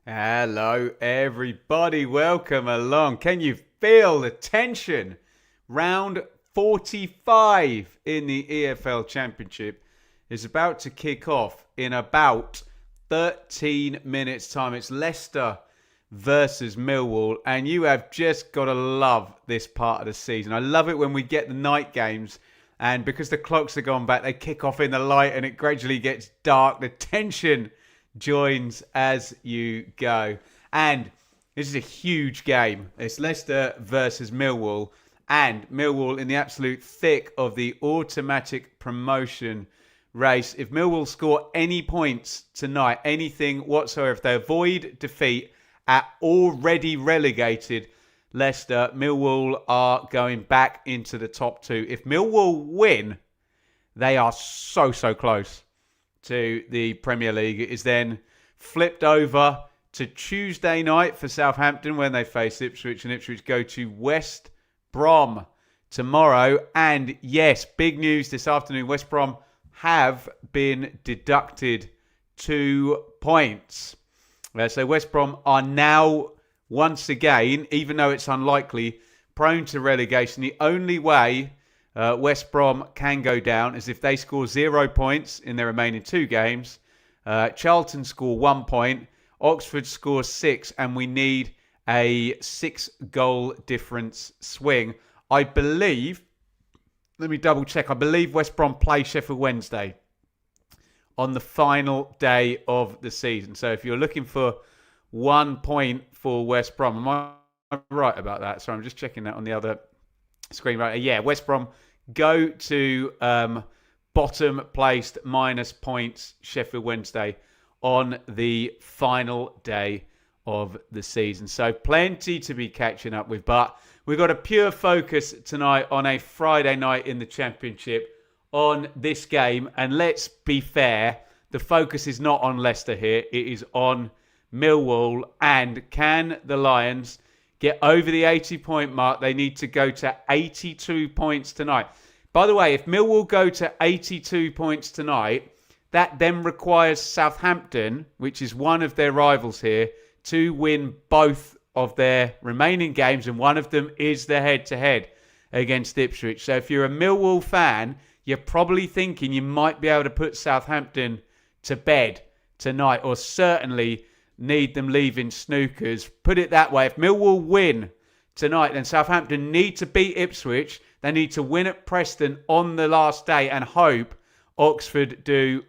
Hello, everybody. Welcome along. Can you feel the tension? Round 45 in the EFL Championship is about to kick off in about 13 minutes' time. It's Leicester versus Millwall, and you have just got to love this part of the season. I love it when we get the night games, and because the clocks are gone back, they kick off in the light and it gradually gets dark. The tension joins as you go. And this is a huge game. It's Leicester versus Millwall, and Millwall in the absolute thick of the automatic promotion race. If Millwall score any points tonight, anything whatsoever, if they avoid defeat at already relegated Leicester, Millwall are going back into the top two. If Millwall win, they are so close to the Premier League. It is then flipped over to Tuesday night for Southampton when they face Ipswich, and Ipswich go to West Brom tomorrow. And yes, big news this afternoon. West Brom have been deducted 2 points. So West Brom are now once again, even though it's unlikely, prone to relegation. The only way West Brom can go down is if they score 0 points in their remaining 2 games. Charlton score 1 point. Oxford scores 6, and we need a 6-goal difference swing. I believe, let me double check, I believe West Brom play Sheffield Wednesday on the final day of the season. So if you're looking for 1 point for West Brom, am I right about that? So I'm just checking that on the other screen right. Yeah, West Brom go to bottom placed minus points Sheffield Wednesday on the final day of the season. So plenty to be catching up with, but we've got a pure focus tonight on a Friday night in the Championship on this game. And let's be fair, the focus is not on Leicester here. It is on Millwall. And can the Lions get over the 80-point mark? They need to go to 82 points tonight. By the way, if Millwall go to 82 points tonight, that then requires Southampton, which is one of their rivals here, to win both of their remaining games, and one of them is the head-to-head against Ipswich. So if you're a Millwall fan, you're probably thinking you might be able to put Southampton to bed tonight, or certainly need them leaving snookers. Put it that way, if Millwall win tonight, then Southampton need to beat Ipswich. They need to win at Preston on the last day and hope Oxford do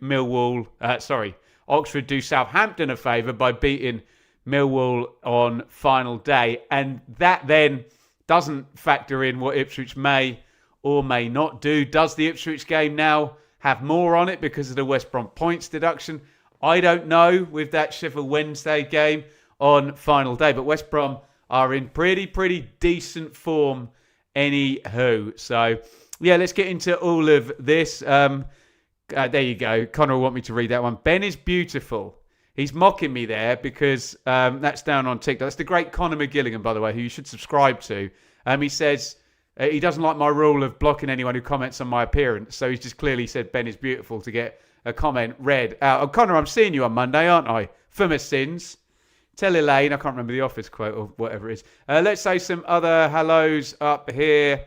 Southampton a favour by beating Millwall on final day. And that then doesn't factor in what Ipswich may or may not do. Does the Ipswich game now have more on it because of the West Brom points deduction? I don't know with that Sheffield Wednesday game on final day, but West Brom are in pretty decent form anywho. So yeah, let's get into all of this. There you go. Connor will want me to read that one. Ben is beautiful. He's mocking me there because that's down on TikTok. That's the great Connor McGilligan, by the way, who you should subscribe to. He says he doesn't like my rule of blocking anyone who comments on my appearance. So he's just clearly said Ben is beautiful to get a comment read out. Oh, Connor, I'm seeing you on Monday, aren't I? For my sins. Tell Elaine, I can't remember the office quote or whatever it is. Let's say some other hellos up here.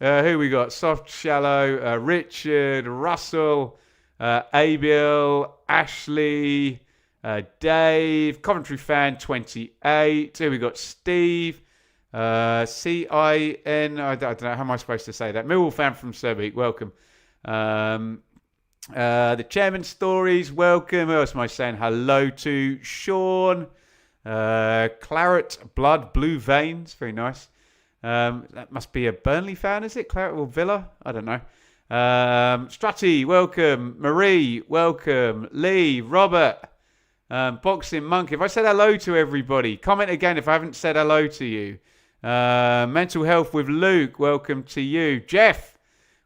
Who we got? Soft Shallow, Richard, Russell, Abiel, Ashley, Dave, Coventry Fan 28. Here we got Steve, CIN. I don't know, how am I supposed to say that? Millwall Fan from Subic, welcome. The Chairman Stories, welcome. Who else am I saying hello to? Sean, Claret Blood, Blue Veins, very nice. That must be a Burnley fan, is it? Claret or Villa? I don't know. Strutty, welcome. Marie, welcome. Lee, Robert, Boxing Monk. If I said hello to everybody, comment again if I haven't said hello to you. Mental Health with Luke, welcome to you. Jeff,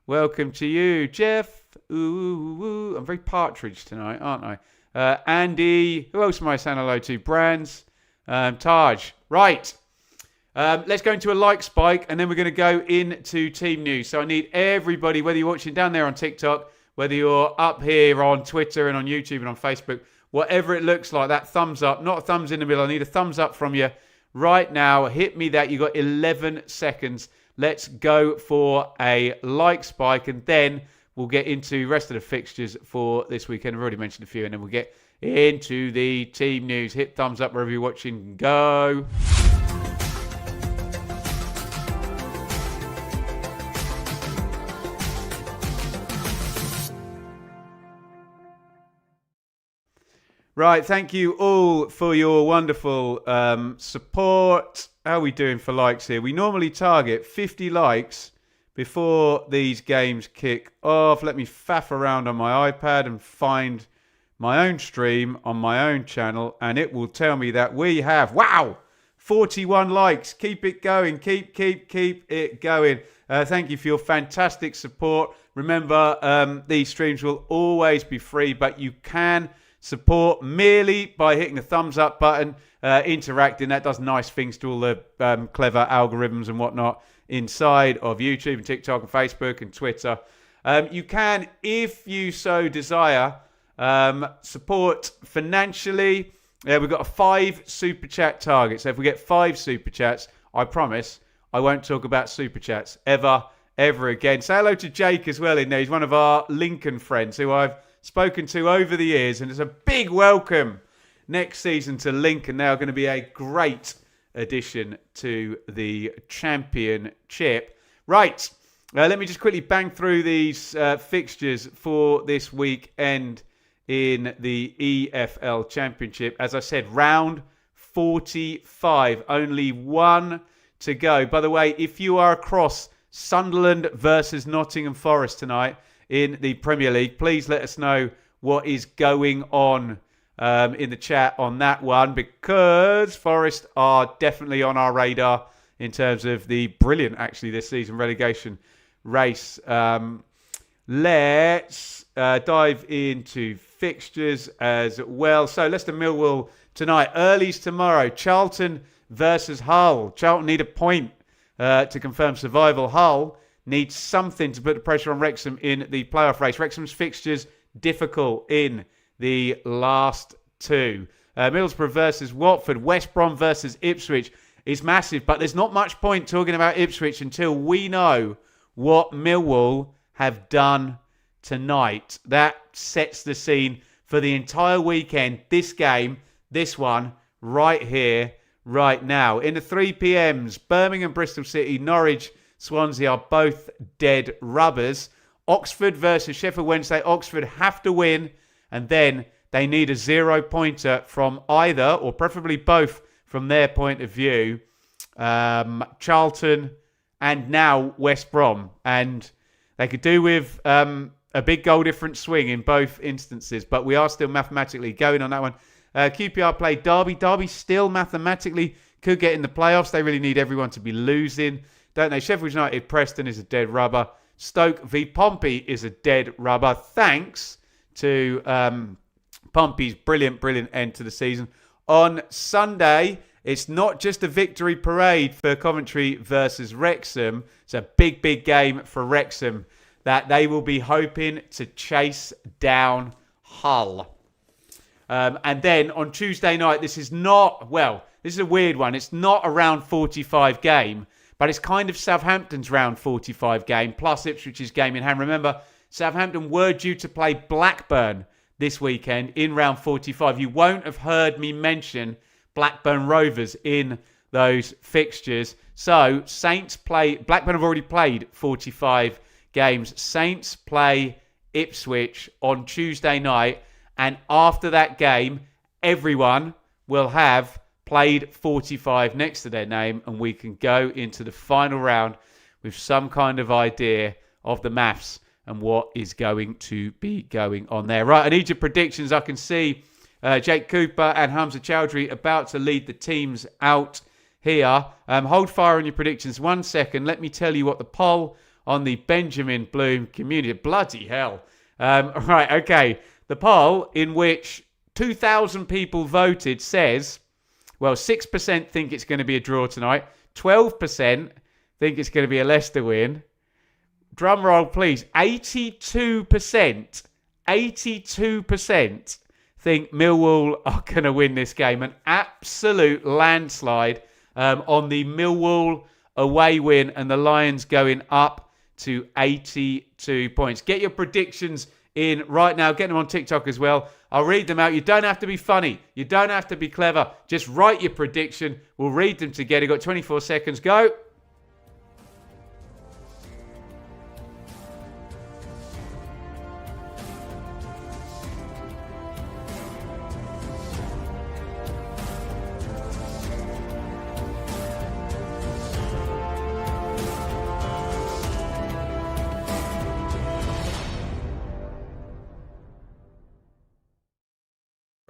welcome to you. Jeff, ooh, I'm very Partridge tonight, aren't I? Andy, who else am I saying hello to? Brands, Taj. Right. Let's go into a like spike, and then we're going to go into team news. So I need everybody, whether you're watching down there on TikTok, whether you're up here on Twitter and on YouTube and on Facebook, whatever it looks like, that thumbs up, not a thumbs in the middle. I need a thumbs up from you right now. Hit me that. You got 11 seconds. Let's go for a like spike, and then we'll get into the rest of the fixtures for this weekend. I've already mentioned a few, and then we'll get into the team news. Hit thumbs up wherever you're watching. Go. Right, thank you all for your wonderful support. How are we doing for likes here? We normally target 50 likes before these games kick off. Let me faff around on my iPad and find my own stream on my own channel, and it will tell me that we have, wow, 41 likes. Keep it going. Keep it going. Thank you for your fantastic support. Remember, these streams will always be free, but you can support merely by hitting the thumbs up button, interacting. That does nice things to all the clever algorithms and whatnot inside of YouTube and TikTok and Facebook and Twitter. You can, if you so desire, support financially. We've got a 5 super chat target. So if we get 5 super chats, I promise I won't talk about super chats ever again. Say hello to Jake as well in there. He's one of our Lincoln friends who I've spoken to over the years, and it's a big welcome next season to Lincoln. They are going to be a great addition to the Championship. Right, let me just quickly bang through these fixtures for this weekend in the EFL Championship. As I said, round 45, only one to go. By the way, if you are across Sunderland versus Nottingham Forest tonight in the Premier League, please let us know what is going on in the chat on that one, because Forest are definitely on our radar in terms of the brilliant, actually, this season relegation race. Let's dive into fixtures as well. So Leicester Millwall tonight, early's tomorrow. Charlton versus Hull. Charlton need a point to confirm survival. Hull needs something to put the pressure on Wrexham in the playoff race. Wrexham's fixtures difficult in the last 2. Middlesbrough versus Watford. West Brom versus Ipswich is massive, but there's not much point talking about Ipswich until we know what Millwall have done tonight. That sets the scene for the entire weekend. This game, this one, right here, right now. In the 3 p.m s, Birmingham, Bristol City, Norwich, Swansea are both dead rubbers. Oxford versus Sheffield Wednesday. Oxford have to win, and then they need a 0-pointer from either, or preferably both, from their point of view. Charlton and now West Brom. And they could do with a big goal difference swing in both instances, but we are still mathematically going on that one. QPR play Derby. Derby still mathematically could get in the playoffs. They really need everyone to be losing, don't they? Sheffield United, Preston is a dead rubber. Stoke v Pompey is a dead rubber, thanks to Pompey's brilliant end to the season. On Sunday, it's not just a victory parade for Coventry versus Wrexham. It's a big game for Wrexham that they will be hoping to chase down Hull. And then on Tuesday night, this is a weird one. It's not a round 45 game, but it's kind of Southampton's round 45 game, plus Ipswich's game in hand. Remember, Southampton were due to play Blackburn this weekend in round 45. You won't have heard me mention Blackburn Rovers in those fixtures. So Blackburn have already played 45 games. Saints play Ipswich on Tuesday night. And after that game, everyone will have played 45 next to their name, and we can go into the final round with some kind of idea of the maths and what is going to be going on there. Right, I need your predictions. I can see Jake Cooper and Hamza Chowdhury about to lead the teams out here. Hold fire on your predictions 1 second. Let me tell you what the poll on the Benjamin Bloom community... Bloody hell. Right, okay. The poll in which 2,000 people voted says, well, 6% think it's going to be a draw tonight. 12% think it's going to be a Leicester win. Drum roll, please. 82% think Millwall are going to win this game. An absolute landslide on the Millwall away win, and the Lions going up to 82 points. Get your predictions in right now. Get them on TikTok as well. I'll read them out. You don't have to be funny. You don't have to be clever. Just write your prediction. We'll read them together. Got 24 seconds. Go.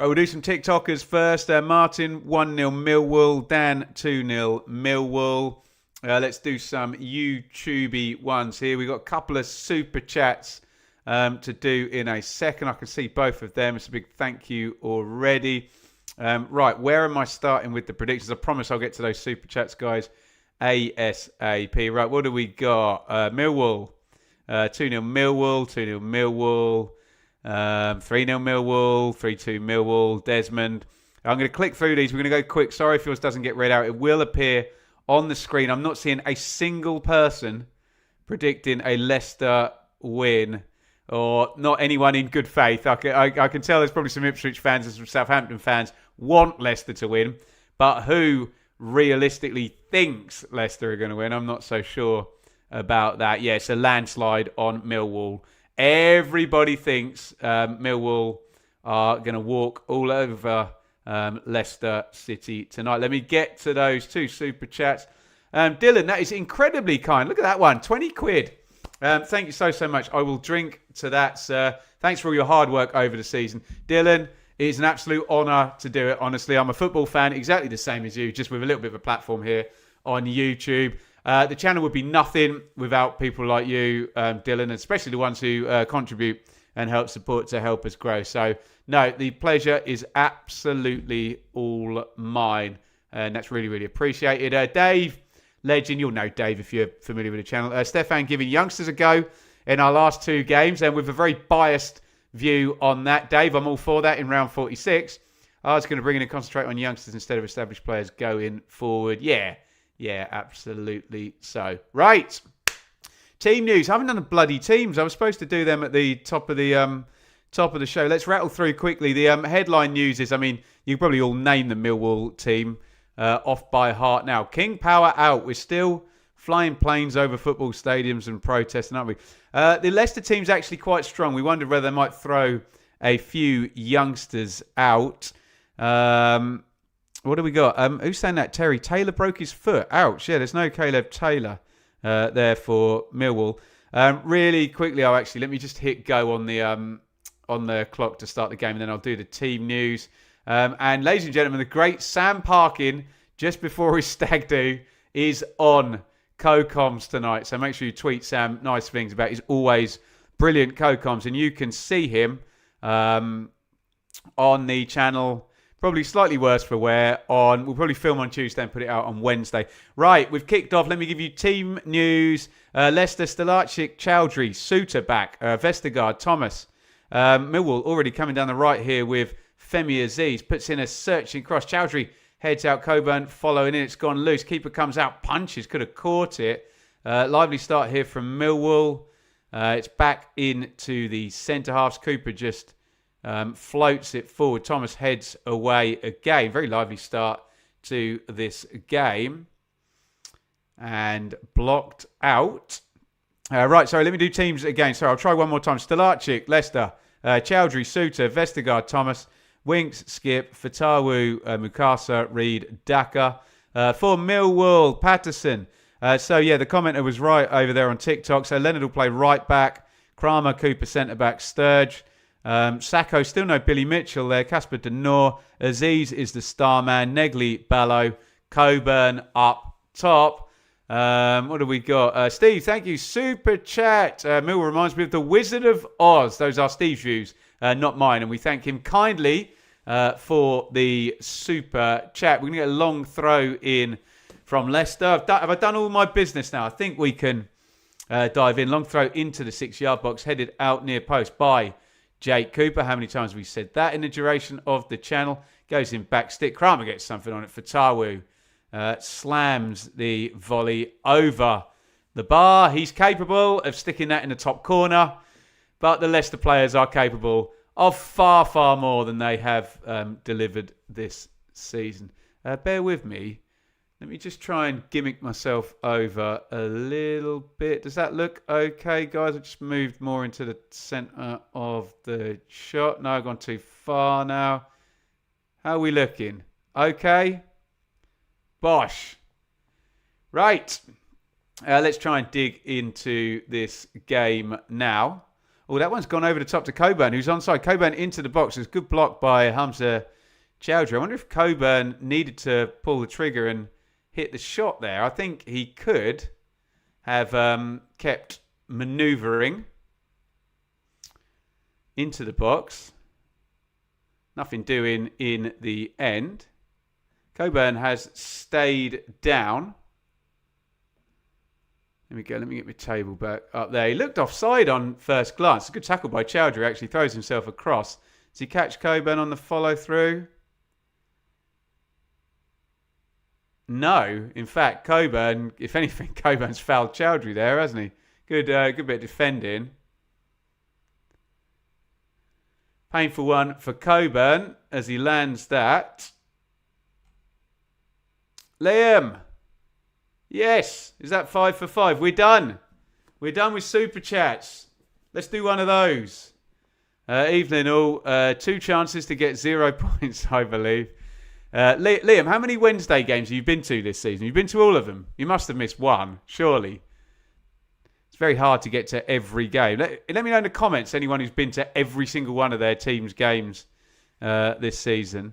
Right, we'll do some TikTokers first. Martin, 1-0 Millwall. Dan, 2-0 Millwall. Let's do some YouTubey ones here. We've got a couple of super chats to do in a second. I can see both of them. It's a big thank you already. Right, where am I starting with the predictions? I promise I'll get to those super chats, guys. ASAP. Right, what do we got? Millwall. 2-0 Millwall. 2-0 Millwall. 3-0 Millwall, 3-2 Millwall, Desmond. I'm going to click through these. We're going to go quick. Sorry if yours doesn't get read out. It will appear on the screen. I'm not seeing a single person predicting a Leicester win, or not anyone in good faith. I can tell there's probably some Ipswich fans and some Southampton fans want Leicester to win, but who realistically thinks Leicester are going to win? I'm not so sure about that. Yeah, it's a landslide on Millwall. Everybody thinks Millwall are going to walk all over Leicester City tonight. Let me get to those two super chats. Dylan, that is incredibly kind. Look at that one. 20 quid. Thank you so much. I will drink to that, sir. Thanks for all your hard work over the season. Dylan, it is an absolute honour to do it, honestly. I'm a football fan, exactly the same as you, just with a little bit of a platform here on YouTube. The channel would be nothing without people like you, Dylan, especially the ones who contribute and help support to help us grow. So, no, the pleasure is absolutely all mine. And that's really, really appreciated. Dave, legend, you'll know Dave if you're familiar with the channel. Stefan giving youngsters a go in our last two games, and with a very biased view on that. Dave, I'm all for that in round 46. I was going to bring in and concentrate on youngsters instead of established players going forward. Yeah, absolutely so. Right. Team news. I haven't done the bloody teams. I was supposed to do them at the top of the show. Let's rattle through quickly. The headline news is, you probably all name the Millwall team off by heart now. King Power out. We're still flying planes over football stadiums and protesting, aren't we? The Leicester team's actually quite strong. We wondered whether they might throw a few youngsters out. What do we got? Who's saying that? Terry Taylor broke his foot. Ouch. Yeah, there's no Caleb Taylor there for Millwall. Really quickly, let me just hit go on the clock to start the game, and then I'll do the team news. And ladies and gentlemen, the great Sam Parkin, just before his stag do, is on co-coms tonight. So make sure you tweet Sam nice things about his always brilliant co-coms, and you can see him on the channel. Probably slightly worse for wear. We'll probably film on Tuesday and put it out on Wednesday. Right, we've kicked off. Let me give you team news. Leicester, Stoppage, Chowdhury, Suter back, Vestergaard, Thomas. Millwall already coming down the right here with Femi Aziz. Puts in a searching cross. Chowdhury heads out, Coburn following in. It's gone loose. Keeper comes out, punches. Could have caught it. Lively start here from Millwall. It's back into the centre halves. Cooper just floats it forward. Thomas heads away again. Very lively start to this game. And blocked out. Right, sorry, let me do teams again. Sorry, I'll try one more time. Stolarczyk, Leicester, Chowdhury, Suter, Vestergaard, Thomas, Winks, Skip, Fatawu, Mukasa, Reed, Daka. For Millwall, Patterson. The commenter was right over there on TikTok. So Leonard will play right back. Kramer, Cooper, centre back, Sturge. Sacco, still no Billy Mitchell there. Casper De Noor. Aziz is the star man. Negley, Ballo. Coburn up top. What do we got? Steve, thank you. Super chat. Mill reminds me of the Wizard of Oz. Those are Steve's views, not mine. And we thank him kindly for the super chat. We're going to get a long throw in from Leicester. Have I done all my business now? I think we can dive in. Long throw into the 6-yard box. Headed out near post by Jake Cooper. How many times have we said that in the duration of the channel? Goes in back stick. Kramer gets something on it for Tawu. Slams the volley over the bar. He's capable of sticking that in the top corner. But the Leicester players are capable of far, far more than they have delivered this season. Bear with me. Let me just try and gimmick myself over a little bit. Does that look okay, guys? I've just moved more into the centre of the shot. No, I've gone too far now. How are we looking? Okay. Bosh. Right. Let's try and dig into this game now. Oh, that one's gone over the top to Coburn, who's onside. Coburn into the box. It's a good block by Hamza Chowdhury. I wonder if Coburn needed to pull the trigger and hit the shot there. I think he could have kept manoeuvring into the box. Nothing doing in the end. Coburn has stayed down. Let me go. Let me get my table back up there. He looked offside on first glance. A good tackle by Chowdhury. Actually throws himself across. Does he catch Coburn on the follow through? No. In fact, Coburn, if anything, Coburn's fouled Chowdhury there, hasn't he? Good bit of defending. Painful one for Coburn as he lands that. Liam. Yes. Is that 5 for 5? We're done. We're done with Super Chats. Let's do one of those. Evening all. 2 chances to get 0 points, I believe. Liam, how many Wednesday games have you been to this season? You've been to all of them. You must have missed one, surely. It's very hard to get to every game. Let me know in the comments anyone who's been to every single one of their team's games this season.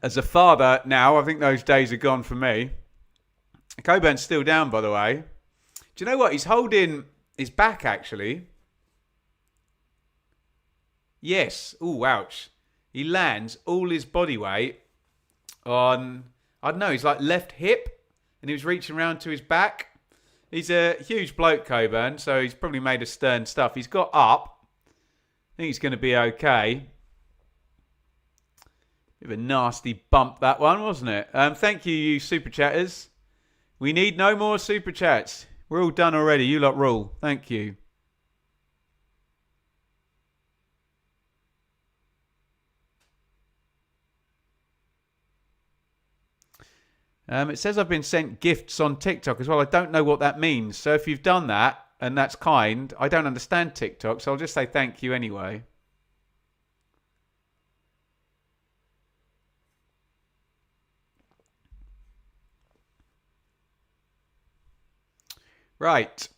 As a father now, I think those days are gone for me. Coburn's still down, by the way. Do you know what? He's holding his back, actually. Yes. Ooh, ouch. He lands all his body weight on, I don't know, he's like left hip. And he was reaching around to his back. He's a huge bloke, Coburn, so he's probably made of stern stuff. He's got up. I think he's going to be okay. Bit of a nasty bump, that one, wasn't it? Thank you, you super chatters. We need no more super chats. We're all done already. You lot rule. Thank you. It says I've been sent gifts on TikTok as well. I don't know what that means. So if you've done that, and that's kind, I don't understand TikTok, so I'll just say thank you anyway. Right.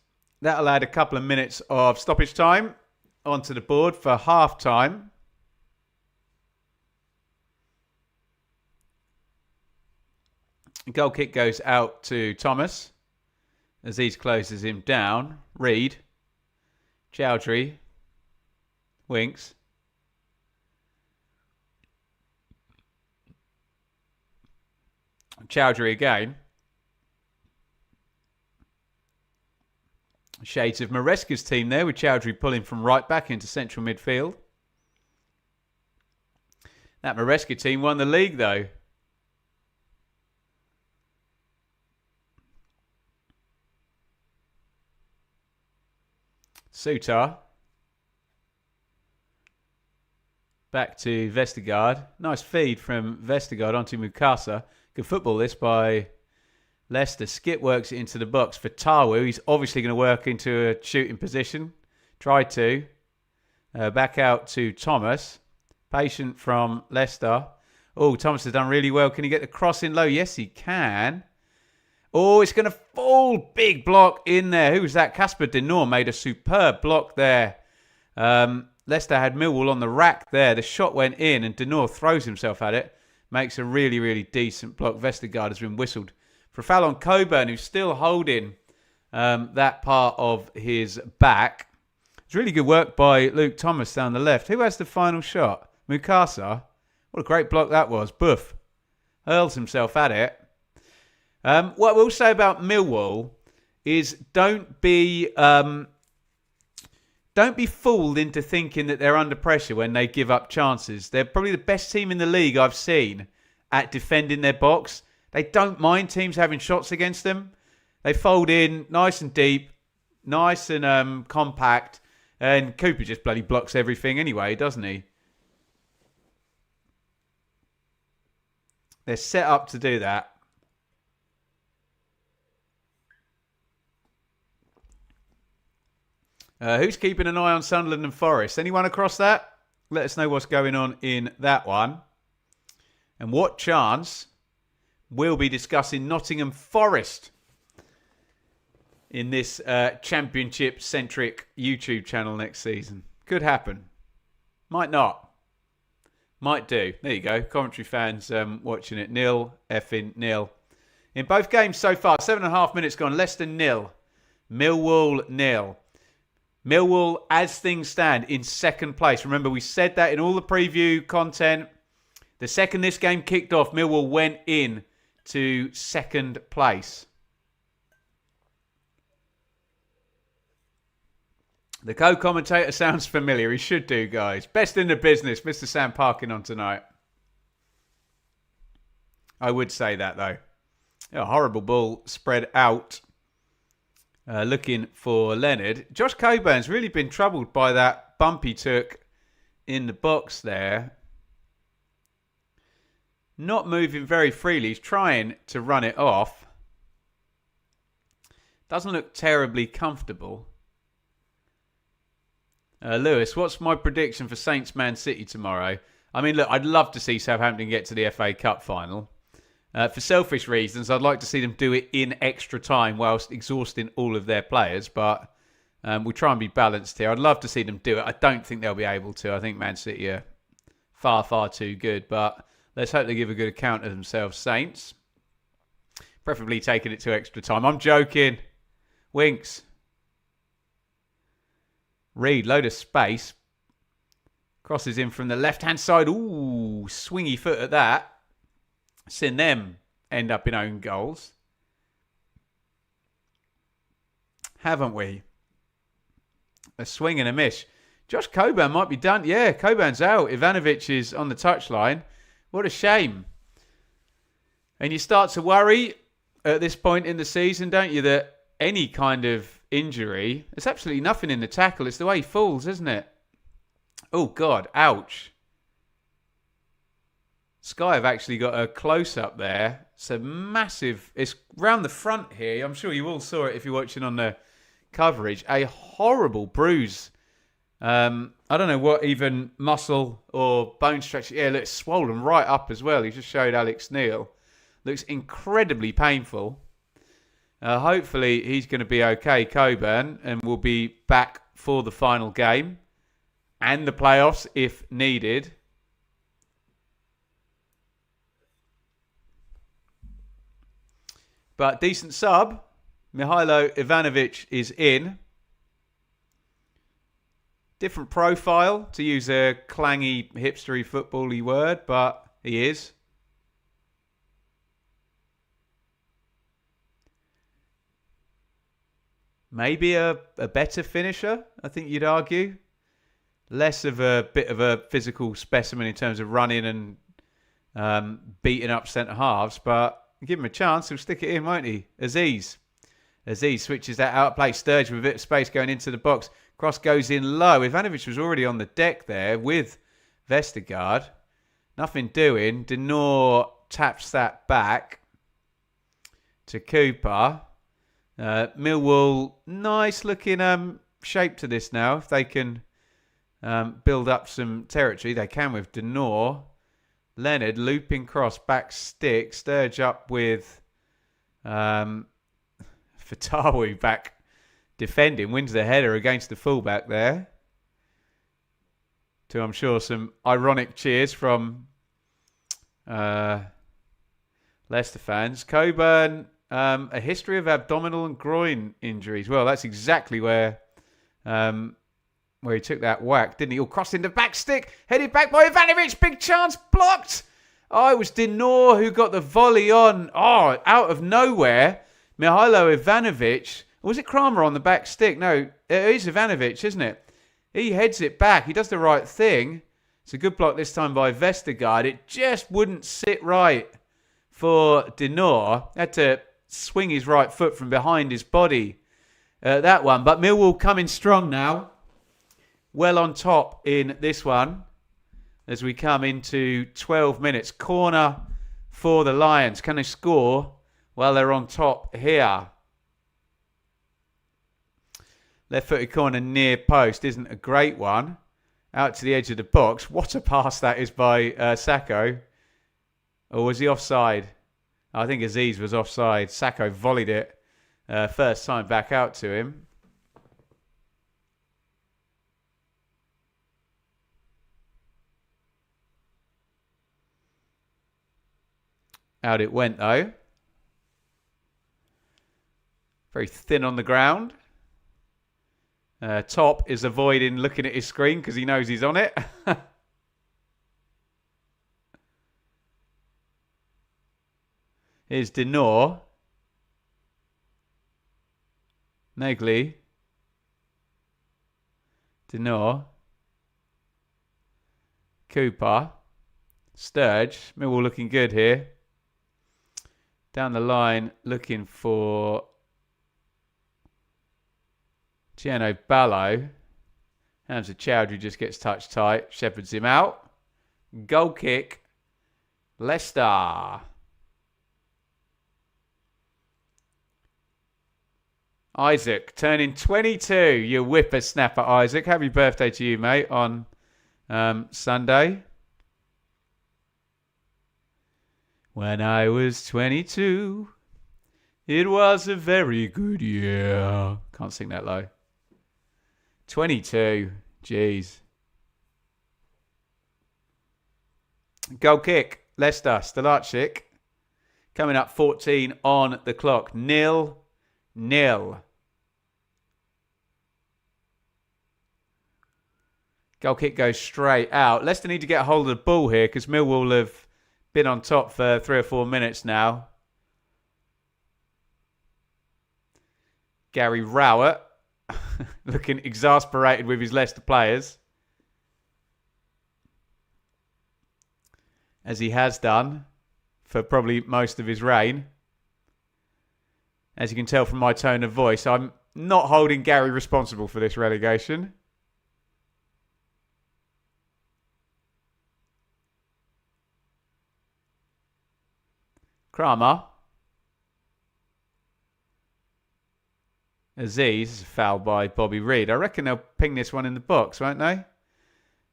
That'll add a couple of minutes of stoppage time onto the board for half time. Goal kick goes out to Thomas. Aziz closes him down. Reed. Chowdhury. Winks. Chowdhury again. Shades of Maresca's team there with Chowdhury pulling from right back into central midfield. That Maresca team won the league though. Sutar. Back to Vestergaard. Nice feed from Vestergaard onto Mukasa. Good football this by Leicester. Skip works it into the box for Tawu. He's obviously going to work into a shooting position. Tried to. Back out to Thomas. Patient from Leicester. Oh, Thomas has done really well. Can he get the cross in low? Yes, he can. Oh, it's going to fall. Big block in there. Who was that? Casper Denor made a superb block there. Leicester had Millwall on the rack there. The shot went in and Denor throws himself at it. Makes a really, really decent block. Vestergaard has been whistled for a foul on Coburn, who's still holding that part of his back. It's really good work by Luke Thomas down the left. Who has the final shot? Mukasa. What a great block that was. Boof. Hurls himself at it. What I will say about Millwall is don't be don't be fooled into thinking that they're under pressure when they give up chances. They're probably the best team in the league I've seen at defending their box. They don't mind teams having shots against them. They fold in nice and deep, nice and compact. And Cooper just bloody blocks everything anyway, doesn't he? They're set up to do that. Who's keeping an eye on Sunderland and Forest? Anyone across that? Let us know what's going on in that one. And what chance we'll be discussing Nottingham Forest in this championship-centric YouTube channel next season. Could happen. Might not. Might do. There you go. Commentary fans watching it. 0-0. In both games so far, 7.5 minutes gone. Leicester 0. Millwall 0. Millwall, as things stand, in second place. Remember, we said that in all the preview content. The second this game kicked off, Millwall went in to second place. The co-commentator sounds familiar. He should do, guys. Best in the business, Mr. Sam Parkin on tonight. I would say that, though. A horrible ball spread out. Looking for Leonard. Josh Coburn's really been troubled by that bump he took in the box there. Not moving very freely. He's trying to run it off. Doesn't look terribly comfortable. Lewis, what's my prediction for Saints Man City tomorrow? I mean, look, I'd love to see Southampton get to the FA Cup final. For selfish reasons, I'd like to see them do it in extra time whilst exhausting all of their players. But we'll try and be balanced here. I'd love to see them do it. I don't think they'll be able to. I think Man City are far, far too good. But let's hope they give a good account of themselves, Saints. Preferably taking it to extra time. I'm joking. Winks. Reed, load of space. Crosses in from the left-hand side. Ooh, swingy foot at that. Seen them end up in own goals. Haven't we? A swing and a miss. Josh Coburn might be done. Yeah, Coburn's out. Ivanovic is on the touchline. What a shame. And you start to worry at this point in the season, don't you, that any kind of injury, there's absolutely nothing in the tackle. It's the way he falls, isn't it? Oh, God. Ouch. Sky have actually got a close-up there. It's a massive... It's round the front here. I'm sure you all saw it if you're watching on the coverage. A horrible bruise. I don't know what even muscle or bone structure... Yeah, look, it's swollen right up as well. He just showed Alex Neil. Looks incredibly painful. Hopefully, he's going to be okay, Coburn, and will be back for the final game and the playoffs if needed. But decent sub. Mihailo Ivanovic is in. Different profile, to use a clangy, hipstery, football-y word, but he is. Maybe a better finisher, I think you'd argue. Less of a bit of a physical specimen in terms of running and beating up centre-halves, but give him a chance, he'll stick it in, won't he? Aziz switches that out of play. Sturge with a bit of space going into the box. Cross goes in low. Ivanovic was already on the deck there with Vestergaard. Nothing doing. Denor taps that back to Cooper. Millwall, nice looking shape to this now. If they can build up some territory, they can with Denor. Leonard, looping cross, back stick. Sturge up with Fatawi back defending. Wins the header against the fullback there. To, I'm sure, some ironic cheers from Leicester fans. Coburn, a history of abdominal and groin injuries. Well, that's exactly where he took that whack, didn't he? All crossed into back stick, headed back by Ivanovic, big chance, blocked. Oh, it was Denor who got the volley on. Oh, out of nowhere, Mihailo Ivanovic. Was it Kramer on the back stick? No, it is Ivanovic, isn't it? He heads it back. He does the right thing. It's a good block this time by Vestergaard. It just wouldn't sit right for Denor. Had to swing his right foot from behind his body. That one. But Millwall coming strong now. Well on top in this one. As we come into 12 minutes. Corner for the Lions. Can they score while they're on top here? Left-footed corner near post isn't a great one. Out to the edge of the box. What a pass that is by Sacco. Or was he offside? I think Aziz was offside. Sacco volleyed it. First time back out to him. Out it went though. Very thin on the ground. Top is avoiding looking at his screen because he knows he's on it. Here's Denor. Nagley. Denor. Cooper. Sturge. Millwall looking good here. Down the line looking for Giano Ballo. Hamza Chowdhury just gets touched tight. Shepherds him out. Goal kick. Leicester. Isaac turning 22. You whippersnapper, Isaac. Happy birthday to you, mate, on Sunday. When I was 22, it was a very good year. Can't sing that low. 22. Jeez. Goal kick. Leicester. Stoppage. Coming up 14 on the clock. 0-0. Goal kick goes straight out. Leicester need to get a hold of the ball here because Millwall have been on top for 3 or 4 minutes now. Gary Rowett looking exasperated with his Leicester players. As he has done for probably most of his reign. As you can tell from my tone of voice, I'm not holding Gary responsible for this relegation. Kramer. Aziz, fouled by Bobby Reid. I reckon they'll ping this one in the box, won't they?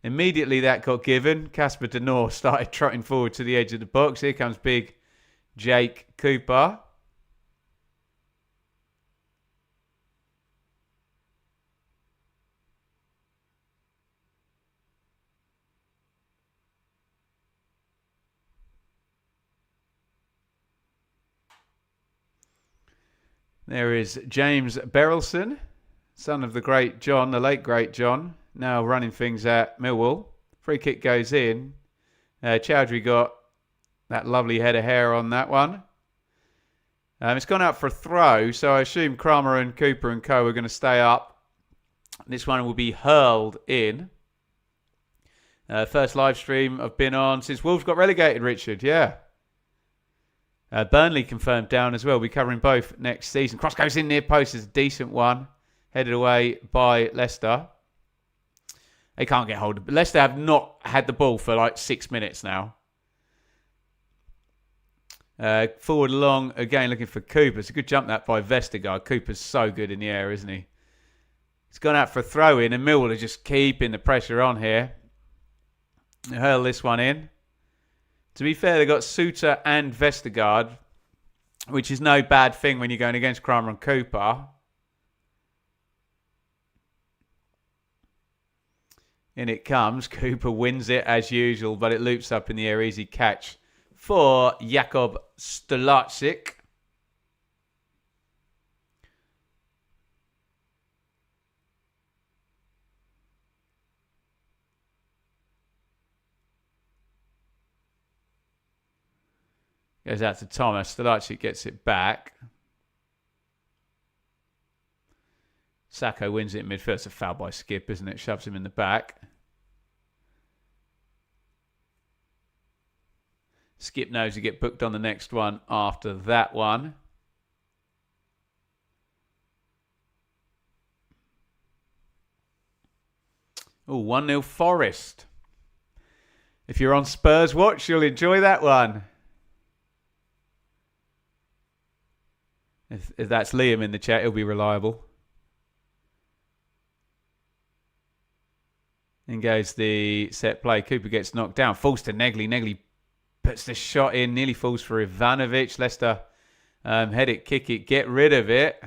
Immediately that got given. Casper Denor started trotting forward to the edge of the box. Here comes big Jake Cooper. There is James Berylson, son of the great John, the late great John, now running things at Millwall. Free kick goes in. Chowdhury got that lovely head of hair on that one. It's gone out for a throw, so I assume Kramer and Cooper and co are going to stay up. This one will be hurled in. First live stream I've been on since Wolves got relegated, Richard. Yeah. Burnley confirmed down as well. We'll be covering both next season. Cross goes in near post. Is a decent one. Headed away by Leicester. They can't get hold of it. Leicester have not had the ball for like 6 minutes now. Forward along again looking for Cooper. It's a good jump that by Vestergaard. Cooper's so good in the air, isn't he? He's gone out for a throw in and Millwall are just keeping the pressure on here. Hurl this one in. To be fair, they've got Suter and Vestergaard, which is no bad thing when you're going against Kramer and Cooper. In it comes. Cooper wins it as usual, but it loops up in the air. Easy catch for Jakub Stolarczyk. Goes out to Thomas. Stolarczyk gets it back. Sacco wins it in midfield. It's a foul by Skip, isn't it? Shoves him in the back. Skip knows he get booked on the next one after that one. Oh, 1-0 Forest. If you're on Spurs watch, you'll enjoy that one. If that's Liam in the chat, he'll be reliable. In goes the set play. Cooper gets knocked down. Falls to Negley. Negley puts the shot in. Nearly falls for Ivanovic. Leicester head it, kick it, get rid of it.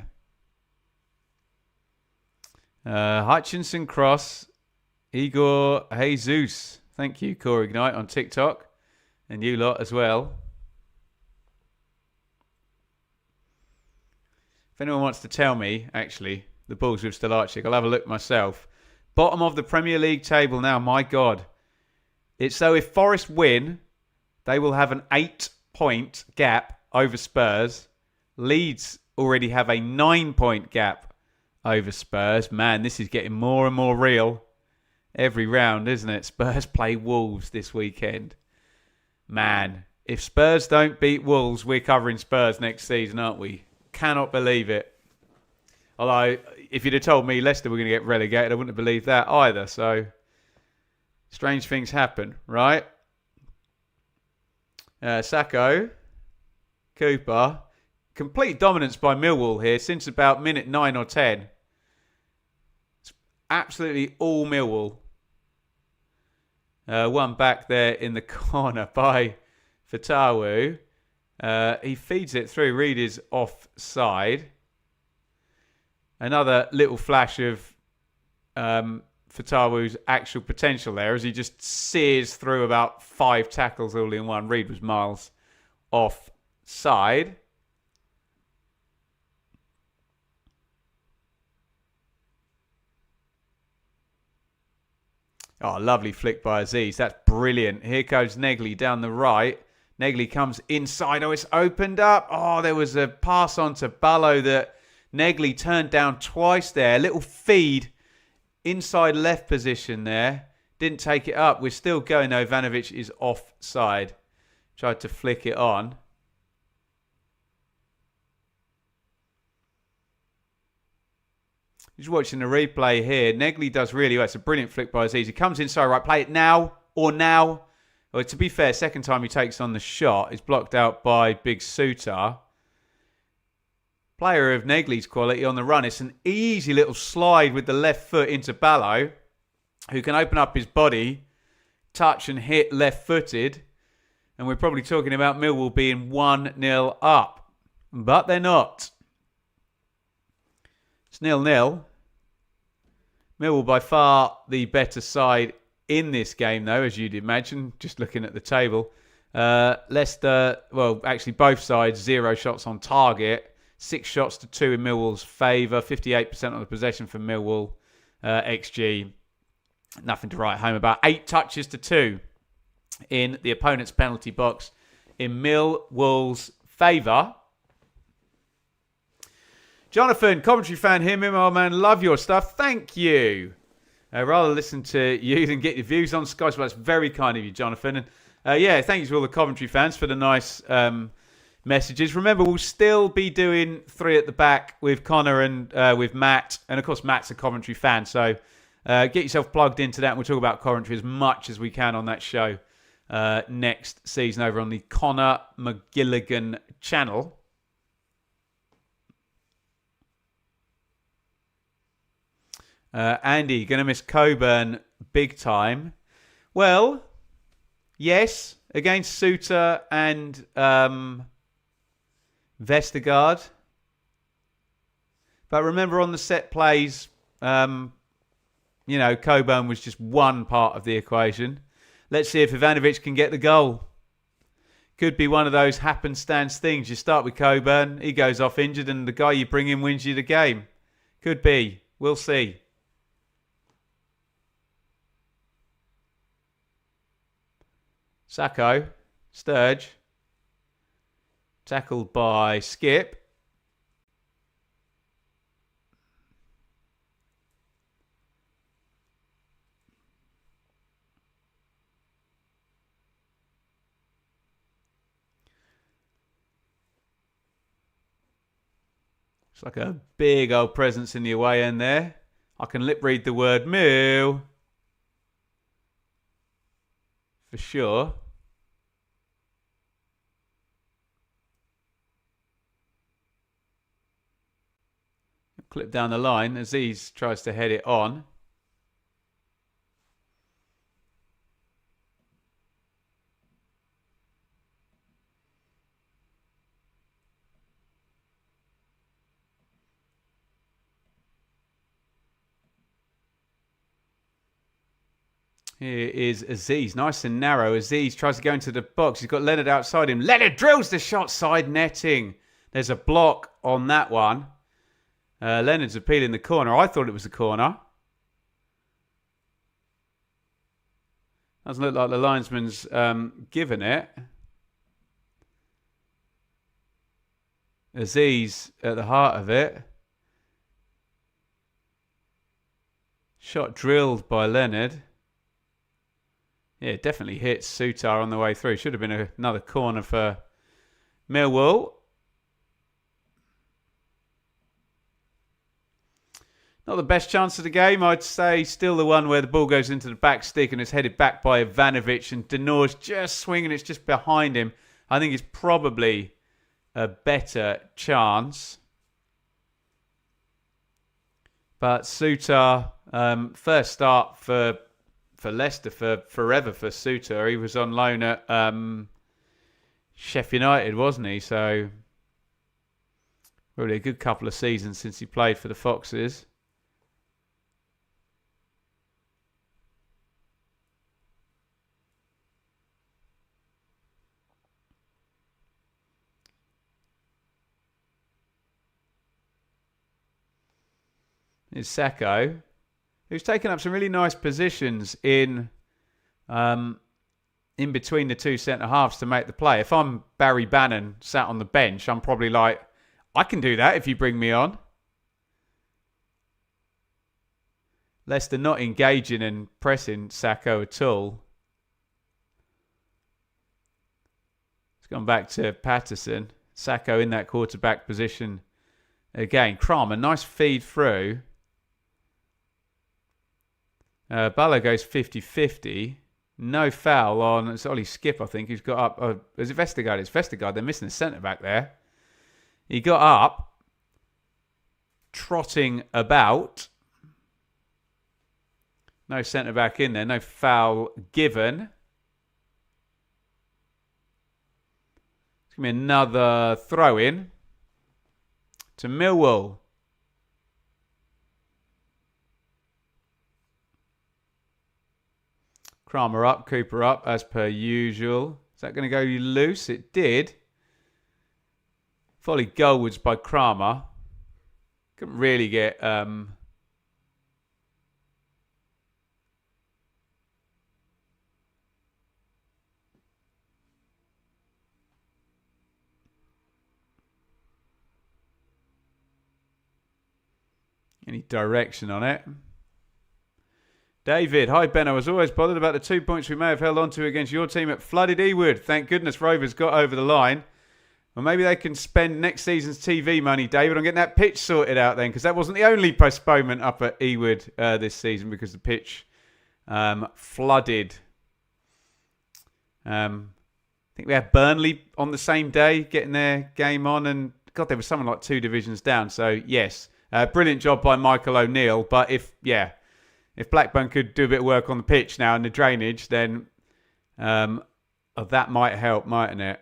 Hutchinson cross. Igor Jesus. Thank you, Core Ignite on TikTok. And you lot as well. If anyone wants to tell me, actually, the balls with Stoppage, I'll have a look myself. Bottom of the Premier League table now, my God. It's so if Forest win, they will have an 8-point gap over Spurs. Leeds already have a 9-point gap over Spurs. Man, this is getting more and more real every round, isn't it? Spurs play Wolves this weekend. Man, if Spurs don't beat Wolves, we're covering Spurs next season, aren't we? Cannot believe it. Although, if you'd have told me Leicester were going to get relegated, I wouldn't have believed that either. So, strange things happen, right? Sacco, Cooper. Complete dominance by Millwall here since about minute 9 or 10. It's absolutely all Millwall. One back there in the corner by Fatawu. He feeds it through. Reed is offside. Another little flash of Fatawu's actual potential there as he just sears through about 5 tackles all in one. Reed was miles offside. Oh, lovely flick by Aziz. That's brilliant. Here goes Negley down the right. Negley comes inside. Oh, it's opened up. Oh, there was a pass on to Ballo that Negley turned down twice there. A little feed inside left position there. Didn't take it up. We're still going though. Ivanovic is offside. Tried to flick it on. Just watching the replay here. Negley does really well. It's a brilliant flick by Aziz. He comes inside right. Play it now or now. Well, to be fair, second time he takes on the shot. It's blocked out by Big Suter. Player of Negley's quality on the run. It's an easy little slide with the left foot into Ballo, who can open up his body, touch and hit left-footed. And we're probably talking about Millwall being 1-0 up. But they're not. It's 0-0. Millwall by far the better side in this game, though, as you'd imagine, just looking at the table. Leicester, well, actually both sides, 0 shots on target. 6 shots to 2 in Millwall's favour. 58% on the possession for Millwall. XG, nothing to write home about. 8 touches to 2 in the opponent's penalty box in Millwall's favour. Jonathan, commentary fan here. Mimo, man, love your stuff. Thank you. Rather listen to you than get your views on Sky Sports. That's very kind of you, Jonathan. And yeah, thank you to all the commentary fans for the nice messages. Remember, we'll still be doing 3 at the back with Connor and with Matt. And of course, Matt's a commentary fan. So get yourself plugged into that. And we'll talk about commentary as much as we can on that show next season over on the Connor McGilligan channel. Andy, going to miss Coburn big time. Well, yes, against Suter and Vestergaard. But remember on the set plays, Coburn was just one part of the equation. Let's see if Ivanovic can get the goal. Could be one of those happenstance things. You start with Coburn, he goes off injured, and the guy you bring in wins you the game. Could be. We'll see. Sacco, Sturge, tackled by Skip. It's like a big old presence in the away end there. I can lip read the word Mill. For sure. Clip down the line. Aziz tries to head it on. Here is Aziz. Nice and narrow. Aziz tries to go into the box. He's got Leonard outside him. Leonard drills the shot, side netting. There's a block on that one. Leonard's appealing the corner. I thought it was a corner. Doesn't look like the linesman's given it. Aziz at the heart of it. Shot drilled by Leonard. Yeah, it definitely hits Sutar on the way through. Should have been another corner for Millwall. Not the best chance of the game, I'd say. Still the one where the ball goes into the back stick and is headed back by Ivanovic, and Denor's just swinging. It's just behind him. I think it's probably a better chance. But Sutar, first start for Leicester for forever for Sutar. He was on loan at Sheffield United, wasn't he? So really a good couple of seasons since he played for the Foxes. Is Sacco, who's taken up some really nice positions in between the two centre-halves to make the play. If I'm Barry Bannon sat on the bench, I'm probably like, I can do that if you bring me on. Leicester not engaging and pressing Sacco at all. It's gone back to Patterson. Sacco in that quarterback position again. Kramer, nice feed through. Balla goes 50-50. No foul on, it's Ollie Skip, I think, who's got up. Is it Vestergaard? It's Vestergaard. They're missing the centre-back there. He got up, trotting about. No centre-back in there. No foul given. It's going to be another throw-in to Millwall. Kramer up, Cooper up, as per usual. Is that going to go loose? It did. Volley goalwards by Kramer. Couldn't really get... any direction on it. David, hi Ben, I was always bothered about the 2 points we may have held on to against your team at flooded Ewood. Thank goodness Rovers got over the line. Well, maybe they can spend next season's TV money, David, on getting that pitch sorted out then, because that wasn't the only postponement up at Ewood this season, because the pitch flooded. I think we had Burnley on the same day getting their game on, and God, there was something like 2 divisions down. So yes, brilliant job by Michael O'Neill. But if Blackburn could do a bit of work on the pitch now and the drainage, then that might help, mightn't it?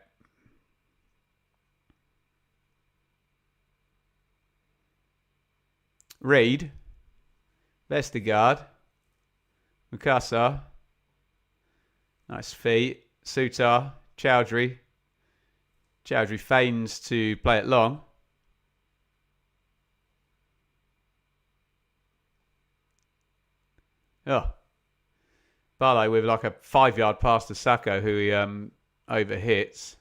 Reed, Vestergaard, Mukasa, nice feet, Sutar, Chowdhury. Chowdhury feigns to play it long. Oh, Barlow with like a 5-yard pass to Sacco, who he overhits.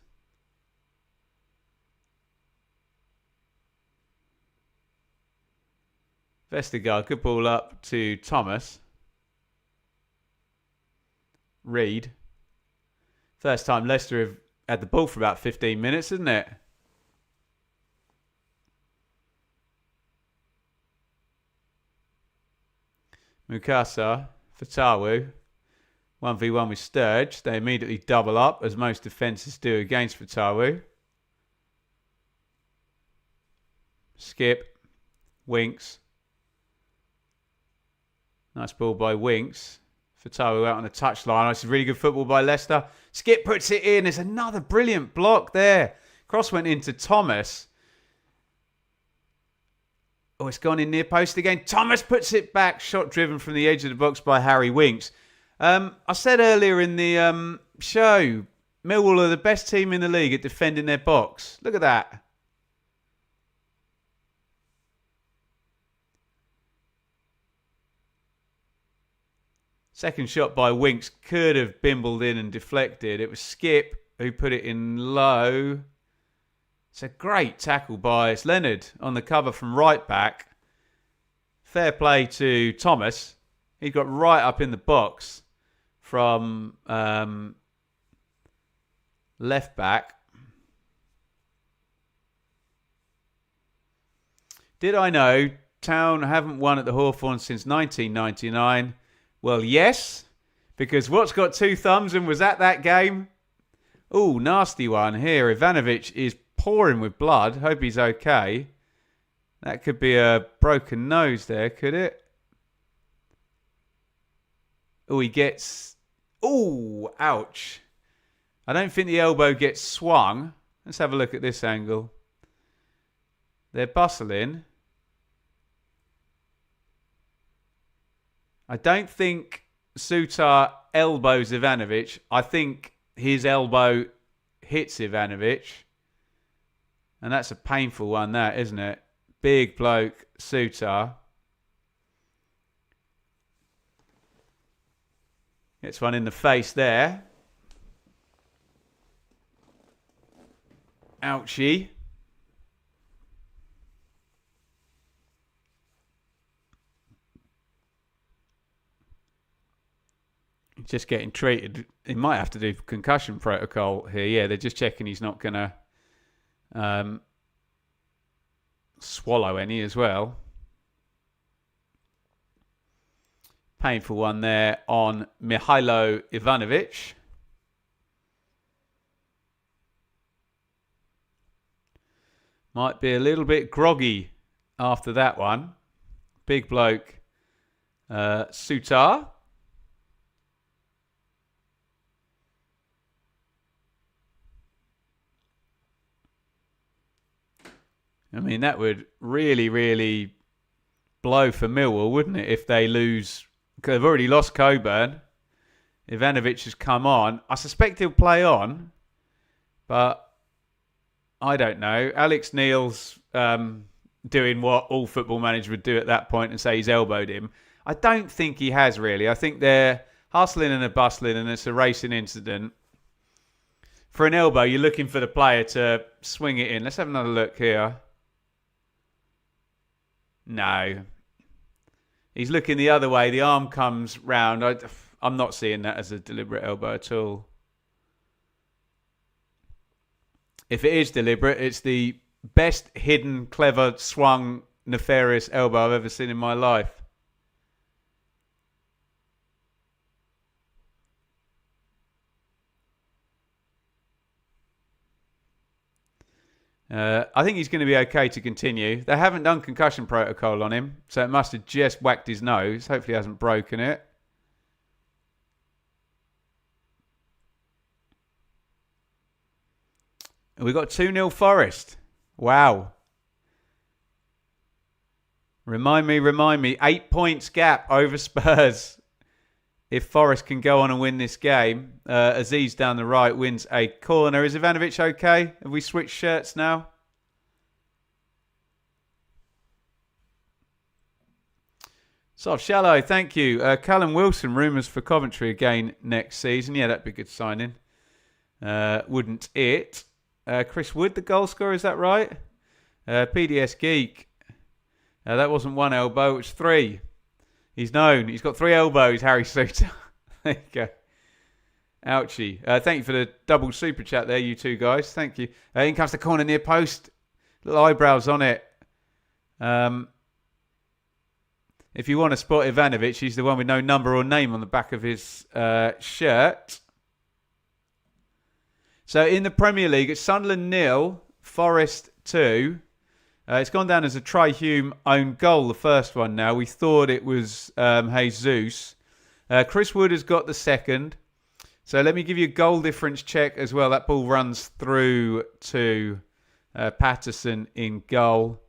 Vestergaard, good ball up to Thomas. Reed. First time Leicester have had the ball for about 15 minutes, isn't it? Mukasa, Fatawu. 1v1 with Sturge. They immediately double up, as most defences do against Fatawu. Skip. Winks. Nice ball by Winks. Fatawu out on the touchline. This is really good football by Leicester. Skip puts it in. There's another brilliant block there. Cross went into Thomas. Oh, it's gone in near post again. Thomas puts it back. Shot driven from the edge of the box by Harry Winks. I said earlier in the show, Millwall are the best team in the league at defending their box. Look at that. Second shot by Winks could have bimbled in and deflected. It was Skip who put it in low. It's a great tackle by Leonard on the cover from right back. Fair play to Thomas. He got right up in the box from left back. Did I know Town haven't won at the Hawthorn since 1999? Well, yes, because what's got two thumbs and was at that game? Oh, nasty one here. Ivanovic is pouring with blood. Hope he's okay. That could be a broken nose there, could it? Oh, he gets... Oh, ouch. I don't think the elbow gets swung. Let's have a look at this angle. They're bustling. I don't think Sutar elbows Ivanovic. I think his elbow hits Ivanovic. And that's a painful one, that, isn't it? Big bloke, Sutar. Gets one in the face there. Ouchie. Just getting treated. He might have to do concussion protocol here. Yeah, they're just checking he's not going to swallow any as well. Painful one there on Mihailo Ivanovic. Might be a little bit groggy after that one. Big bloke, Sutar. I mean, that would really, really blow for Millwall, wouldn't it, if they lose? Because they've already lost Coburn. Ivanovic has come on. I suspect he'll play on, but I don't know. Alex Neil's doing what all football managers would do at that point and say he's elbowed him. I don't think he has, really. I think they're hustling and bustling and it's a racing incident. For an elbow, you're looking for the player to swing it in. Let's have another look here. No. He's looking the other way. The arm comes round. I'm not seeing that as a deliberate elbow at all. If it is deliberate, it's the best hidden, clever, swung, nefarious elbow I've ever seen in my life. I think he's going to be okay to continue. They haven't done concussion protocol on him, so it must have just whacked his nose. Hopefully he hasn't broken it. And we got 2-0 Forest. Wow. Remind me. 8 points gap over Spurs. If Forest can go on and win this game, Aziz down the right wins a corner. Is Ivanovic okay? Have we switched shirts now? Soft Shallow, thank you. Callum Wilson, rumours for Coventry again next season. Yeah, that'd be a good signing. Wouldn't it? Chris Wood, the goal scorer, is that right? PDS Geek. That wasn't one elbow, it was three. He's known. He's got 3 elbows, Harry Suter. There you go. Ouchie. Thank you for the double super chat there, you two guys. Thank you. In comes the corner near post. Little eyebrows on it. If you want to spot Ivanovic, he's the one with no number or name on the back of his shirt. So in the Premier League, it's Sunderland 0, Forest 2. It's gone down as a Tri-Hume own goal, the first one now. We thought it was Jesus. Chris Wood has got the second. So let me give you a goal difference check as well. That ball runs through to Patterson in goal.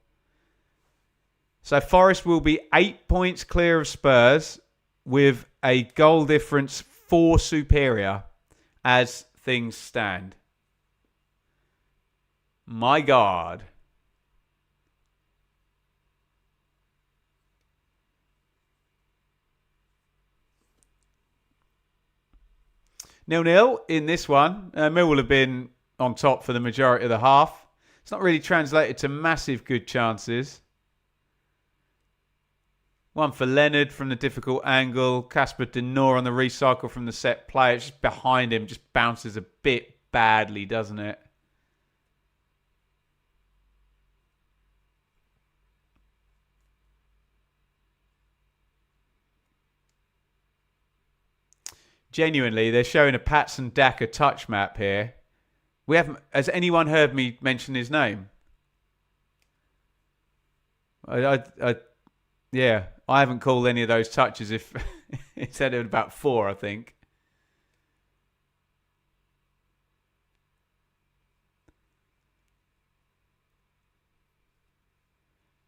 So Forest will be 8 points clear of Spurs with a goal difference 4 superior as things stand. My God. Nil-nil in this one. Millwall have been on top for the majority of the half. It's not really translated to massive good chances. One for Leonard from the difficult angle. Casper Denor on the recycle from the set play. It's just behind him. Just bounces a bit badly, doesn't it? Genuinely, they're showing a Patson Daka touch map here. We haven't. Has anyone heard me mention his name? Yeah, I haven't called any of those touches. If it said it about 4, I think.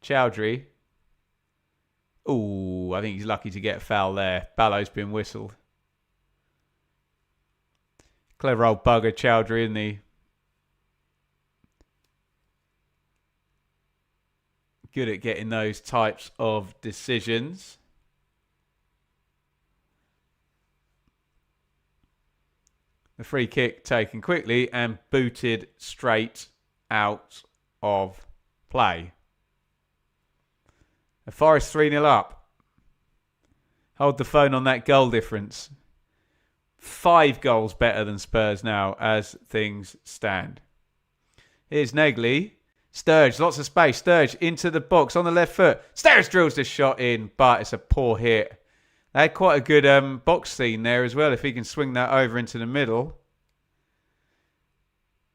Chowdhury. Ooh, I think he's lucky to get a foul there. Ballow's been whistled. Clever old bugger, Chowdhury, isn't he? Good at getting those types of decisions. The free kick taken quickly and booted straight out of play. The Forest 3-0 up. Hold the phone on that goal difference. 5 goals better than Spurs now as things stand. Here's Negley. Sturge, lots of space. Sturge into the box on the left foot. Sturge drills this shot in, but it's a poor hit. They had quite a good box scene there as well, if he can swing that over into the middle.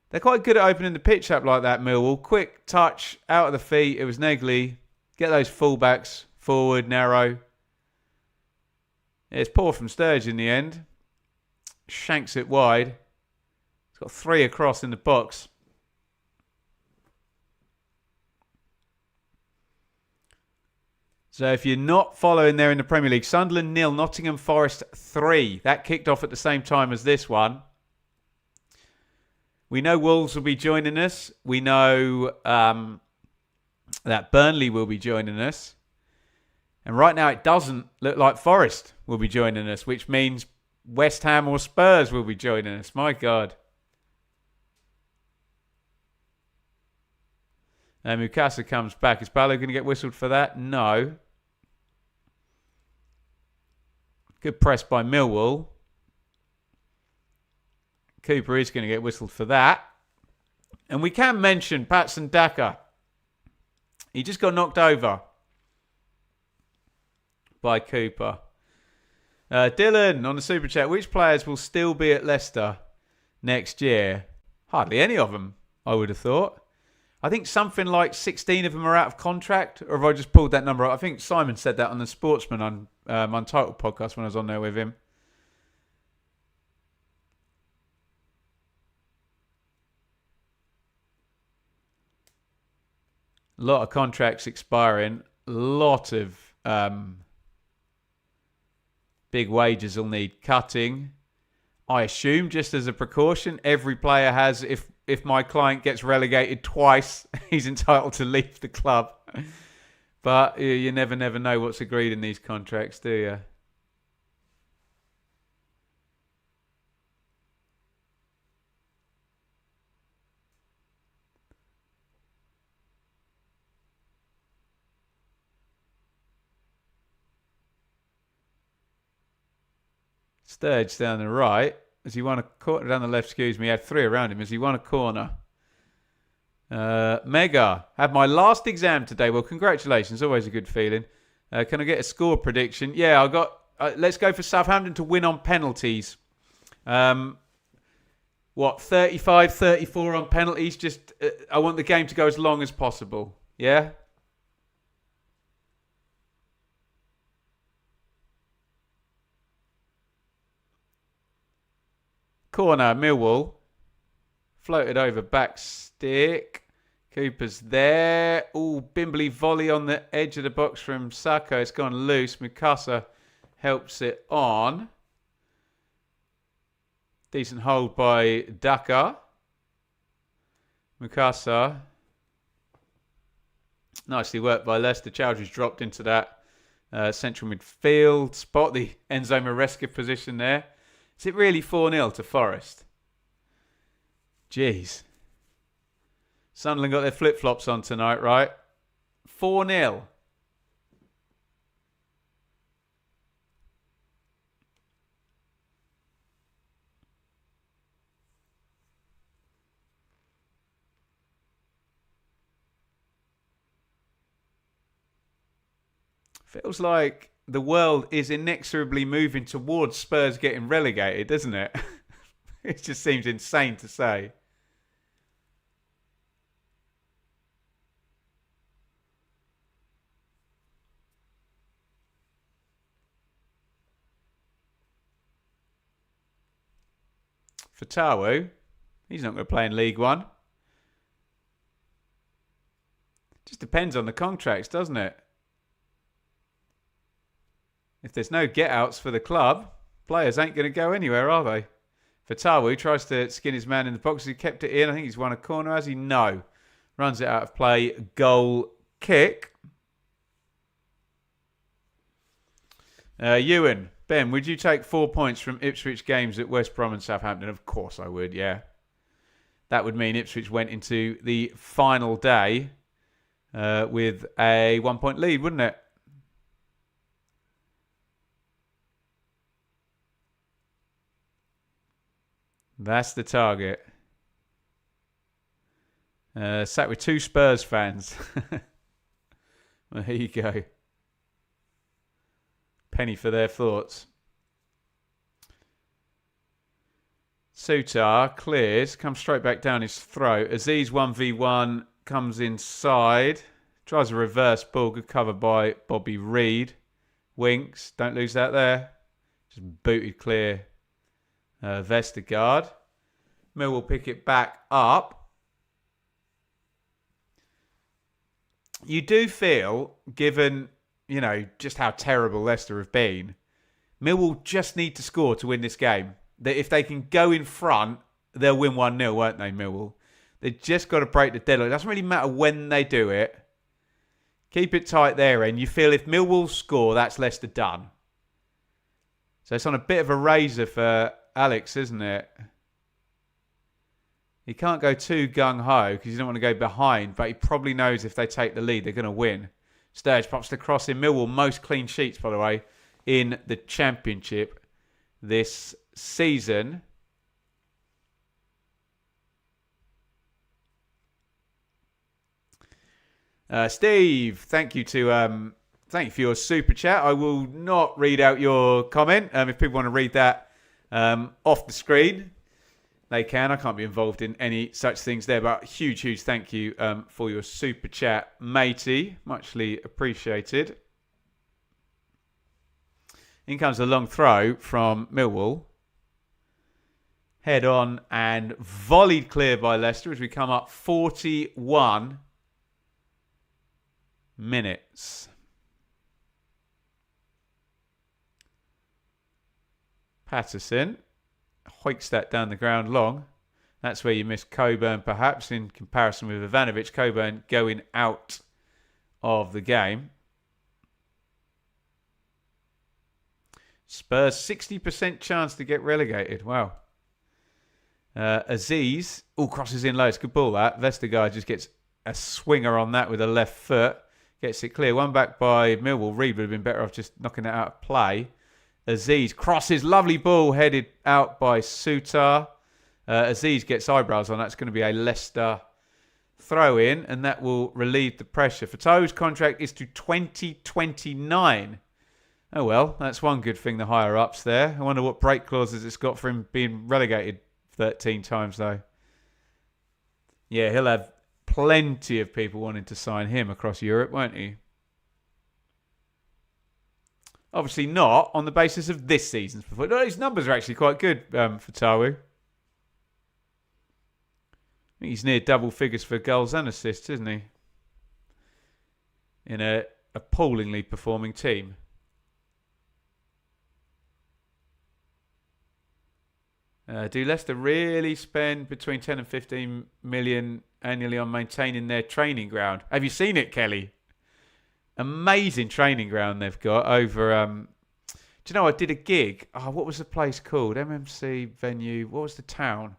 They're quite good at opening the pitch up like that, Millwall. Quick touch, out of the feet. It was Negley. Get those fullbacks forward, narrow. It's poor from Sturge in the end. Shanks it wide. He's got 3 across in the box. So if you're not following there in the Premier League, Sunderland 0, Nottingham Forest 3. That kicked off at the same time as this one. We know Wolves will be joining us. We know that Burnley will be joining us. And right now it doesn't look like Forest will be joining us, which means West Ham or Spurs will be joining us. My God. Mukasa comes back. Is Ballo going to get whistled for that? No. Good press by Millwall. Cooper is going to get whistled for that. And we can mention Patson Daka. He just got knocked over by Cooper. Dylan on the Super Chat. Which players will still be at Leicester next year? Hardly any of them, I would have thought. I think something like 16 of them are out of contract, or have I just pulled that number up? I think Simon said that on the Sportsman Untitled podcast when I was on there with him. A lot of contracts expiring. A lot of big wages will need cutting. I assume, just as a precaution, every player has, if my client gets relegated twice, he's entitled to leave the club. But you never know what's agreed in these contracts, do you? Sturge down the right. As he won a corner down the left, excuse me, he had 3 around him as he won a corner. Mega, had my last exam today. Well, congratulations. Always a good feeling. Can I get a score prediction? Yeah, I got. Let's go for Southampton to win on penalties. 35, 34 on penalties? Just, I want the game to go as long as possible. Yeah? Corner, Millwall. Floated over back stick. Cooper's there. Oh, Bimbley volley on the edge of the box from Sacco. It's gone loose. Mikasa helps it on. Decent hold by Daka. Mikasa. Nicely worked by Leicester. Chowdhury's dropped into that central midfield spot. The Enzo Maresca position there. Is it really 4-0 to Forest? Jeez. Sunderland got their flip-flops on tonight, right? 4-0. Feels like the world is inexorably moving towards Spurs getting relegated, doesn't it? It just seems insane to say. Fatawu, he's not going to play in League One. Just depends on the contracts, doesn't it? If there's no get-outs for the club, players ain't going to go anywhere, are they? Fatawu tries to skin his man in the box. He kept it in. I think he's won a corner. Has he? No. Runs it out of play. Goal kick. Ewan. Ben, would you take 4 points from Ipswich games at West Brom and Southampton? Of course I would, yeah. That would mean Ipswich went into the final day with a 1 point lead, wouldn't it? That's the target. Sat with 2 Spurs fans. Well, here you go. Penny for their thoughts. Sutar clears, comes straight back down his throat. Aziz 1v1 comes inside. Tries a reverse ball, good cover by Bobby Reid. Winks, don't lose that there. Just booted clear. Vestergaard. Millwall pick it back up. You do feel, given, you know, just how terrible Leicester have been, Millwall just need to score to win this game. That if they can go in front, they'll win 1-0, won't they, Millwall? They've just got to break the deadlock. It doesn't really matter when they do it. Keep it tight there, and you feel if Millwall score, that's Leicester done. So it's on a bit of a razor for Alex, isn't it? He can't go too gung-ho because he doesn't want to go behind, but he probably knows if they take the lead, they're going to win. Sturridge pops the cross in. Millwall, most clean sheets, by the way, in the Championship this season. Steve, thank you for your super chat. I will not read out your comment. If people want to read that off the screen, they can. I can't be involved in any such things there. But huge thank you for your super chat, matey. Muchly appreciated. In comes a long throw from Millwall. Head on and volleyed clear by Leicester as we come up 41 minutes. Patterson hoiks that down the ground long. That's where you miss Coburn, perhaps, in comparison with Ivanovic. Coburn going out of the game. Spurs 60% chance to get relegated. Wow. Aziz, crosses in low. It's a good ball, that. Vestergaard just gets a swinger on that with a left foot. Gets it clear. One back by Millwall. Reid would have been better off just knocking it out of play. Aziz crosses. Lovely ball headed out by Sutar. Aziz gets eyebrows on. That's going to be a Leicester throw in, and that will relieve the pressure. Fatahu's contract is to 2029. Oh well, that's one good thing, the higher ups there. I wonder what break clauses it's got for him being relegated 13 times, though. Yeah, he'll have plenty of people wanting to sign him across Europe, won't he? Obviously not on the basis of this season's performance. No, his numbers are actually quite good for Tawu. I think he's near double figures for goals and assists, isn't he? In a appallingly performing team. Do Leicester really spend between 10 and 15 million annually on maintaining their training ground? Have you seen it, Kelly? Amazing training ground they've got over... do you know, I did a gig. Oh, what was the place called? MMC venue. What was the town?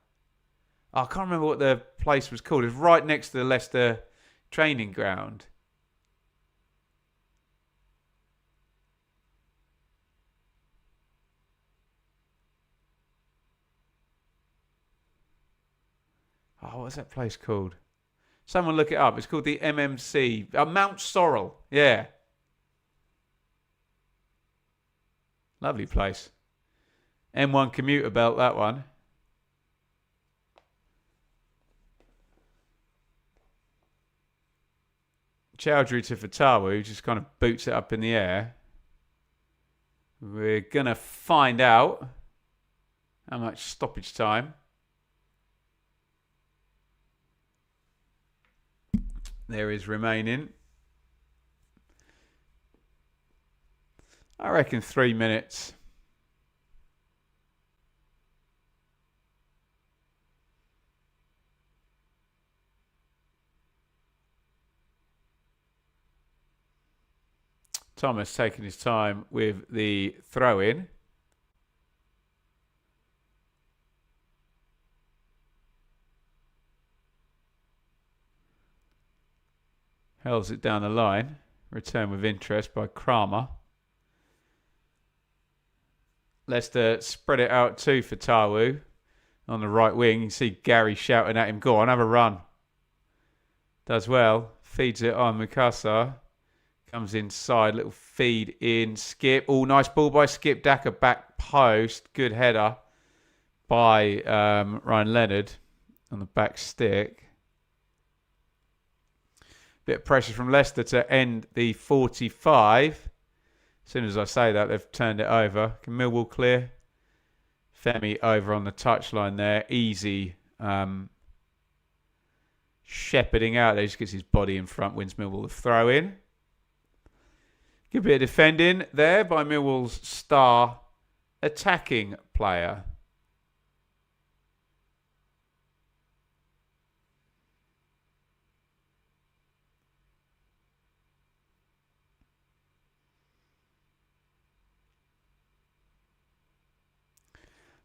Oh, I can't remember what the place was called. It was right next to the Leicester training ground. Oh, what's that place called? Someone look it up. It's called the MMC. Mount Sorrel. Yeah. Lovely place. M1 commuter belt, that one. Chowdhury to Fatawu, just kind of boots it up in the air. We're going to find out how much stoppage time. There is remaining. I reckon 3 minutes. Thomas taking his time with the throw-in. Hurls it down the line. Return with interest by Kramer. Leicester spread it out too for Tawu on the right wing. You see Gary shouting at him, go on, have a run. Does well. Feeds it on Mukasa. Comes inside, little feed in. Skip. Oh, nice ball by Skip Daka, back post. Good header by Ryan Leonard on the back stick. Bit of pressure from Leicester to end the 45. As soon as I say that, they've turned it over. Can Millwall clear? Femi over on the touchline there. Easy shepherding out there. Just gets his body in front. Wins Millwall the throw in. Good bit of defending there by Millwall's star attacking player.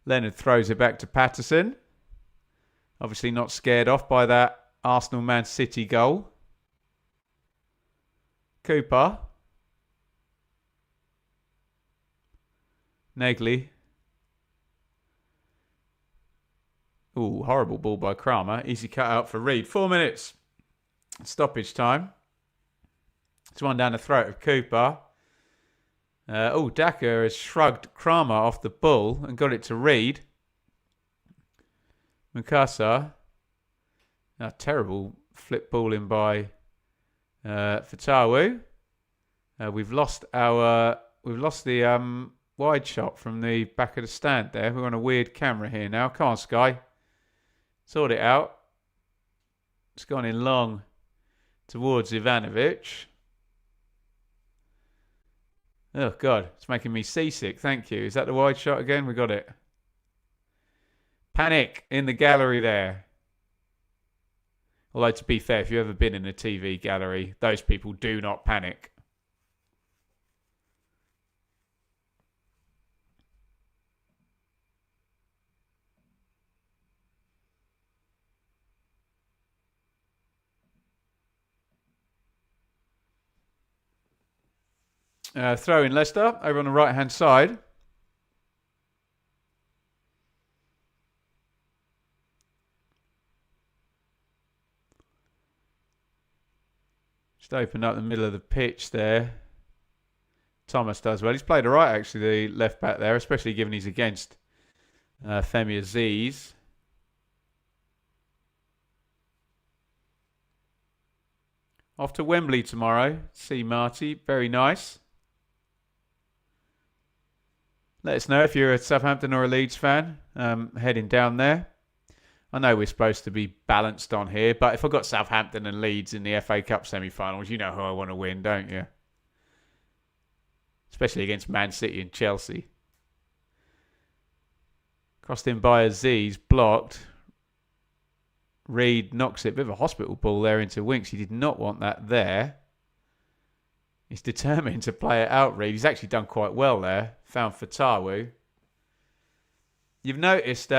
Leonard throws it back to Patterson. Obviously not scared off by that Arsenal-Man City goal. Cooper. Negley. Ooh, horrible ball by Kramer. Easy cut out for Reed. 4 minutes. Stoppage time. It's one down the throat of Cooper. Daka has shrugged Kramer off the ball and got it to Reed. Mukasa. A terrible flip ball in by Fatawu. We've lost the wide shot from the back of the stand there. We're on a weird camera here now. Come on, Sky. Sort it out. It's gone in long towards Ivanovic. Oh, God. It's making me seasick. Thank you. Is that the wide shot again? We got it. Panic in the gallery there. Although, to be fair, if you've ever been in a TV gallery, those people do not panic. Throw in Leicester over on the right-hand side. Just opened up the middle of the pitch there. Thomas does well. He's played all right, actually, the left back there, especially given he's against Femi Aziz. Off to Wembley tomorrow. See Marty. Very nice. Let us know if you're a Southampton or a Leeds fan heading down there. I know we're supposed to be balanced on here, but if I've got Southampton and Leeds in the FA Cup semi-finals, you know who I want to win, don't you? Especially against Man City and Chelsea. Crossed in by Aziz, blocked. Reed knocks it. Bit of a hospital ball there into Winks. He did not want that there. He's determined to play it out, Reed. He's actually done quite well there. Found Fatawu. You've noticed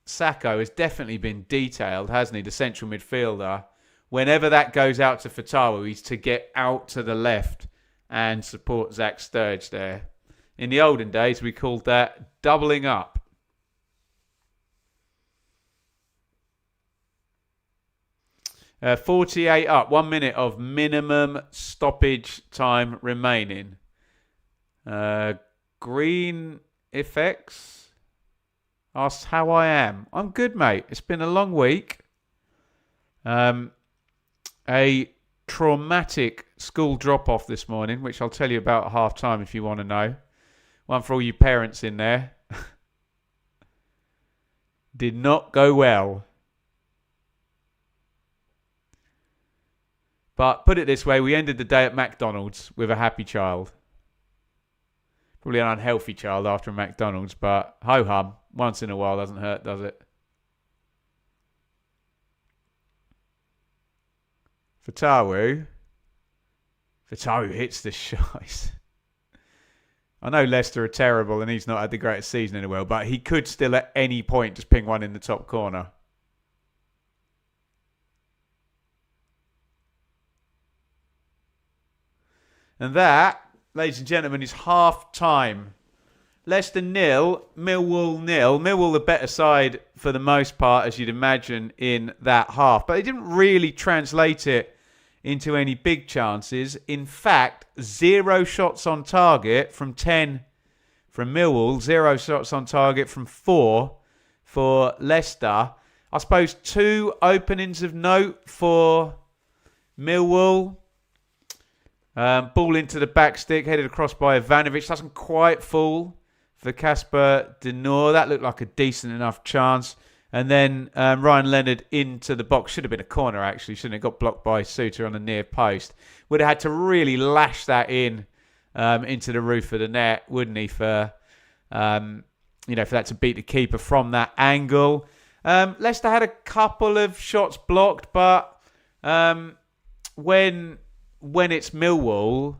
Sacco has definitely been detailed, hasn't he? The central midfielder. Whenever that goes out to Fatawu, he's to get out to the left and support Zach Sturge there. In the olden days, we called that doubling up. Uh, 48 up. 1 minute of minimum stoppage time remaining. Green Effects asks how I am. I'm good, mate. It's been a long week. A traumatic school drop-off this morning, which I'll tell you about at half-time if you want to know. One for all you parents in there. Did not go well. But put it this way, we ended the day at McDonald's with a happy child. Probably an unhealthy child after a McDonald's, but ho-hum. Once in a while doesn't hurt, does it? Fatawu hits the shot. I know Leicester are terrible and he's not had the greatest season in the world, but he could still at any point just ping one in the top corner. And that, ladies and gentlemen, is half-time. Leicester 0, Millwall 0. Millwall the better side for the most part, as you'd imagine, in that half. But they didn't really translate it into any big chances. In fact, 0 shots on target from 10 from Millwall. 0 shots on target from 4 for Leicester. I suppose 2 openings of note for Millwall. Ball into the back stick, headed across by Ivanovic. Doesn't quite fall for Casper Denor. That looked like a decent enough chance. And then Ryan Leonard into the box. Should have been a corner, actually. Shouldn't have got blocked by Suter on the near post. Would have had to really lash that in into the roof of the net, wouldn't he, for that to beat the keeper from that angle. Leicester had a couple of shots blocked, but when it's Millwall,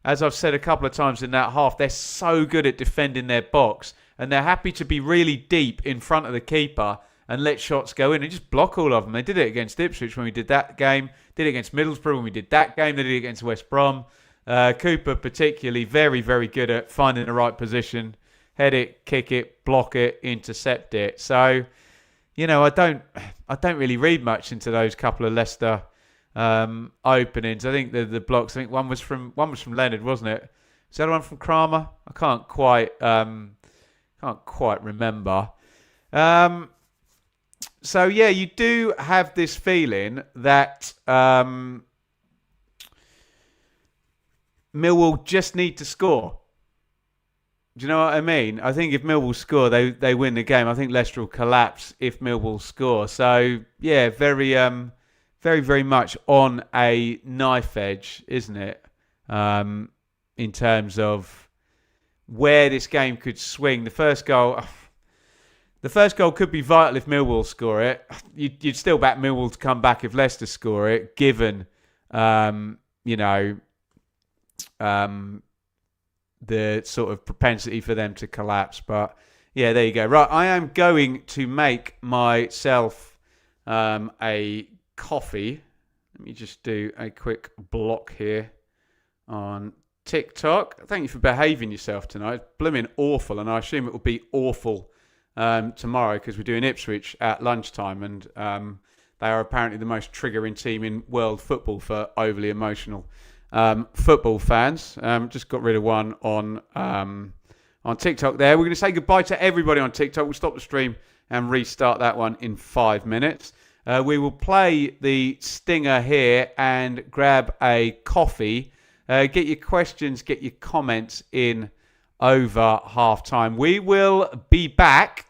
as I've said a couple of times in that half, they're so good at defending their box and they're happy to be really deep in front of the keeper and let shots go in and just block all of them. They did it against Ipswich when we did that game, did it against Middlesbrough when we did that game, they did it against West Brom. Cooper particularly very, very good at finding the right position, head it, kick it, block it, intercept it. So, I don't really read much into those couple of Leicester openings. I think the blocks. I think one was from Leonard, wasn't it? Was that one from Kramer? I can't quite remember. So yeah, you do have this feeling that Millwall just need to score. Do you know what I mean? I think if Millwall score, they win the game. I think Leicester will collapse if Millwall score. So yeah, very, very much on a knife edge, isn't it? In terms of where this game could swing. The first goal could be vital if Millwall score it. You'd still back Millwall to come back if Leicester score it, given the sort of propensity for them to collapse. But yeah, there you go. Right, I am going to make myself a coffee. Let me just do a quick block here on TikTok. Thank you for behaving yourself tonight. It's blooming awful, and I assume it will be awful tomorrow because we're doing Ipswich at lunchtime, and They are apparently the most triggering team in world football for overly emotional football fans. Just got rid of one on TikTok there. We're going to say goodbye to everybody on TikTok. We'll stop the stream and restart that one in 5 minutes. We will play the stinger here and grab a coffee. Get your questions, get your comments in over half-time. We will be back.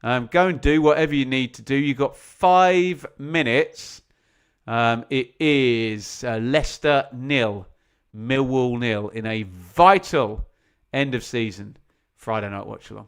Go and do whatever you need to do. You've got 5 minutes. It is Leicester 0, Millwall 0 in a vital end-of-season Friday night watch-along.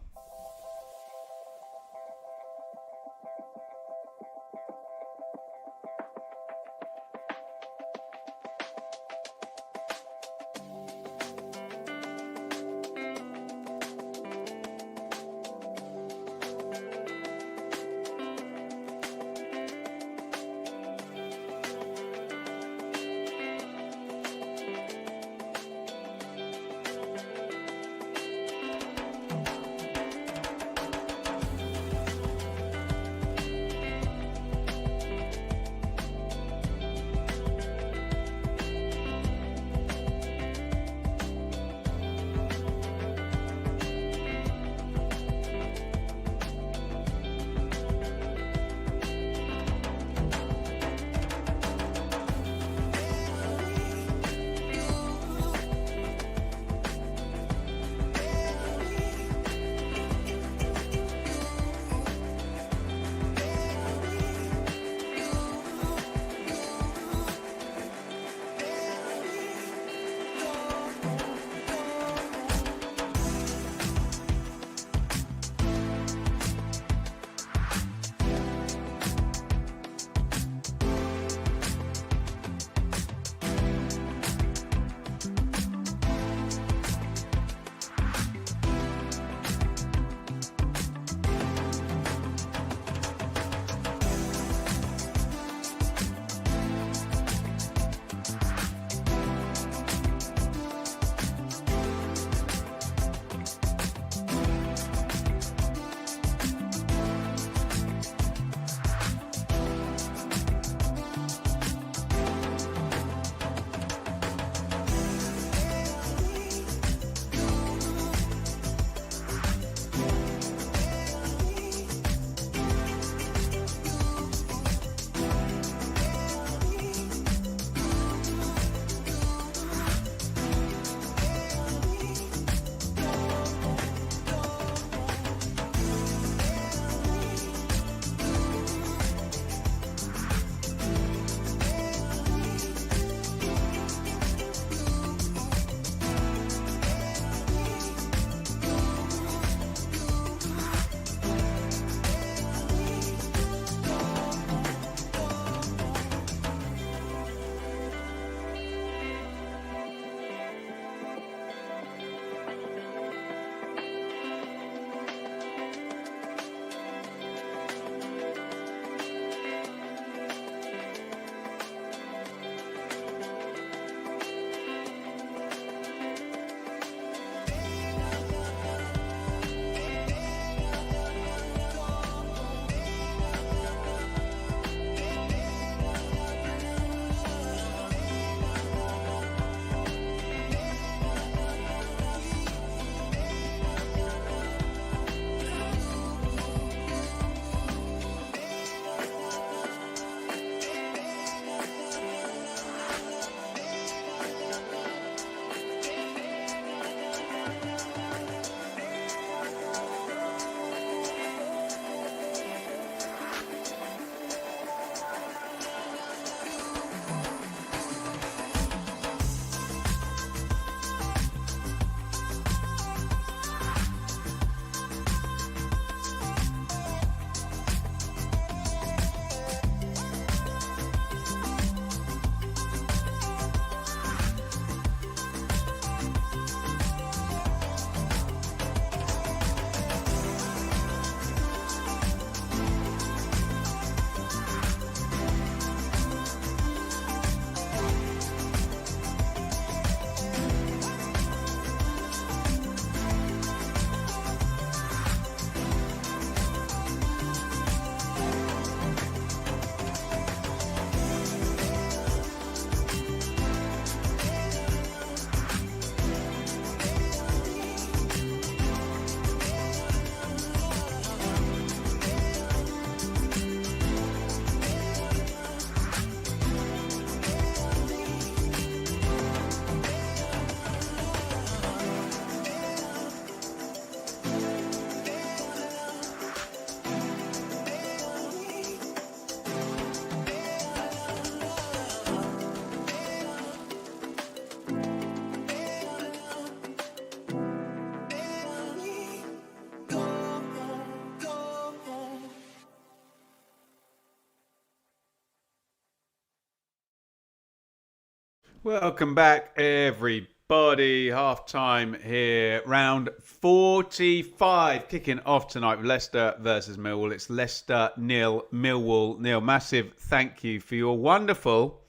Welcome back, everybody. Half time here, round 45. Kicking off tonight with Leicester versus Millwall. It's Leicester 0, Millwall 0. Massive thank you for your wonderful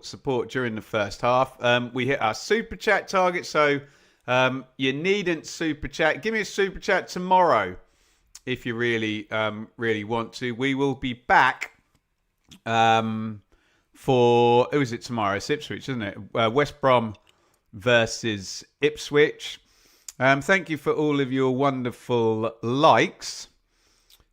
support during the first half. We hit our super chat target, so you needn't super chat. Give me a super chat tomorrow if you really want to. We will be back. For, who is it tomorrow? It's Ipswich, isn't it? West Brom versus Ipswich. Thank you for all of your wonderful likes.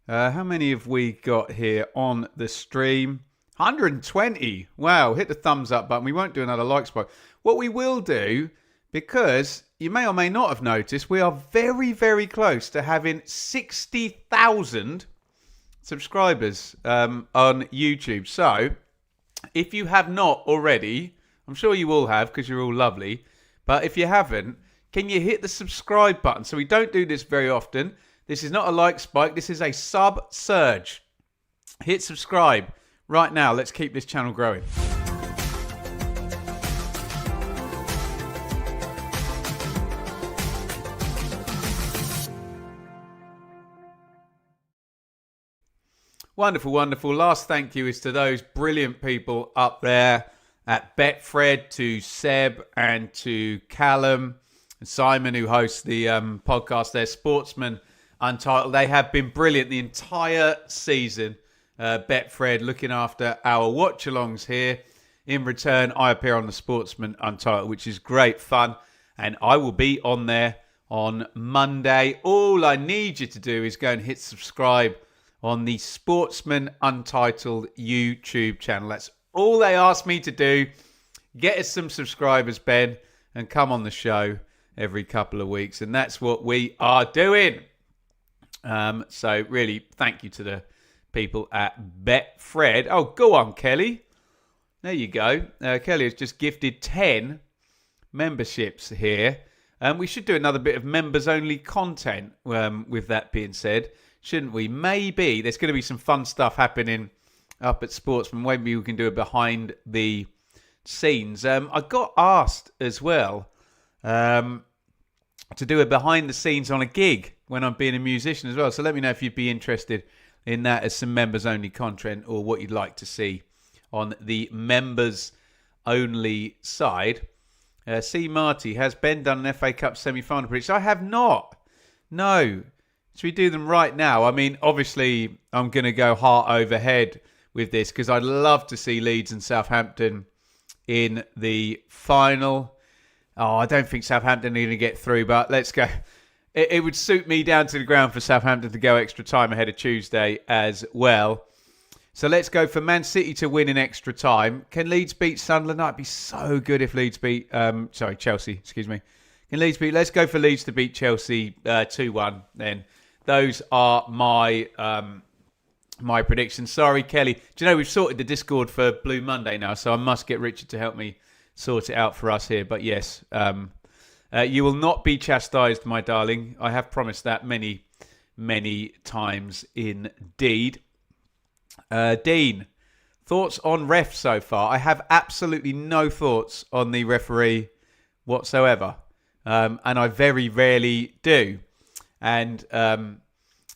How many have we got here on the stream? 120. Wow, hit the thumbs up button. We won't do another like spot. What we will do, because you may or may not have noticed, we are very, very close to having 60,000 subscribers on YouTube. So, if you have not already, I'm sure you all have because you're all lovely, but if you haven't, can you hit the subscribe button? So we don't do this very often. This is not a like spike. This is a sub surge. Hit subscribe right now. Let's keep this channel growing. Wonderful, wonderful. Last thank you is to those brilliant people up there at Betfred, to Seb and to Callum and Simon, who hosts the podcast there, Sportsman Untitled. They have been brilliant the entire season. Betfred looking after our watch-alongs here. In return, I appear on the Sportsman Untitled, which is great fun. And I will be on there on Monday. All I need you to do is go and hit subscribe on the Sportsman Untitled YouTube channel. That's all they asked me to do. Get us some subscribers, Ben, and come on the show every couple of weeks. And that's what we are doing. So really, thank you to the people at Betfred. Oh, go on, Kelly. There you go. Kelly has just gifted 10 memberships here. We should do another bit of members-only content with that being said. Shouldn't we? Maybe. There's going to be some fun stuff happening up at Sportsman. Maybe we can do a behind the scenes. I got asked as well to do a behind the scenes on a gig when I'm being a musician as well. So let me know if you'd be interested in that as some members only content, or what you'd like to see on the members only side. C. Marty, has Ben done an FA Cup semi-final prediction? I have not. No. Should we do them right now? I mean, obviously, I'm going to go heart over head with this because I'd love to see Leeds and Southampton in the final. Oh, I don't think Southampton are going to get through, but let's go. It would suit me down to the ground for Southampton to go extra time ahead of Tuesday as well. So let's go for Man City to win in extra time. Can Leeds beat Sunderland? That'd be so good if Leeds beat... Chelsea, excuse me. Can Leeds beat... Let's go for Leeds to beat Chelsea 2-1 then. Those are my my predictions. Sorry, Kelly. Do you know we've sorted the Discord for Blue Monday now, so I must get Richard to help me sort it out for us here. But yes, you will not be chastised, my darling. I have promised that many, many times indeed. Dean, thoughts on ref so far? I have absolutely no thoughts on the referee whatsoever, and I very rarely do. And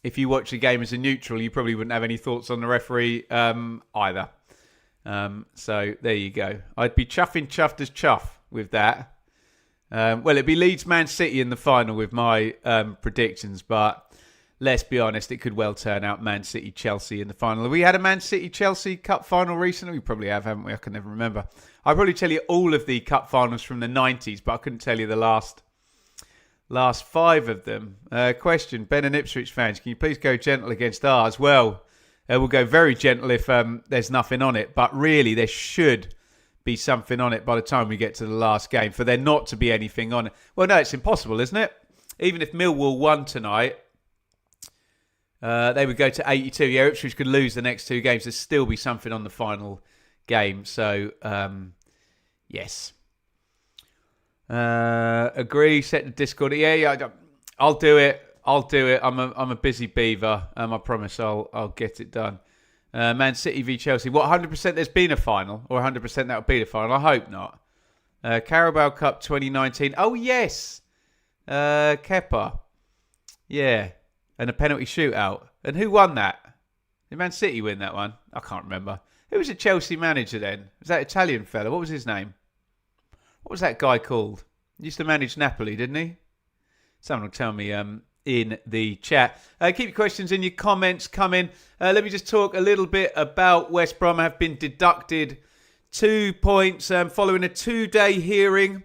if you watch a game as a neutral, you probably wouldn't have any thoughts on the referee either. So there you go. I'd be chuffed as chuff with that. Well, it'd be Leeds Man City in the final with my predictions, but let's be honest, it could well turn out Man City Chelsea in the final. Have we had a Man City Chelsea Cup final recently? We probably have, haven't we? I can never remember. I'll probably tell you all of the cup finals from the 90s, but I couldn't tell you the last 5 of them. Question, Ben and Ipswich fans, can you please go gentle against ours? Well, we'll go very gentle if there's nothing on it. But really, there should be something on it by the time we get to the last game. For there not to be anything on it. Well, no, it's impossible, isn't it? Even if Millwall won tonight, they would go to 82. Yeah, Ipswich could lose the next 2 games. There'd still be something on the final game. So, yes. Agree. Set the Discord. Yeah. I'll do it. I'm a busy beaver. I promise I'll get it done. Man City v Chelsea. What, 100% there's been a final? Or 100% that will be the final? I hope not. Carabao Cup 2019. Oh, yes. Kepa. Yeah. And a penalty shootout. And who won that? Did Man City win that one? I can't remember. Who was the Chelsea manager then? Was that Italian fella? What was his name? What was that guy called? He used to manage Napoli, didn't he? Someone will tell me in the chat. Keep your questions in, your comments coming. Let me just talk a little bit about West Brom. Have been deducted 2 points following a 2-day hearing,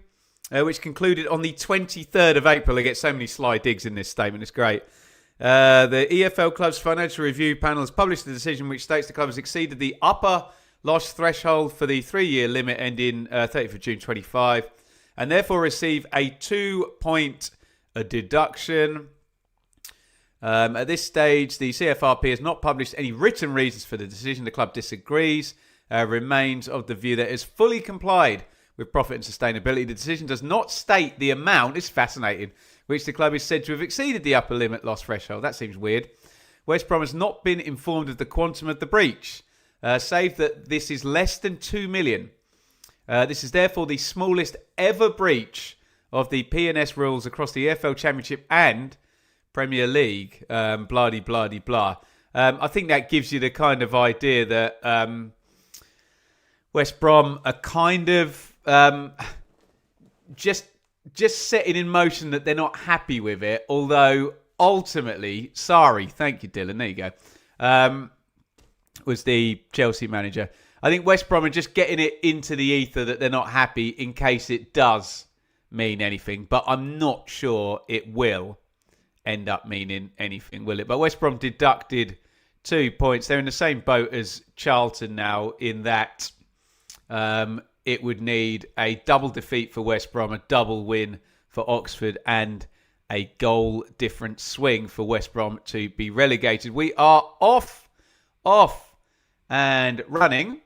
which concluded on the 23rd of April. I get so many sly digs in this statement. It's great. The EFL Club's Financial Review Panel has published a decision which states the club has exceeded the upper loss threshold for the 3-year limit ending 30th of June 25 and therefore receive a 2-point deduction. At this stage, the CFRP has not published any written reasons for the decision. The club disagrees, remains of the view that it has fully complied with profit and sustainability. The decision does not state the amount, it's fascinating, which the club is said to have exceeded the upper limit loss threshold. That seems weird. West Brom has not been informed of the quantum of the breach, save that this is less than 2 million. This is therefore the smallest ever breach of the P&S rules across the EFL Championship and Premier League. Blah. I think that gives you the kind of idea that West Brom are kind of just setting in motion that they're not happy with it. Although ultimately, thank you, Dylan. There you go. Was the Chelsea manager. I think West Brom are just getting it into the ether that they're not happy in case it does mean anything. But I'm not sure it will end up meaning anything, will it? But West Brom deducted 2 points. They're in the same boat as Charlton now in that it would need a double defeat for West Brom, a double win for Oxford, and a goal different swing for West Brom to be relegated. We are off and running.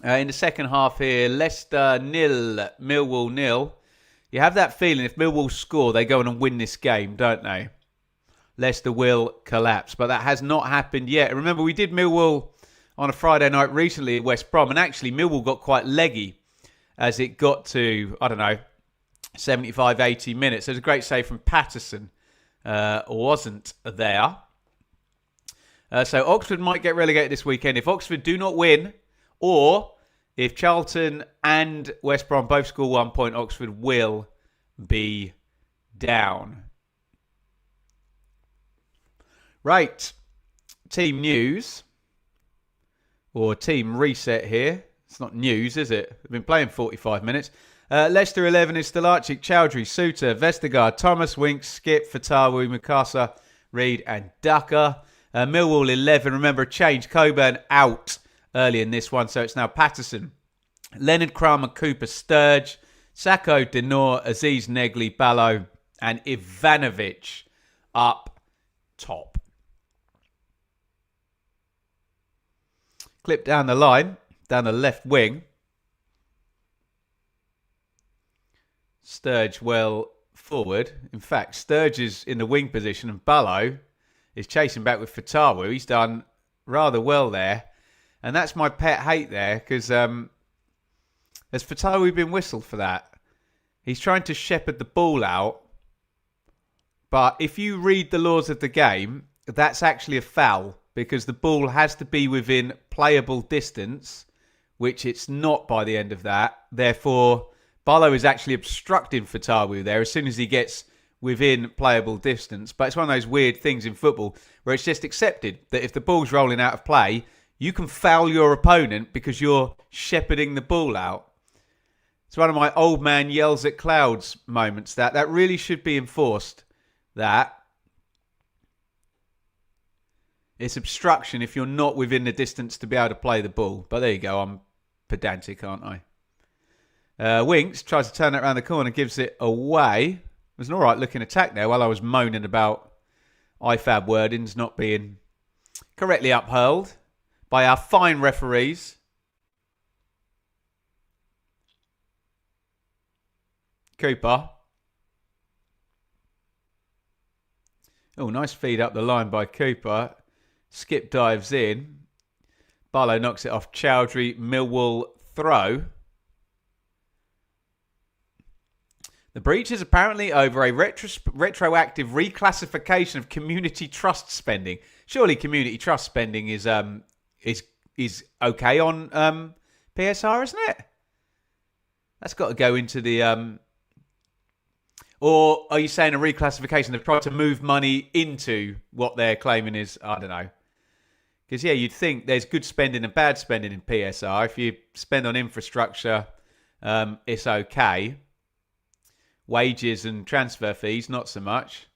In the second half here, Leicester 0, Millwall 0. You have that feeling if Millwall score, they go on and win this game, don't they? Leicester will collapse, but that has not happened yet. Remember, we did Millwall on a Friday night recently at West Brom, and actually Millwall got quite leggy as it got to, 75, 80 minutes. There's a great save from Patterson. Wasn't there. So Oxford might get relegated this weekend. If Oxford do not win, or if Charlton and West Brom both score 1 point, Oxford will be down. Right. Team news. Or team reset here. It's not news, is it? We've been playing 45 minutes. Leicester 11 is Stalacic, Chowdhury, Suter, Vestergaard, Thomas, Winks, Skip, Fatawu, Mukasa, Reed and Ducker. Millwall 11. Remember, a change. Coburn out early in this one, so it's now Patterson, Leonard, Kramer, Cooper, Sturge, Sacco, Denor, Aziz, Negley, Ballo, and Ivanovic up top. Clip down the line, down the left wing. Sturge well forward. In fact, Sturge is in the wing position and Ballo is chasing back with Fatawu. He's done rather well there. And that's my pet hate there, because has Fatawu been whistled for that? He's trying to shepherd the ball out. But if you read the laws of the game, that's actually a foul, because the ball has to be within playable distance, which it's not by the end of that. Therefore, Barlow is actually obstructing Fatawu there as soon as he gets within playable distance. But it's one of those weird things in football where it's just accepted that if the ball's rolling out of play, you can foul your opponent because you're shepherding the ball out. It's one of my old man yells at clouds moments. That really should be enforced. That it's obstruction if you're not within the distance to be able to play the ball. But there you go. I'm pedantic, aren't I? Winks tries to turn it around the corner, gives it away. It was an all right looking attack there while I was moaning about IFAB wordings not being correctly upheld by our fine referees. Cooper. Oh, nice feed up the line by Cooper. Skip dives in. Barlow knocks it off Chowdhury. Millwall throw. The breach is apparently over a retroactive reclassification of community trust spending. Surely community trust spending is okay on PSR, isn't it? That's got to go into the... Or are you saying a reclassification? They've tried to move money into what they're claiming is... I don't know. Because, yeah, you'd think there's good spending and bad spending in PSR. If you spend on infrastructure, it's okay. Wages and transfer fees, not so much.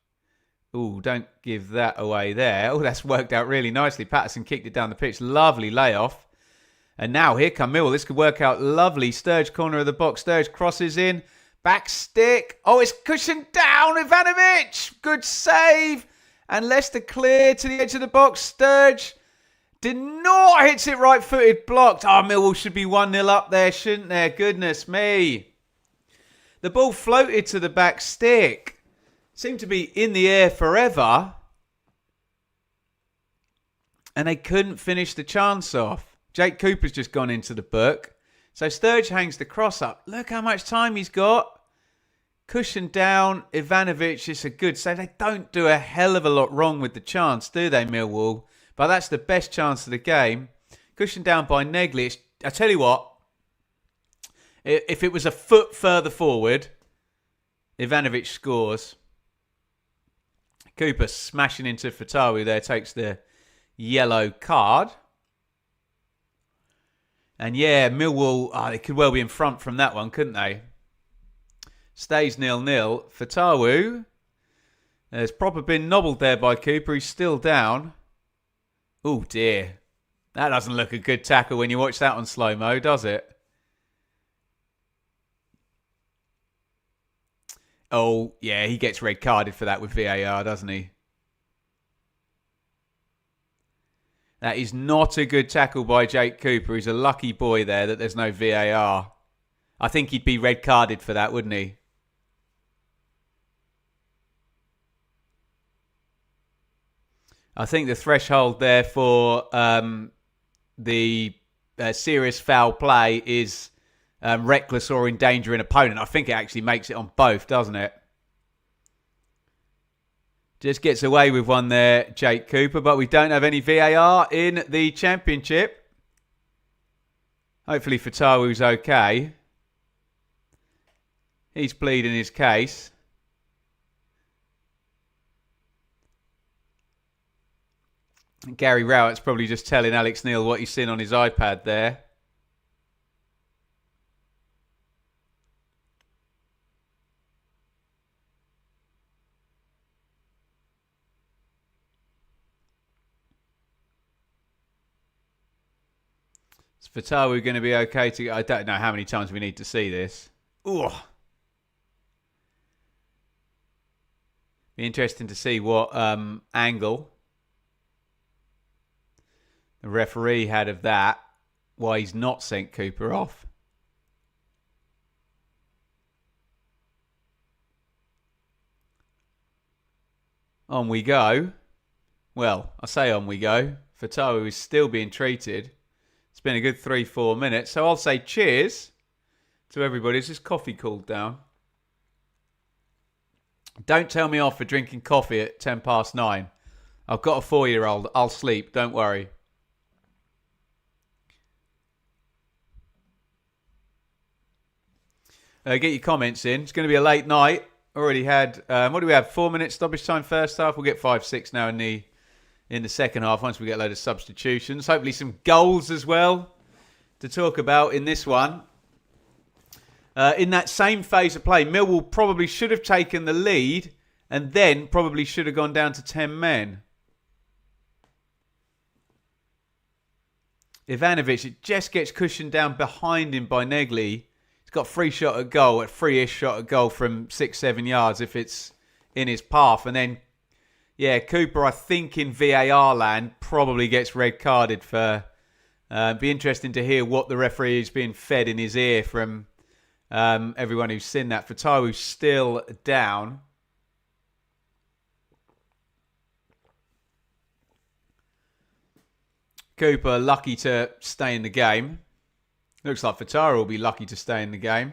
Ooh, don't give that away there. Oh, that's worked out really nicely. Patterson kicked it down the pitch. Lovely layoff. And now here come Millwall. This could work out lovely. Sturge corner of the box. Sturge crosses in. Back stick. Oh, it's cushioned down. Ivanovic. Good save. And Leicester clear to the edge of the box. Sturge did not hit it right-footed. Blocked. Oh, Millwall should be 1-0 up there, shouldn't there? Goodness me. The ball floated to the back stick. Seemed to be in the air forever. And they couldn't finish the chance off. Jake Cooper's just gone into the book. So Sturge hangs the cross up. Look how much time he's got. Cushion down. Ivanovic, it's a good save. They don't do a hell of a lot wrong with the chance, do they, Millwall? But that's the best chance of the game. Cushion down by Negley. I tell you what. If it was a foot further forward, Ivanovic scores. Cooper smashing into Fatawu there, takes the yellow card. And yeah, Millwall, they could well be in front from that one, couldn't they? Stays 0-0. Fatawu has probably been nobbled there by Cooper. He's still down. Oh dear. That doesn't look a good tackle when you watch that on slow-mo, does it? Oh, yeah, he gets red carded for that with VAR, doesn't he? That is not a good tackle by Jake Cooper. He's a lucky boy there that there's no VAR. I think he'd be red carded for that, wouldn't he? I think the threshold there for the serious foul play is... reckless or endangering an opponent. I think it actually makes it on both, doesn't it? Just gets away with one there, Jake Cooper, but we don't have any VAR in the Championship. Hopefully Fatawu's okay. He's pleading his case. Gary Rowett's probably just telling Alex Neil what he's seen on his iPad there. Is Fatawu going to be okay to... I don't know how many times we need to see this. Ooh. Be interesting to see what angle the referee had of that. Why he's not sent Cooper off. On we go. Well, I say on we go. Fatawu is still being treated. It's been a good 3-4 minutes. So I'll say cheers to everybody. Is this coffee cooled down? Don't tell me off for drinking coffee at 9:10. I've got a 4-year-old. I'll sleep. Don't worry. Get your comments in. It's going to be a late night. Already had, what do we have? 4 minutes stoppage time first half. We'll get 5-6 now in the second half once we get a load of substitutions. Hopefully some goals as well to talk about in this one. In that same phase of play, Millwall probably should have taken the lead and then probably should have gone down to 10 men. Ivanovic, it just gets cushioned down behind him by Negley. He's got a free shot at goal, a free-ish shot at goal from 6-7 yards if it's in his path. And then, yeah, Cooper, I think in VAR land, probably gets red carded for... be interesting to hear what the referee is being fed in his ear from everyone who's seen that. Fatawu's still down. Cooper lucky to stay in the game. Looks like Fatara will be lucky to stay in the game.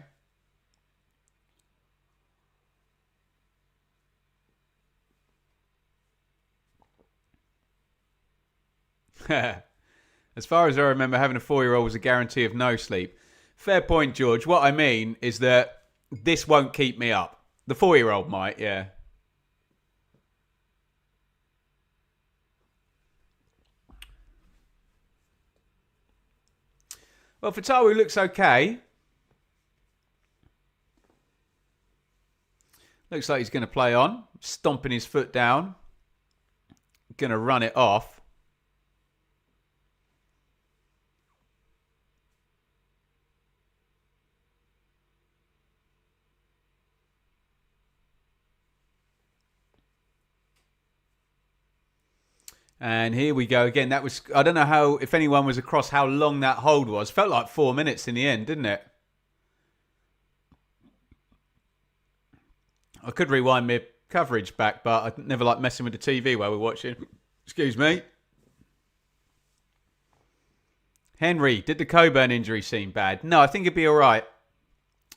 As far as I remember, having a 4-year-old was a guarantee of no sleep. Fair point, George. What I mean is that this won't keep me up. The 4-year-old might, yeah. Well, Fatawu looks okay. Looks like he's going to play on. Stomping his foot down. Going to run it off. And here we go again. That was, I don't know how, if anyone was across how long that hold was. Felt like 4 minutes in the end, didn't it? I could rewind my coverage back, but I never like messing with the TV while we're watching. Excuse me. Henry, did the Coburn injury seem bad? No, I think it'd be all right.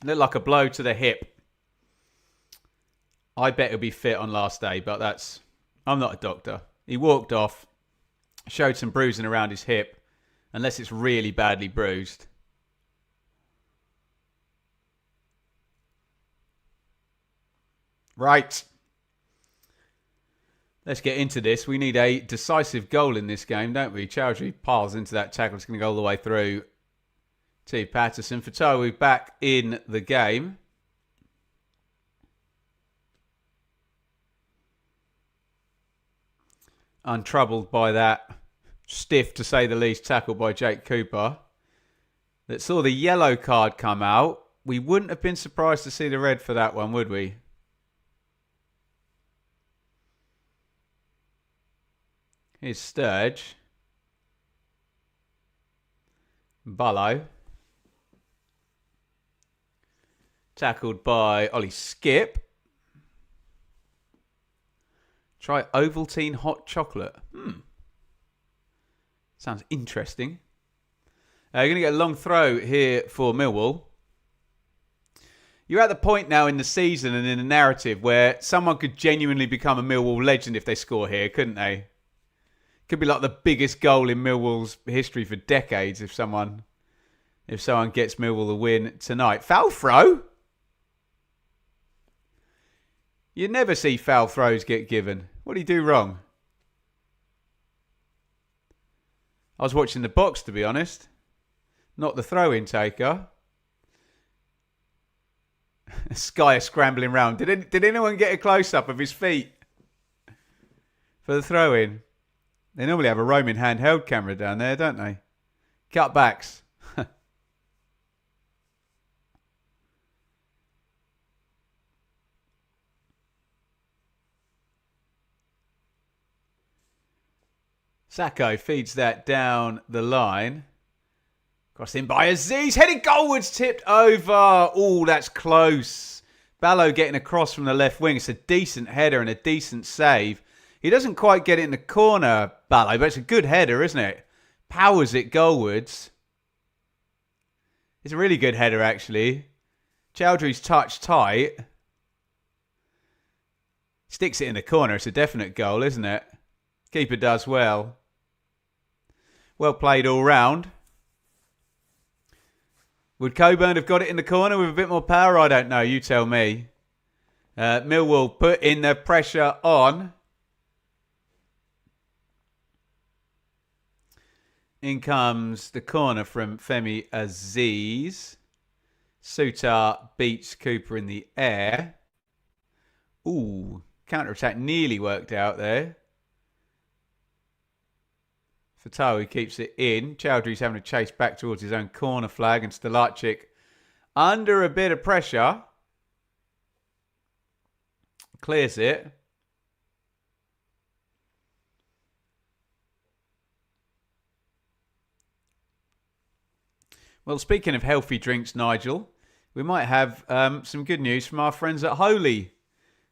Looked like a blow to the hip. I bet he'll be fit on last day, but that's, I'm not a doctor. He walked off, showed some bruising around his hip, unless it's really badly bruised. Right. Let's get into this. We need a decisive goal in this game, don't we? Chowdhury piles into that tackle. It's going to go all the way through to Patterson. Fatawu back in the game. Untroubled by that stiff, to say the least, tackle by Jake Cooper. That saw the yellow card come out. We wouldn't have been surprised to see the red for that one, would we? Here's Sturge. Bullo. Tackled by Ollie Skip. Try Ovaltine hot chocolate. Sounds interesting. You're going to get a long throw here for Millwall. You're at the point now in the season and in the narrative where someone could genuinely become a Millwall legend if they score here, couldn't they? Could be like the biggest goal in Millwall's history for decades if someone gets Millwall the win tonight. Foul throw? You never see foul throws get given. What did he do wrong? I was watching the box, to be honest. Not the throw-in taker. Sky scrambling round. Did anyone get a close-up of his feet for the throw-in? They normally have a roaming handheld camera down there, don't they? Cutbacks. Sacco feeds that down the line. Crossed in by Aziz. Headed goalwards, tipped over. Oh, that's close. Ballo getting across from the left wing. It's a decent header and a decent save. He doesn't quite get it in the corner, Ballo, but it's a good header, isn't it? Powers it goalwards. It's a really good header, actually. Chowdhury's touch tight. Sticks it in the corner. It's a definite goal, isn't it? Keeper does well. Well played all round. Would Coburn have got it in the corner with a bit more power? I don't know. You tell me. Millwall put in the pressure on. In comes the corner from Femi Aziz. Sutar beats Cooper in the air. Ooh, counter-attack nearly worked out there. Fatawu keeps it in. Chowdhury's having to chase back towards his own corner flag. And Stalacic under a bit of pressure. Clears it. Well, speaking of healthy drinks, Nigel, we might have some good news from our friends at Holy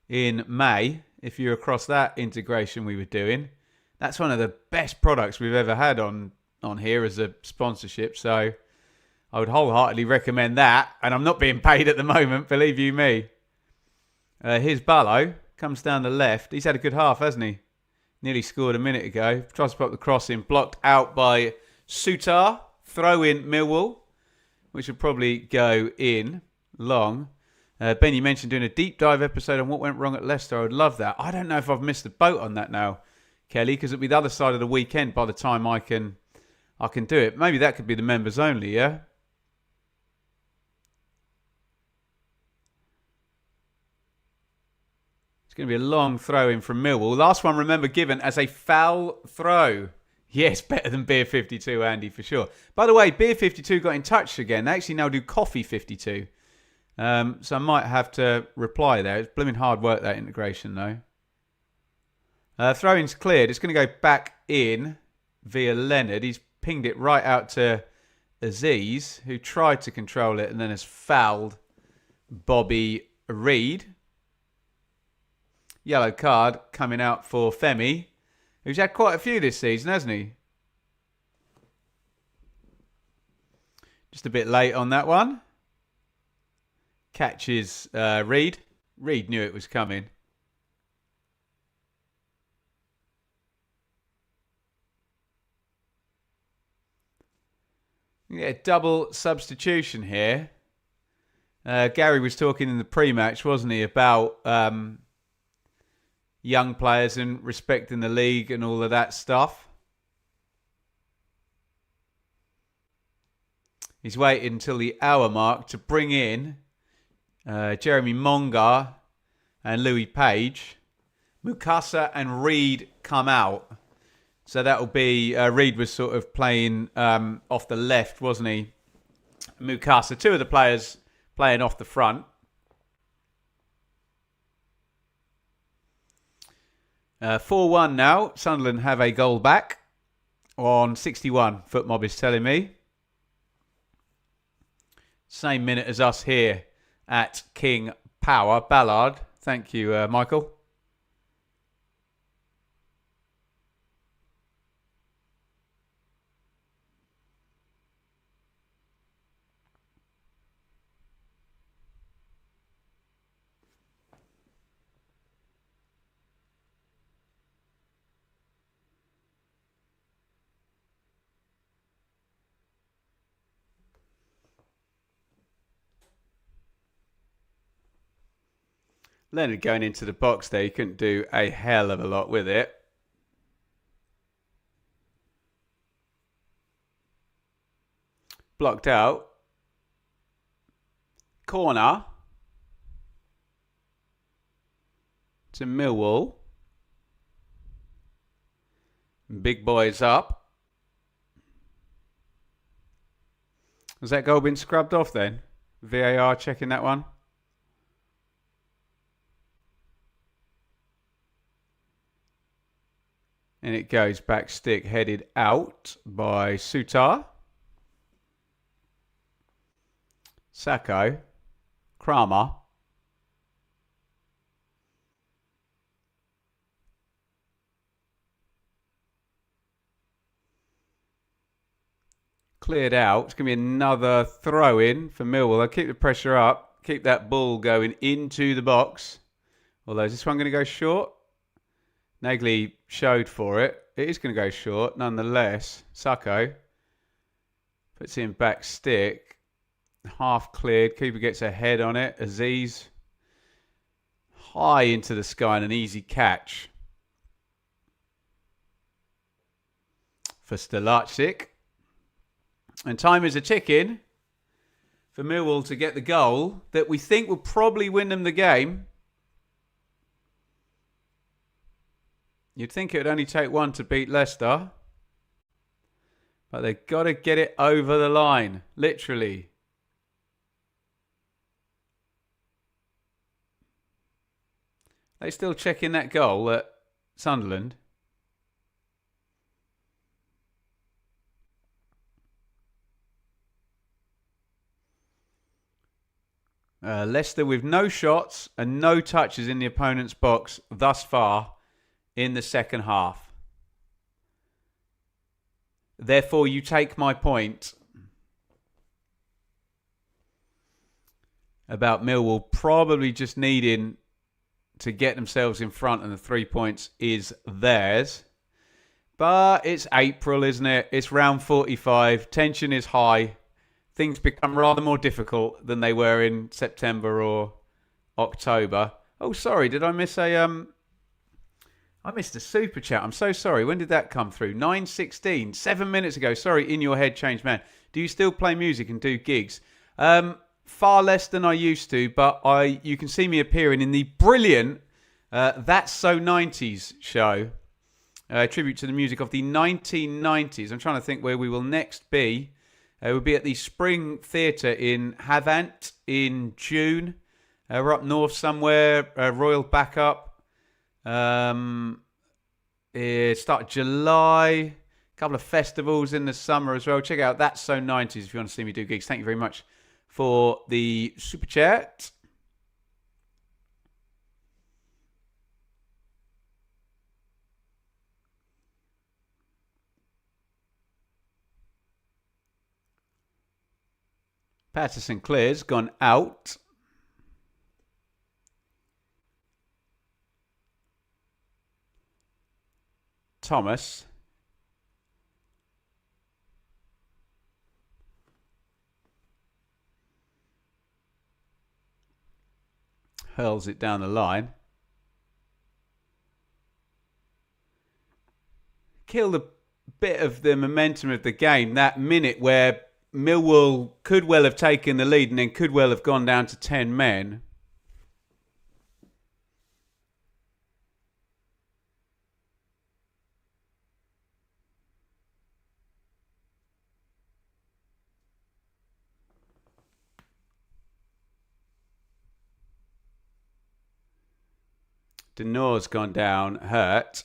in May. If you're across that integration we were doing. That's one of the best products we've ever had on on here as a sponsorship, so I would wholeheartedly recommend that. And I'm not being paid at the moment, believe you me. Here's Barlow. Comes down the left. He's had a good half, hasn't he? Nearly scored a minute ago. Tries to pop the cross in. Blocked out by Sutar. Throw in Millwall, which will probably go in long. Ben, you mentioned doing a deep dive episode on what went wrong at Leicester. I would love that. I don't know if I've missed the boat on that now, Kelly, because it'll be the other side of the weekend by the time I can do it. Maybe that could be the members only, yeah? It's going to be a long throw in from Millwall. Last one, remember, given as a foul throw. Yes, better than Beer 52, Andy, for sure. By the way, Beer 52 got in touch again. They actually now do Coffee 52. So I might have to reply there. It's blooming hard work, that integration, though. Throw-in's cleared. It's going to go back in via Leonard. He's pinged it right out to Aziz, who tried to control it and then has fouled Bobby Reid. Yellow card coming out for Femi, who's had quite a few this season, hasn't he? Just a bit late on that one. Catches Reid. Reid knew it was coming. Yeah, double substitution here. Gary was talking in the pre-match, wasn't he, about young players and respecting the league and all of that stuff. He's waited until the hour mark to bring in Jeremy Monga and Louis Page. Mukasa and Reid come out. So that'll be... Reid was sort of playing off the left, wasn't he? Mukasa, two of the players playing off the front. 4-1 now. Sunderland have a goal back on 61. Footmob is telling me. Same minute as us here at King Power. Ballard. Thank you, Michael. Leonard going into the box there. He couldn't do a hell of a lot with it. Blocked out. Corner. To Millwall. Big boys up. Has that goal been scrubbed off then? VAR checking that one. And it goes back stick, headed out by Sutar. Sacco. Kramer. Cleared out. It's going to be another throw-in for Millwall. They'll keep the pressure up. Keep that ball going into the box. Although, is this one going to go short? Nagley showed for it. It is going to go short, nonetheless. Sacco puts in back stick. Half cleared. Keeper gets a head on it. Aziz high into the sky and an easy catch for Stoppage. And time is a ticking for Millwall to get the goal that we think will probably win them the game. You'd think it would only take one to beat Leicester. But they've got to get it over the line. Literally. They still checking that goal at Sunderland. Leicester with no shots and no touches in the opponent's box thus far in the second half. Therefore, you take my point about Millwall probably just needing to get themselves in front, and the 3 points is theirs. But it's April, isn't it? It's round 45. Tension is high. Things become rather more difficult than they were in September or October. Oh, sorry. Did I miss I missed a super chat. I'm so sorry. When did that come through? 9:16. 7 minutes ago. Sorry, in your head, changed man. Do you still play music and do gigs? Far less than I used to, but you can see me appearing in the brilliant That's So 90s show. Tribute to the music of the 1990s. I'm trying to think where we will next be. We'll be at the Spring Theatre in Havant in June. We're up north somewhere. Royal Backup. Start of July. A couple of festivals in the summer as well. Check out That's So 90s if you want to see me do gigs. Thank you very much for the super chat. Patterson Clear's gone out. Thomas. Hurls it down the line. Killed a bit of the momentum of the game that minute where Millwall could well have taken the lead and then could well have gone down to 10 men. Denor's gone down, hurt.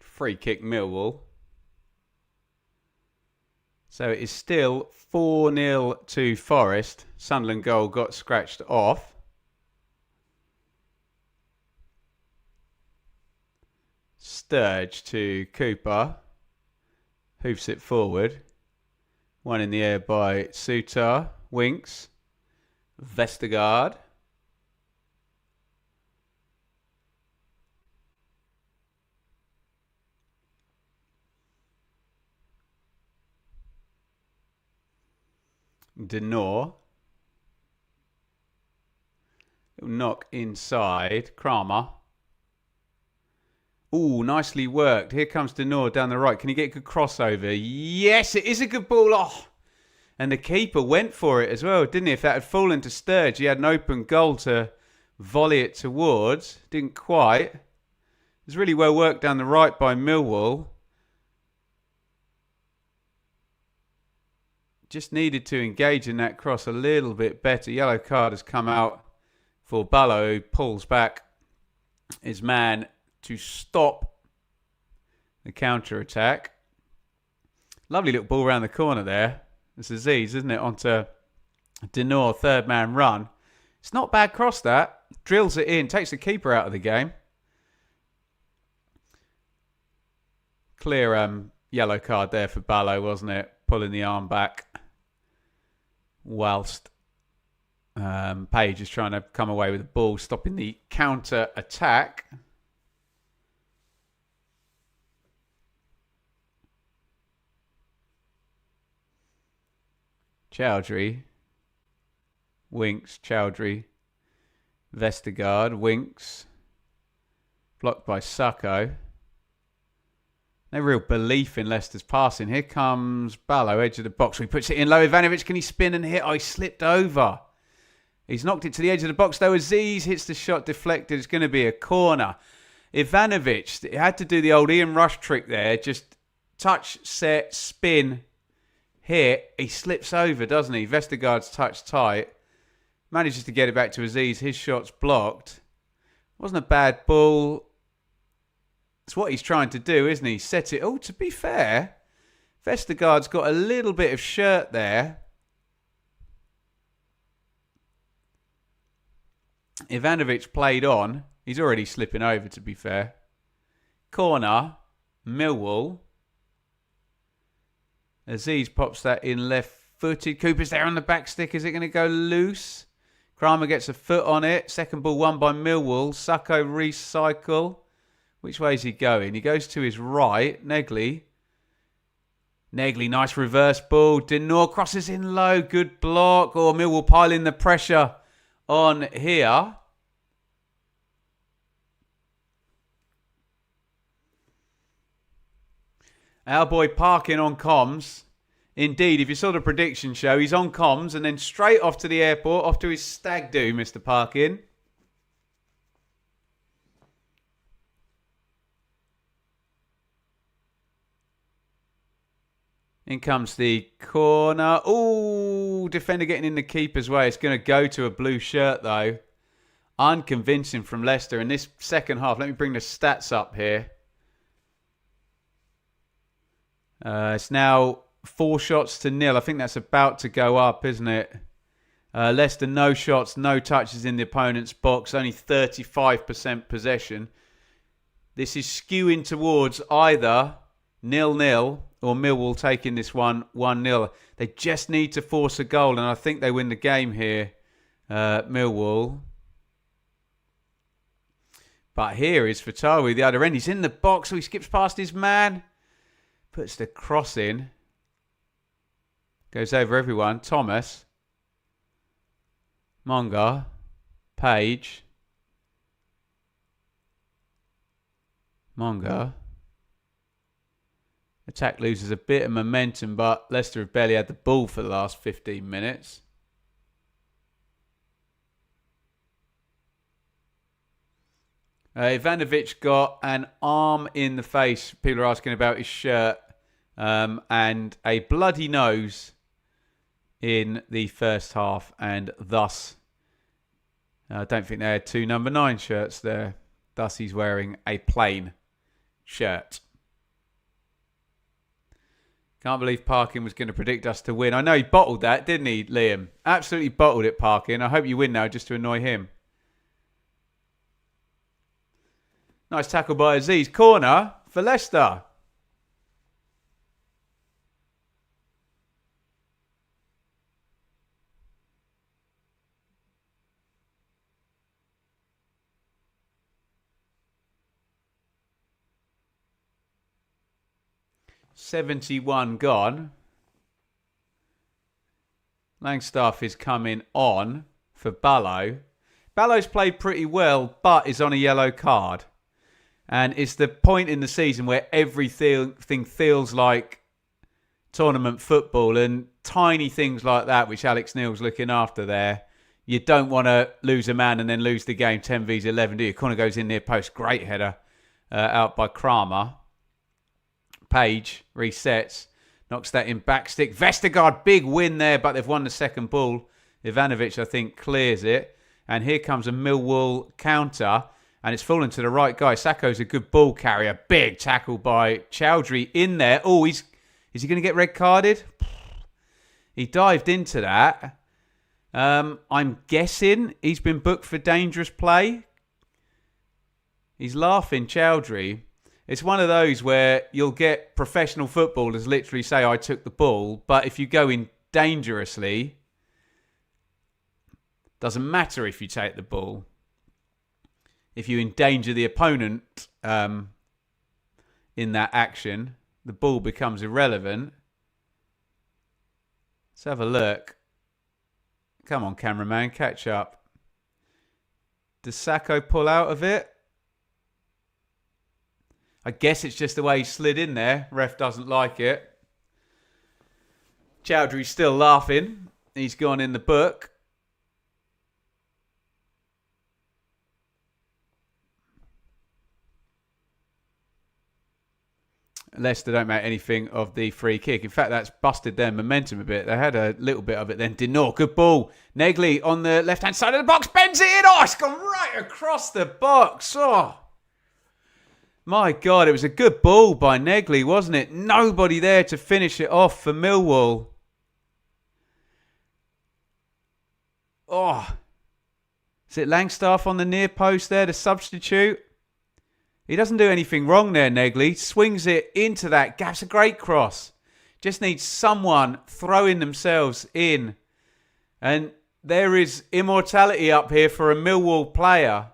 Free kick Millwall. So it is still 4-0 to Forest. Sunderland goal got scratched off. Sturge to Cooper. Hoofs it forward. One in the air by Sutar. Winks. Vestergaard. Denor. Little knock inside. Kramer. Ooh, nicely worked. Here comes Denor down the right. Can he get a good crossover? Yes, it is a good ball. Oh. And the keeper went for it as well, didn't he? If that had fallen to Sturge, he had an open goal to volley it towards. Didn't quite. It was really well worked down the right by Millwall. Just needed to engage in that cross a little bit better. Yellow card has come out for Ballo, who pulls back his man to stop the counter-attack. Lovely little ball around the corner there. It's Aziz, isn't it? Onto Denor, third man run. It's not bad cross that. Drills it in, takes the keeper out of the game. Clear yellow card there for Ballo, wasn't it? Pulling the arm back. Whilst Page is trying to come away with the ball, stopping the counter-attack. Chowdhury. Winks. Chowdhury. Vestergaard. Winks. Blocked by Sacco. No real belief in Leicester's passing. Here comes Ballo, edge of the box. He puts it in low. Ivanovic, can he spin and hit? Oh, he slipped over. He's knocked it to the edge of the box, though. Aziz hits the shot deflected. It's going to be a corner. Ivanovic had to do the old Ian Rush trick there. Just touch, set, spin, hit. He slips over, doesn't he? Vestergaard's touch tight. Manages to get it back to Aziz. His shot's blocked. Wasn't a bad ball. It's what he's trying to do, isn't he? Set it. Oh, to be fair, Vestergaard's got a little bit of shirt there. Ivanovic played on. He's already slipping over, to be fair. Corner. Millwall. Aziz pops that in left-footed. Cooper's there on the back stick. Is it going to go loose? Kramer gets a foot on it. Second ball won by Millwall. Sacco recycle. Which way is he going? He goes to his right. Negley, nice reverse ball. Denor crosses in low. Good block. Oh, Millwall piling the pressure on here. Our boy Parkin on comms. Indeed, if you saw the prediction show, he's on comms and then straight off to the airport, off to his stag do, Mr. Parkin. In comes the corner. Ooh, defender getting in the keeper's way. It's going to go to a blue shirt, though. Unconvincing from Leicester in this second half. Let me bring the stats up here. It's now 4-0. I think that's about to go up, isn't it? Leicester, no shots, no touches in the opponent's box. Only 35% possession. This is skewing towards either 0-0 or Millwall taking this one 1-0. They just need to force a goal, and I think they win the game here, Millwall. But here is Fatawi, the other end. He's in the box, so he skips past his man. Puts the cross in. Goes over everyone. Thomas. Monga. Page. Monga. Attack loses a bit of momentum, but Leicester have barely had the ball for the last 15 minutes. Ivanovic got an arm in the face. People are asking about his shirt. And a bloody nose in the first half. And thus, I don't think they had two number 9 shirts there. Thus, he's wearing a plain shirt. Can't believe Parkin was going to predict us to win. I know he bottled that, didn't he, Liam? Absolutely bottled it, Parkin. I hope you win now just to annoy him. Nice tackle by Aziz. Corner for Leicester. $71 gone. Langstaff is coming on for Ballo. Ballo's played pretty well, but is on a yellow card. And it's the point in the season where everything feels like tournament football, and tiny things like that, which Alex Neil's looking after there. You don't want to lose a man and then lose the game 10 vs 11, do you? Corner goes in near post. Great header out by Kramer. Page resets. Knocks that in back stick. Vestergaard, big win there, but they've won the second ball. Ivanovic, I think, clears it. And here comes a Millwall counter. And it's fallen to the right guy. Sacco's a good ball carrier. Big tackle by Chowdhury in there. Oh, is he going to get red carded? He dived into that. I'm guessing he's been booked for dangerous play. He's laughing, Chowdhury. It's one of those where you'll get professional footballers literally say, I took the ball. But if you go in dangerously, doesn't matter if you take the ball. If you endanger the opponent in that action, the ball becomes irrelevant. Let's have a look. Come on, cameraman, catch up. Does Sacco pull out of it? I guess it's just the way he slid in there. Ref doesn't like it. Chowdhury's still laughing. He's gone in the book. Leicester don't make anything of the free kick. In fact, that's busted their momentum a bit. They had a little bit of it then. Denor, good ball. Negley on the left-hand side of the box. Bends it in. Oh, it's gone right across the box. Oh. My God, it was a good ball by Negley, wasn't it? Nobody there to finish it off for Millwall. Oh, is it Langstaff on the near post there, the substitute? He doesn't do anything wrong there, Negley. Swings it into that gap. It's a great cross. Just needs someone throwing themselves in. And there is immortality up here for a Millwall player.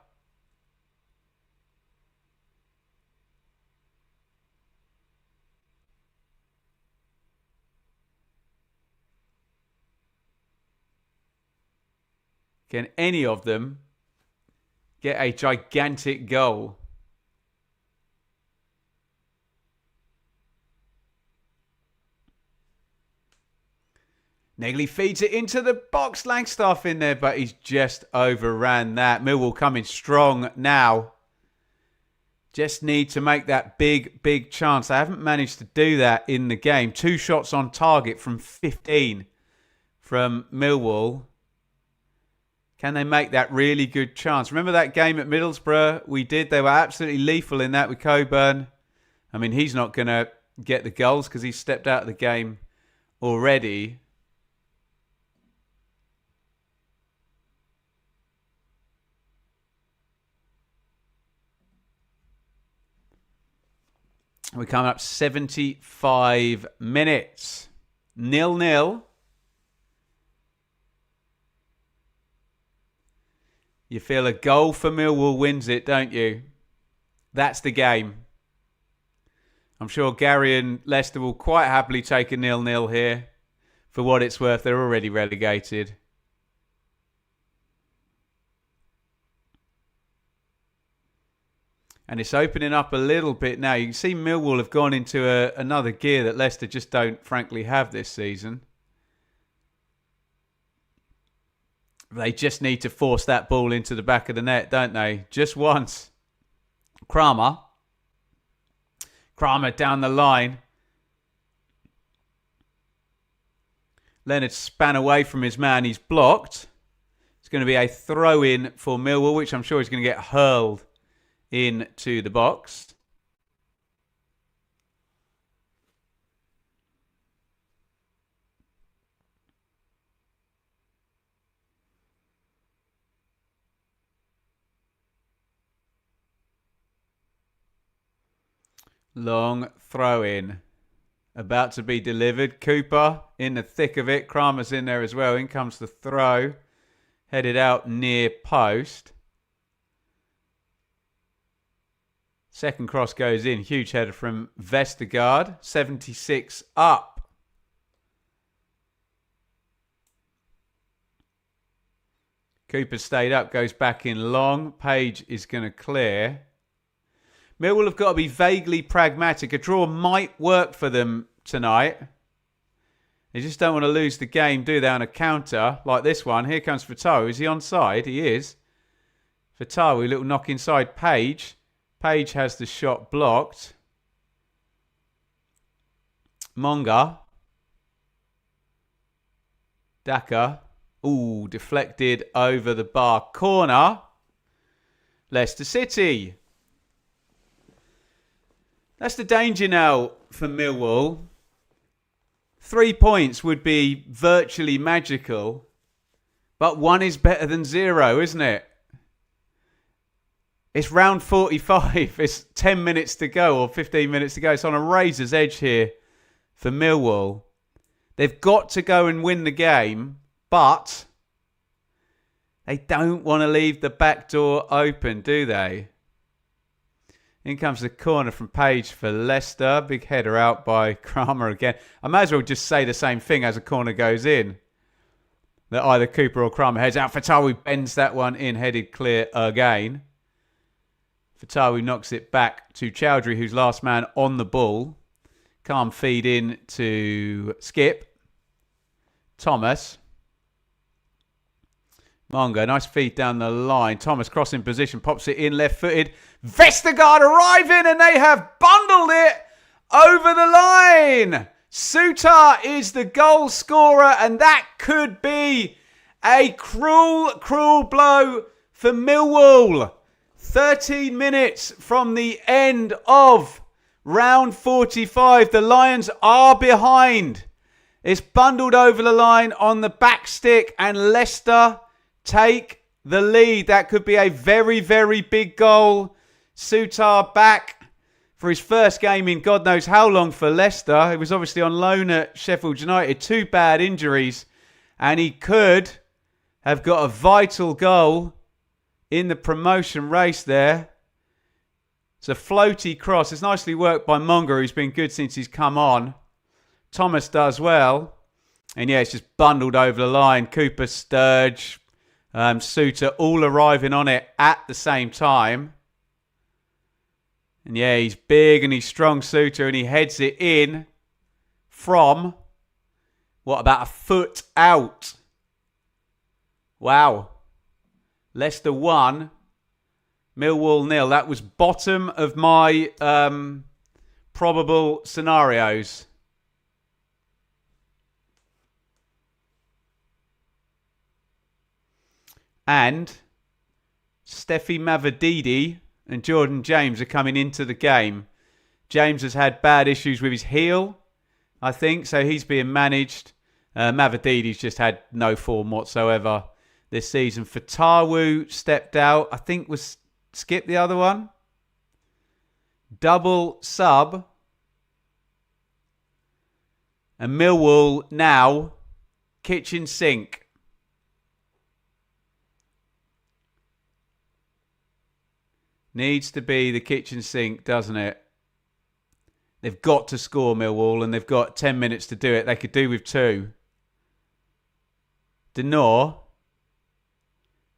Can any of them get a gigantic goal? Negley feeds it into the box. Langstaff in there, but he's just overran that. Millwall coming strong now. Just need to make that big chance. They haven't managed to do that in the game. 2 shots on target from 15 from Millwall. Can they make that really good chance? Remember that game at Middlesbrough we did? They were absolutely lethal in that with Coburn. I mean, he's not going to get the goals because he's stepped out of the game already. We're coming up 75 minutes. 0-0. You feel a goal for Millwall wins it, don't you? That's the game. I'm sure Gary and Leicester will quite happily take a 0-0 here. For what it's worth, they're already relegated. And it's opening up a little bit now. You can see Millwall have gone into another gear that Leicester just don't, frankly, have this season. They just need to force that ball into the back of the net, don't they? Just once. Kramer down the line. Leonard span away from his man. He's blocked. It's going to be a throw-in for Millwall, which I'm sure is going to get hurled into the box. Long throw in. About to be delivered. Cooper in the thick of it. Kramer's in there as well. In comes the throw. Headed out near post. Second cross goes in. Huge header from Vestergaard. 76 up. Cooper stayed up. Goes back in long. Page is going to clear. Millwall have got to be vaguely pragmatic. A draw might work for them tonight. They just don't want to lose the game, do they, on a counter like this one. Here comes Fatawi. Is he onside? He is. Fatawi, little knock inside Page. Page has the shot blocked. Monga. Daka. Ooh, deflected over the bar. Corner. Leicester City. That's the danger now for Millwall. 3 points would be virtually magical. But 1 is better than 0, isn't it? It's round 45. It's 10 minutes to go or 15 minutes to go. It's on a razor's edge here for Millwall. They've got to go and win the game, but they don't want to leave the back door open, do they? In comes the corner from Page for Leicester. Big header out by Kramer again. I might as well just say the same thing as a corner goes in. That either Cooper or Kramer heads out. Fatawi bends that one in, headed clear again. Fatawi knocks it back to Chowdhury, who's last man on the ball. Calm feed in to Skip. Thomas. Mongo, nice feed down the line. Thomas crossing position, pops it in left-footed. Vestergaard arriving and they have bundled it over the line. Sutar is the goal scorer and that could be a cruel blow for Millwall. 13 minutes from the end of round 45. The Lions are behind. It's bundled over the line on the back stick and Leicester take the lead. That could be a very, very big goal. Sutar back for his first game in God knows how long for Leicester. He was obviously on loan at Sheffield United. 2 bad injuries. And he could have got a vital goal in the promotion race there. It's a floaty cross. It's nicely worked by Monger, who's been good since he's come on. Thomas does well. And yeah, it's just bundled over the line. Cooper, Sturge, Suter all arriving on it at the same time. And yeah, he's big and he's strong, Suter, and he heads it in from, what, about a foot out. Wow. Leicester 1, Millwall 0. That was bottom of my probable scenarios. And Steffi Mavididi and Jordan James are coming into the game. James has had bad issues with his heel, I think, so he's being managed. Mavididi's just had no form whatsoever this season. Fatawu stepped out. I think was Skip the other one. Double sub. And Millwall now kitchen sink. Needs to be the kitchen sink, doesn't it? They've got to score, Millwall, and they've got 10 minutes to do it. They could do with 2. Denor.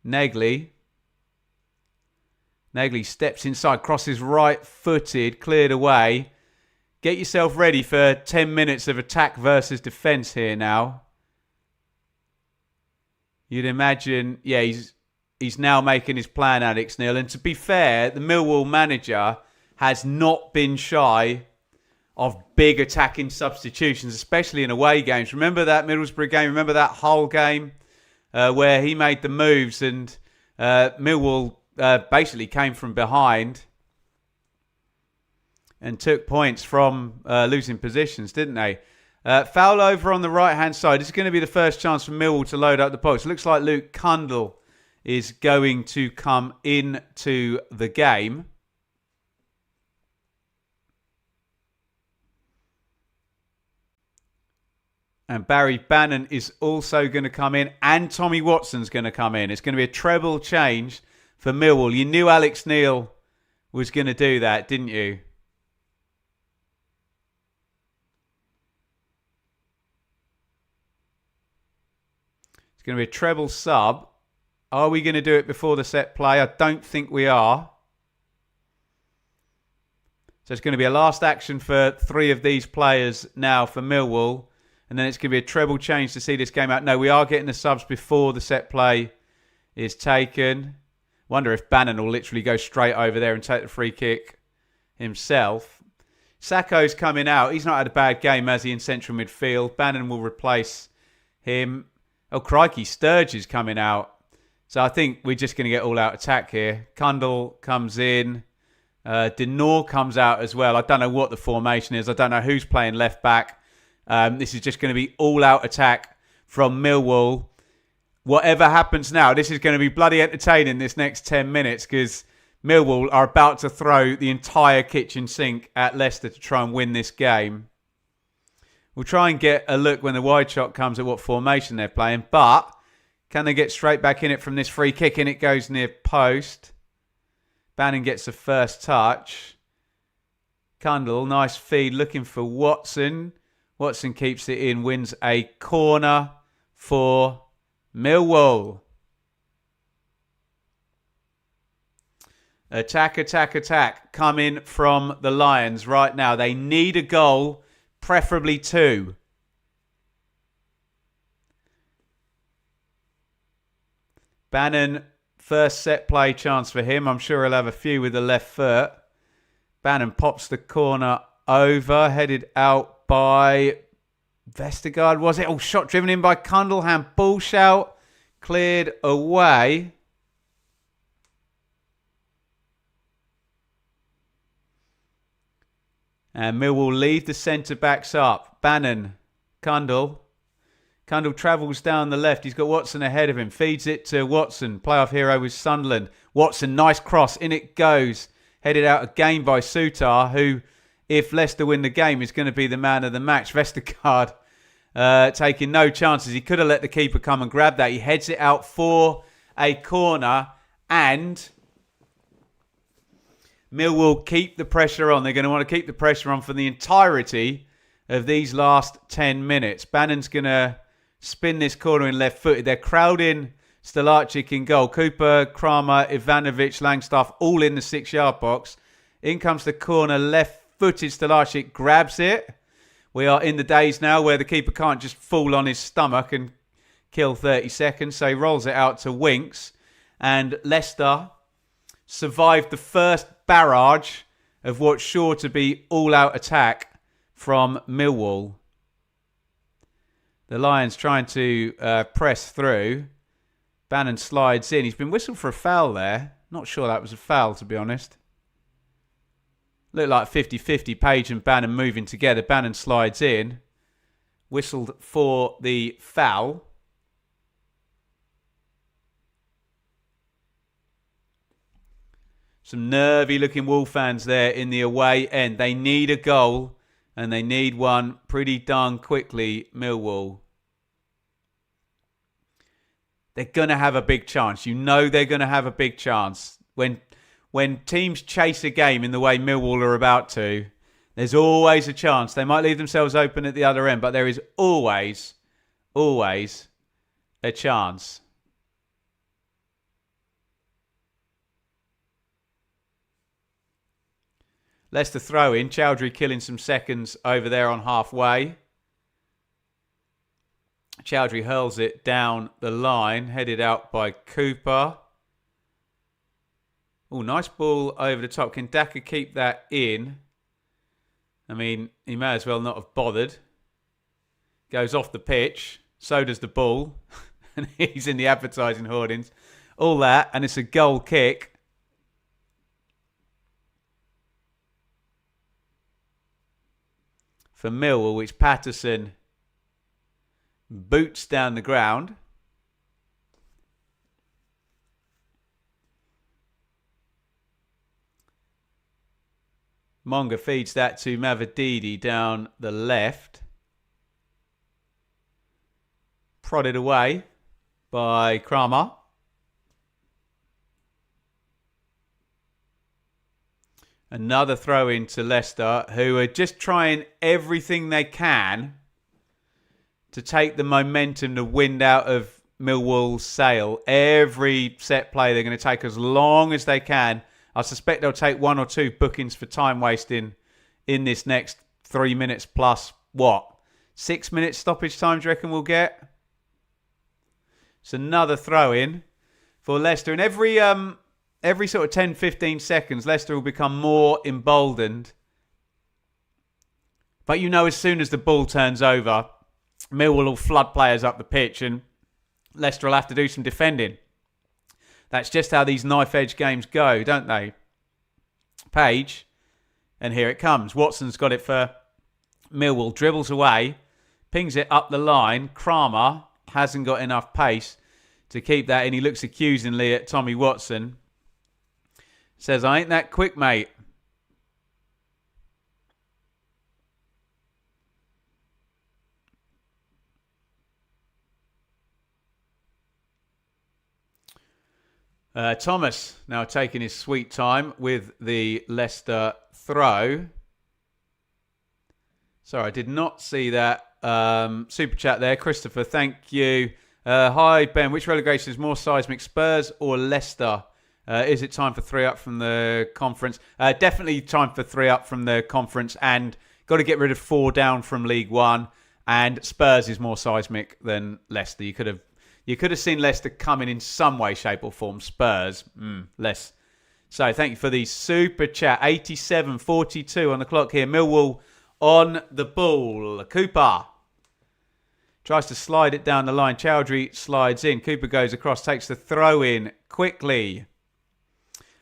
Negley. Negley steps inside, crosses right-footed, cleared away. Get yourself ready for 10 minutes of attack versus defence here now. You'd imagine, yeah, he's now making his plan, Alex Neil. And to be fair, the Millwall manager has not been shy of big attacking substitutions, especially in away games. Remember that Middlesbrough game? Remember that Hull game where he made the moves and Millwall basically came from behind and took points from losing positions, didn't they? Foul over on the right-hand side. This is going to be the first chance for Millwall to load up the box. Looks like Luke Cundle is going to come into the game. And Barry Bannon is also going to come in. And Tommy Watson's going to come in. It's going to be a treble change for Millwall. You knew Alex Neil was going to do that, didn't you? It's going to be a treble sub. Are we going to do it before the set play? I don't think we are. So it's going to be a last action for 3 of these players now for Millwall. And then it's going to be a treble change to see this game out. No, we are getting the subs before the set play is taken. Wonder if Bannon will literally go straight over there and take the free kick himself. Sacco's coming out. He's not had a bad game, has he, in central midfield. Bannon will replace him. Oh, crikey, Sturge is coming out. So I think we're just going to get all-out attack here. Cundle comes in. Denor comes out as well. I don't know what the formation is. I don't know who's playing left back. This is just going to be all-out attack from Millwall. Whatever happens now, this is going to be bloody entertaining this next 10 minutes because Millwall are about to throw the entire kitchen sink at Leicester to try and win this game. We'll try and get a look when the wide shot comes at what formation they're playing, but can they get straight back in it from this free kick? And it goes near post. Bannon gets the first touch. Cundle, nice feed, looking for Watson. Watson keeps it in, wins a corner for Millwall. Attack, attack, attack coming from the Lions right now. They need a goal, preferably 2. Bannon, first set play chance for him. I'm sure he'll have a few with the left foot. Bannon pops the corner over, headed out by Vestergaard, was it? Oh, shot driven in by Cundleham. Ball shout. Cleared away. And Millwall leave the centre-backs up. Bannon, Cundle. Cundle travels down the left. He's got Watson ahead of him. Feeds it to Watson. Playoff hero with Sunderland. Watson, nice cross. In it goes. Headed out again by Sutar, who, if Leicester win the game, is going to be the man of the match. Vestergaard taking no chances. He could have let the keeper come and grab that. He heads it out for a corner. And Millwall keep the pressure on. They're going to want to keep the pressure on for the entirety of these last 10 minutes. Bannon's going to spin this corner in left-footed. They're crowding Stolarczyk in goal. Cooper, Kramer, Ivanovic, Langstaff, all in the 6-yard box. In comes the corner, left-footed. Stolarczyk grabs it. We are in the days now where the keeper can't just fall on his stomach and kill 30 seconds. So he rolls it out to Winks. And Leicester survived the first barrage of what's sure to be all-out attack from Millwall. The Lions trying to press through. Bannon slides in. He's been whistled for a foul there. Not sure that was a foul, to be honest. Looked like 50-50. Page and Bannon moving together. Bannon slides in. Whistled for the foul. Some nervy-looking Wolf fans there in the away end. They need a goal, and they need one pretty darn quickly, Millwall. They're going to have a big chance. You know they're going to have a big chance. When teams chase a game in the way Millwall are about to, there's always a chance. They might leave themselves open at the other end, but there is always a chance. Leicester throw in. Chowdhury killing some seconds over there on halfway. Chowdhury hurls it down the line. Headed out by Cooper. Oh, nice ball over the top. Can Daka keep that in? I mean, he may as well not have bothered. Goes off the pitch. So does the ball. And he's in the advertising hoardings. All that. And it's a goal kick. For Millwall, which Patterson boots down the ground. Monga feeds that to Mavididi down the left. Prodded away by Kramer. Another throw in to Leicester, who are just trying everything they can to take the momentum, the wind out of Millwall's sail. Every set play they're going to take as long as they can. I suspect they'll take 1 or 2 bookings for time wasting in this next 3 minutes plus, 6 minutes stoppage time, do you reckon we'll get? It's another throw in for Leicester. And every sort of 10, 15 seconds, Leicester will become more emboldened. But you know, as soon as the ball turns over, Millwall will flood players up the pitch and Leicester will have to do some defending. That's just how these knife-edge games go, don't they? Page, and here it comes. Watson's got it for Millwall. Dribbles away, pings it up the line. Kramer hasn't got enough pace to keep that in. He looks accusingly at Tommy Watson. Says, I ain't that quick, mate. Thomas now taking his sweet time with the Leicester throw. Sorry, I did not see that super chat there. Christopher, thank you. Hi, Ben. Which relegation is more seismic, Spurs or Leicester? Is it time for 3 up from the conference? Definitely time for 3 up from the conference, and got to get rid of 4 down from League One. And Spurs is more seismic than Leicester. You could have seen Leicester coming in some way, shape or form. Spurs, less. So thank you for the super chat. 87:42 on the clock here. Millwall on the ball. Cooper tries to slide it down the line. Chowdhury slides in. Cooper goes across, takes the throw in quickly.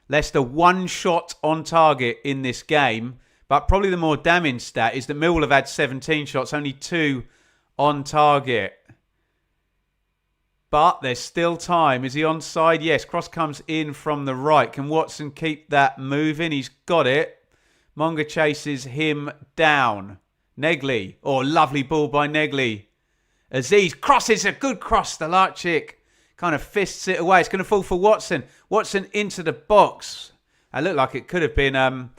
Leicester 1 shot on target in this game But probably the more damning stat is that Millwall have had 17 shots, only 2 on target. But there's still time. Is he onside? Yes. Cross comes in from the right. Can Watson keep that moving? He's got it. Monga chases him down. Negley. Oh, lovely ball by Negley. Aziz crosses a good cross. Stolarczyk kind of fists it away. It's going to fall for Watson. Watson into the box. It looked like it could have been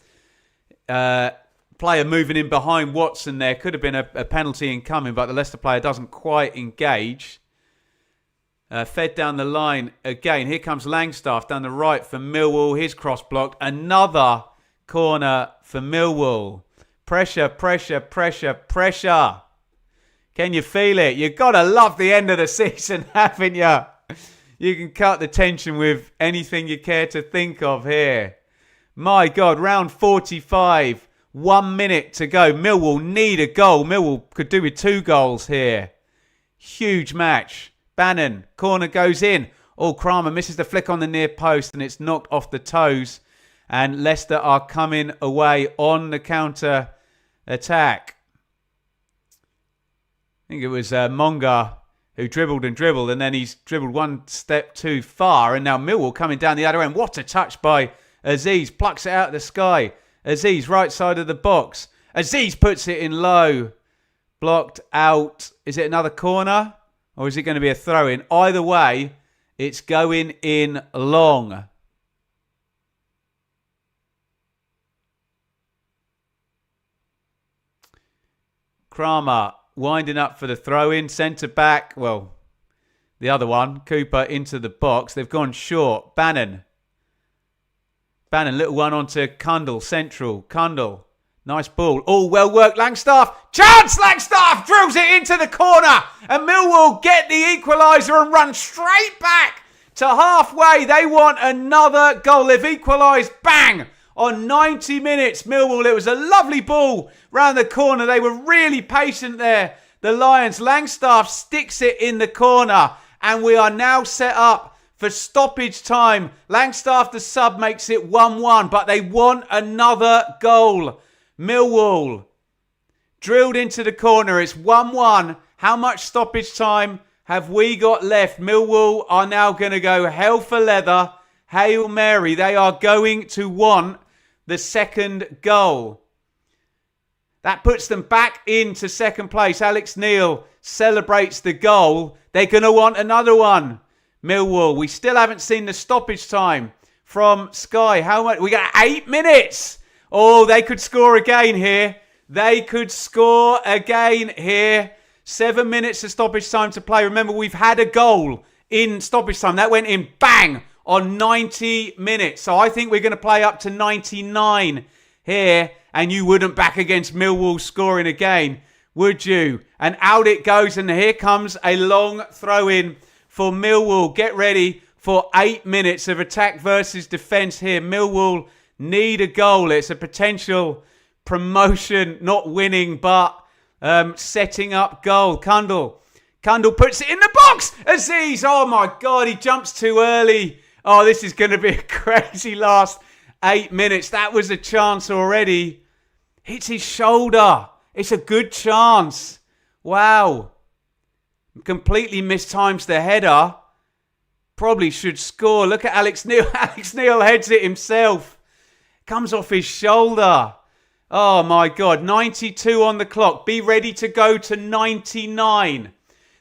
player moving in behind Watson there. Could have been a penalty incoming, but the Leicester player doesn't quite engage. Fed down the line again. Here comes Langstaff down the right for Millwall. His cross blocked. Another corner for Millwall. Pressure, pressure, pressure, pressure. Can you feel it? You've got to love the end of the season, haven't you? You can cut the tension with anything you care to think of here. My God, round 45. 1 minute to go. Millwall need a goal. Millwall could do with 2 goals here. Huge match. Bannon, corner goes in. Oh, Kramer misses the flick on the near post and it's knocked off the toes. And Leicester are coming away on the counter attack. I think it was Monga who dribbled and then he's dribbled one step too far. And now Millwall coming down the other end. What a touch by Aziz. Plucks it out of the sky. Aziz, right side of the box. Aziz puts it in low. Blocked out. Is it another corner? Or is it going to be a throw-in? Either way, it's going in long. Kramer winding up for the throw-in. Centre back. Well, the other one. Cooper into the box. They've gone short. Bannon, little one onto Kundle. Central. Kundle. Nice ball. Oh, well worked, Langstaff. Chance! Langstaff drills it into the corner. And Millwall get the equaliser and run straight back to halfway. They want another goal. They've equalised. Bang! On 90 minutes, Millwall. It was a lovely ball round the corner. They were really patient there. The Lions. Langstaff sticks it in the corner. And we are now set up for stoppage time. Langstaff, the sub, makes it 1-1. But they want another goal. Millwall drilled into the corner. It's 1-1. How much stoppage time have we got left? Millwall are now going to go hell for leather. Hail Mary. They are going to want the second goal. That puts them back into second place. Alex Neil celebrates the goal. They're going to want another one. Millwall. We still haven't seen the stoppage time from Sky. How much? We got 8 minutes. Oh, they could score again here. They could score again here. 7 minutes of stoppage time to play. Remember, we've had a goal in stoppage time. That went in bang on 90 minutes. So I think we're going to play up to 99 here. And you wouldn't back against Millwall scoring again, would you? And out it goes. And here comes a long throw-in for Millwall. Get ready for 8 minutes of attack versus defence here. Millwall need a goal. It's a potential promotion, not winning, but setting up goal. Kundle puts it in the box. Aziz, oh my God, he jumps too early. Oh, this is going to be a crazy last 8 minutes. That was a chance already. Hits his shoulder. It's a good chance. Wow. Completely mistimes the header. Probably should score. Look at Alex Neil. Alex Neil heads it himself. Comes off his shoulder. Oh my God. 92 on the clock. Be ready to go to 99.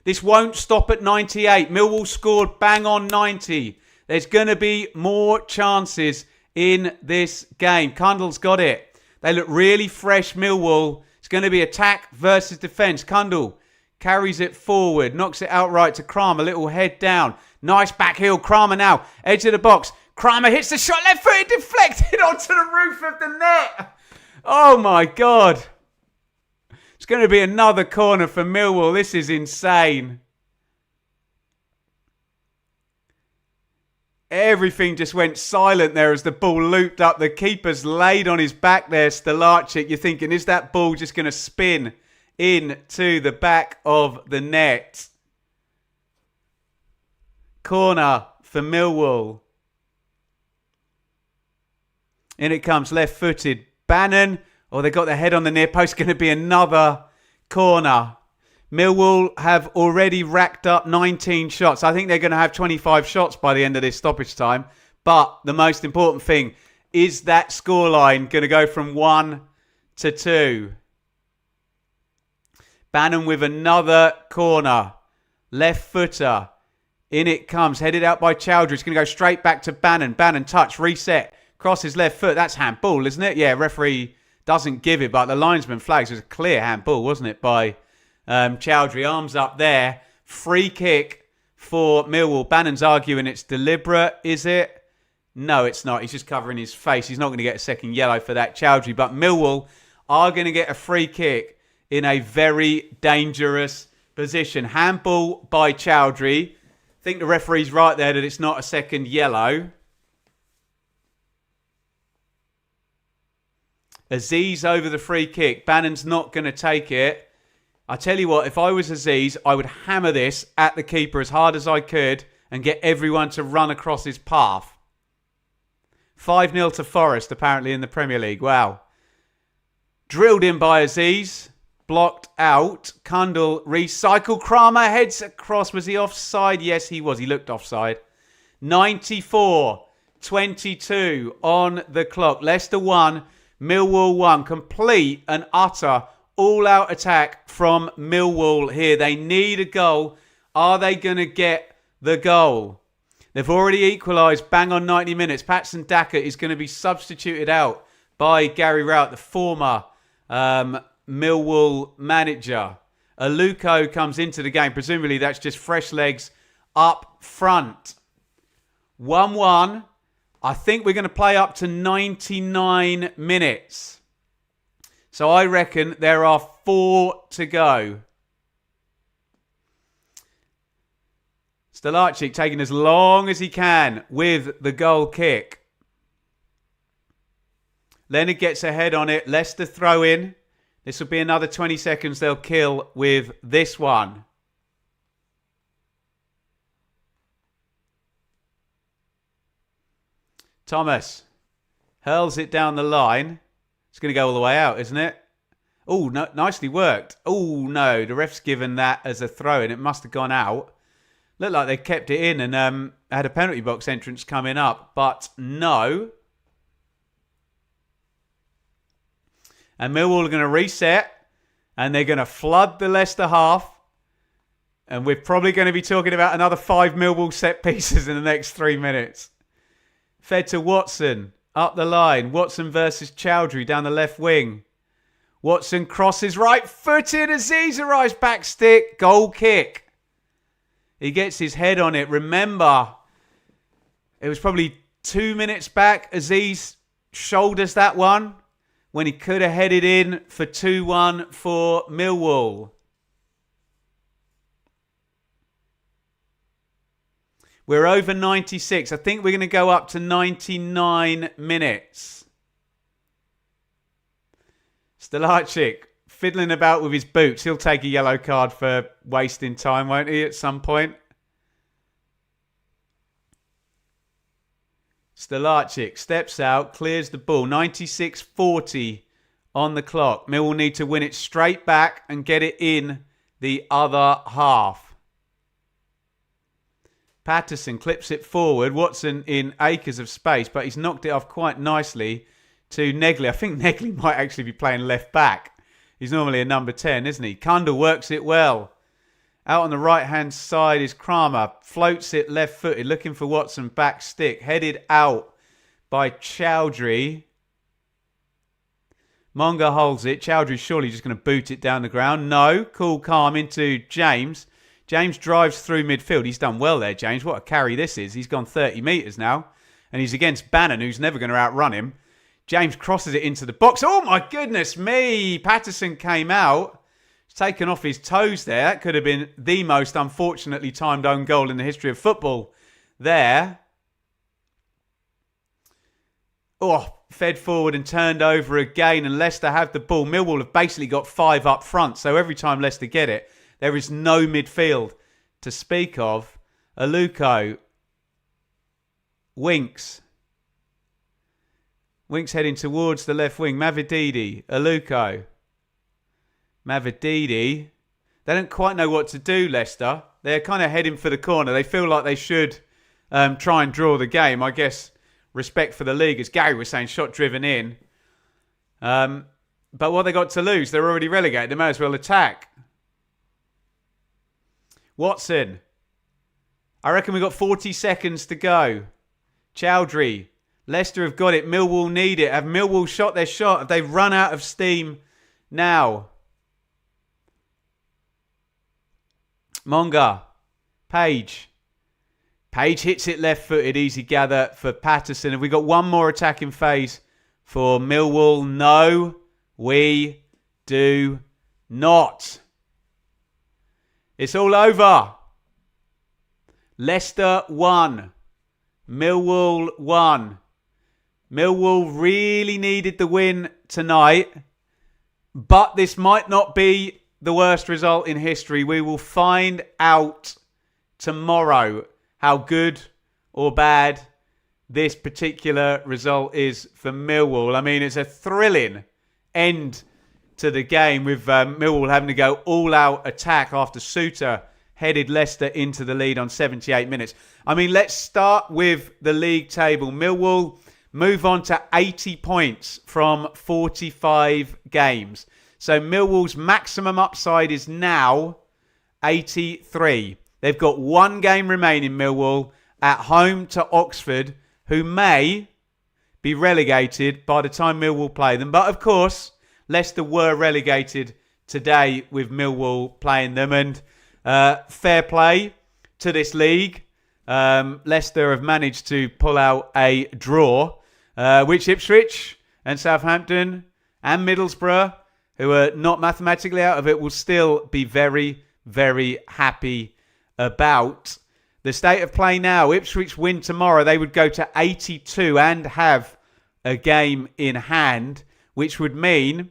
This won't stop at 98. Millwall scored bang on 90. There's going to be more chances in this game. Kundle's got it. They look really fresh, Millwall. It's going to be attack versus defence. Kundle carries it forward. Knocks it outright to Kramer. Little head down. Nice back heel. Kramer now. Edge of the box. Kramer hits the shot. Left footed. Deflected onto the roof of the net. Oh my God. It's going to be another corner for Millwall. This is insane. Everything just went silent there as the ball looped up. The keeper's laid on his back there, Stolarczyk. You're thinking, is that ball just going to spin into the back of the net? Corner for Millwall. In it comes left-footed. Bannon. Oh, they got their head on the near post. Going to be another corner. Millwall have already racked up 19 shots. I think they're going to have 25 shots by the end of this stoppage time. But the most important thing is that scoreline going to go from 1-2. Bannon with another corner. Left footer. In it comes. Headed out by Chowdhury. It's going to go straight back to Bannon. Bannon touch. Reset. Crosses left foot. That's handball, isn't it? Yeah, referee doesn't give it. But the linesman flags. It was a clear handball, wasn't it? By Chowdhury. Arms up there. Free kick for Millwall. Bannon's arguing it's deliberate. Is it? No, it's not. He's just covering his face. He's not going to get a second yellow for that, Chowdhury. But Millwall are going to get a free kick in a very dangerous position. Handball by Chowdhury. I think the referee's right there that it's not a second yellow. Aziz over the free kick. Bannon's not going to take it. I tell you what, if I was Aziz, I would hammer this at the keeper as hard as I could and get everyone to run across his path. 5-0 to Forest, apparently, in the Premier League. Wow. Drilled in by Aziz. Blocked out. Kundal recycle. Kramer heads across. Was he offside? Yes, he was. He looked offside. 94-22 on the clock. Leicester 1, Millwall 1. Complete and utter all-out attack from Millwall here. They need a goal. Are they going to get the goal? They've already equalised bang on 90 minutes. Patson Daka is going to be substituted out by Gary Rowett, the former Millwall manager. Aluko comes into the game. Presumably that's just fresh legs up front. 1-1. I think we're going to play up to 99 minutes. So I reckon there are 4 to go. Stolarczyk taking as long as he can with the goal kick. Leonard gets ahead on it. Leicester throw in. This will be another 20 seconds they'll kill with this one. Thomas hurls it down the line. It's going to go all the way out, isn't it? Oh, no, nicely worked. Oh, no, the ref's given that as a throw-in. It must have gone out. Looked like they kept it in and had a penalty box entrance coming up, but no. And Millwall are going to reset and they're going to flood the Leicester half. And we're probably going to be talking about another 5 Millwall set pieces in the next 3 minutes. Fed to Watson up the line. Watson versus Chowdhury down the left wing. Watson crosses right-footed. Aziz arrives back stick. Goal kick. He gets his head on it. Remember, it was probably 2 minutes back. Aziz shoulders that one when he could have headed in for 2-1 for Millwall. We're over 96. I think we're going to go up to 99 minutes. Stolarczyk fiddling about with his boots. He'll take a yellow card for wasting time, won't he, at some point? Stolarczyk steps out, clears the ball. 96-40 on the clock. Millwall need to win it straight back and get it in the other half. Patterson clips it forward. Watson in acres of space, but he's knocked it off quite nicely to Negley. I think Negley might actually be playing left back. He's normally a number 10, isn't he? Kundal works it well. Out on the right-hand side is Kramer. Floats it left-footed, looking for Watson back stick. Headed out by Chowdhury. Monga holds it. Chowdhury surely just going to boot it down the ground. No. Cool, calm into James. James drives through midfield. He's done well there, James. What a carry this is. He's gone 30 metres now. And he's against Bannon, who's never going to outrun him. James crosses it into the box. Oh, my goodness me. Patterson came out. He's taken off his toes there. That could have been the most unfortunately timed own goal in the history of football there. Oh, fed forward and turned over again. And Leicester have the ball. Millwall have basically got 5 up front. So every time Leicester get it, there is no midfield to speak of. Aluko. Winks. Winks heading towards the left wing. Mavididi, Aluko. Mavididi. They don't quite know what to do, Leicester. They're kind of heading for the corner. They feel like they should try and draw the game. I guess respect for the league, as Gary was saying, shot driven in. But what they got to lose? They're already relegated. They may as well attack. Watson. I reckon we've got 40 seconds to go. Chowdhury. Leicester have got it. Millwall need it. Have Millwall shot their shot? Have they run out of steam now? Monga. Page. Page hits it left-footed. Easy gather for Patterson. Have we got one more attacking phase for Millwall? No, we do not. It's all over. Leicester 1. Millwall 1. Millwall really needed the win tonight, but this might not be the worst result in history. We will find out tomorrow how good or bad this particular result is for Millwall. I mean, it's a thrilling end to the game with Millwall having to go all-out attack after Suter headed Leicester into the lead on 78 minutes. I mean, let's start with the league table. Millwall move on to 80 points from 45 games. So Millwall's maximum upside is now 83. They've got one game remaining, Millwall, at home to Oxford, who may be relegated by the time Millwall play them. But of course, Leicester were relegated today with Millwall playing them. And fair play to this league. Leicester have managed to pull out a draw, which Ipswich and Southampton and Middlesbrough, who are not mathematically out of it, will still be very, very happy about. The state of play now, Ipswich win tomorrow, they would go to 82 and have a game in hand, which would mean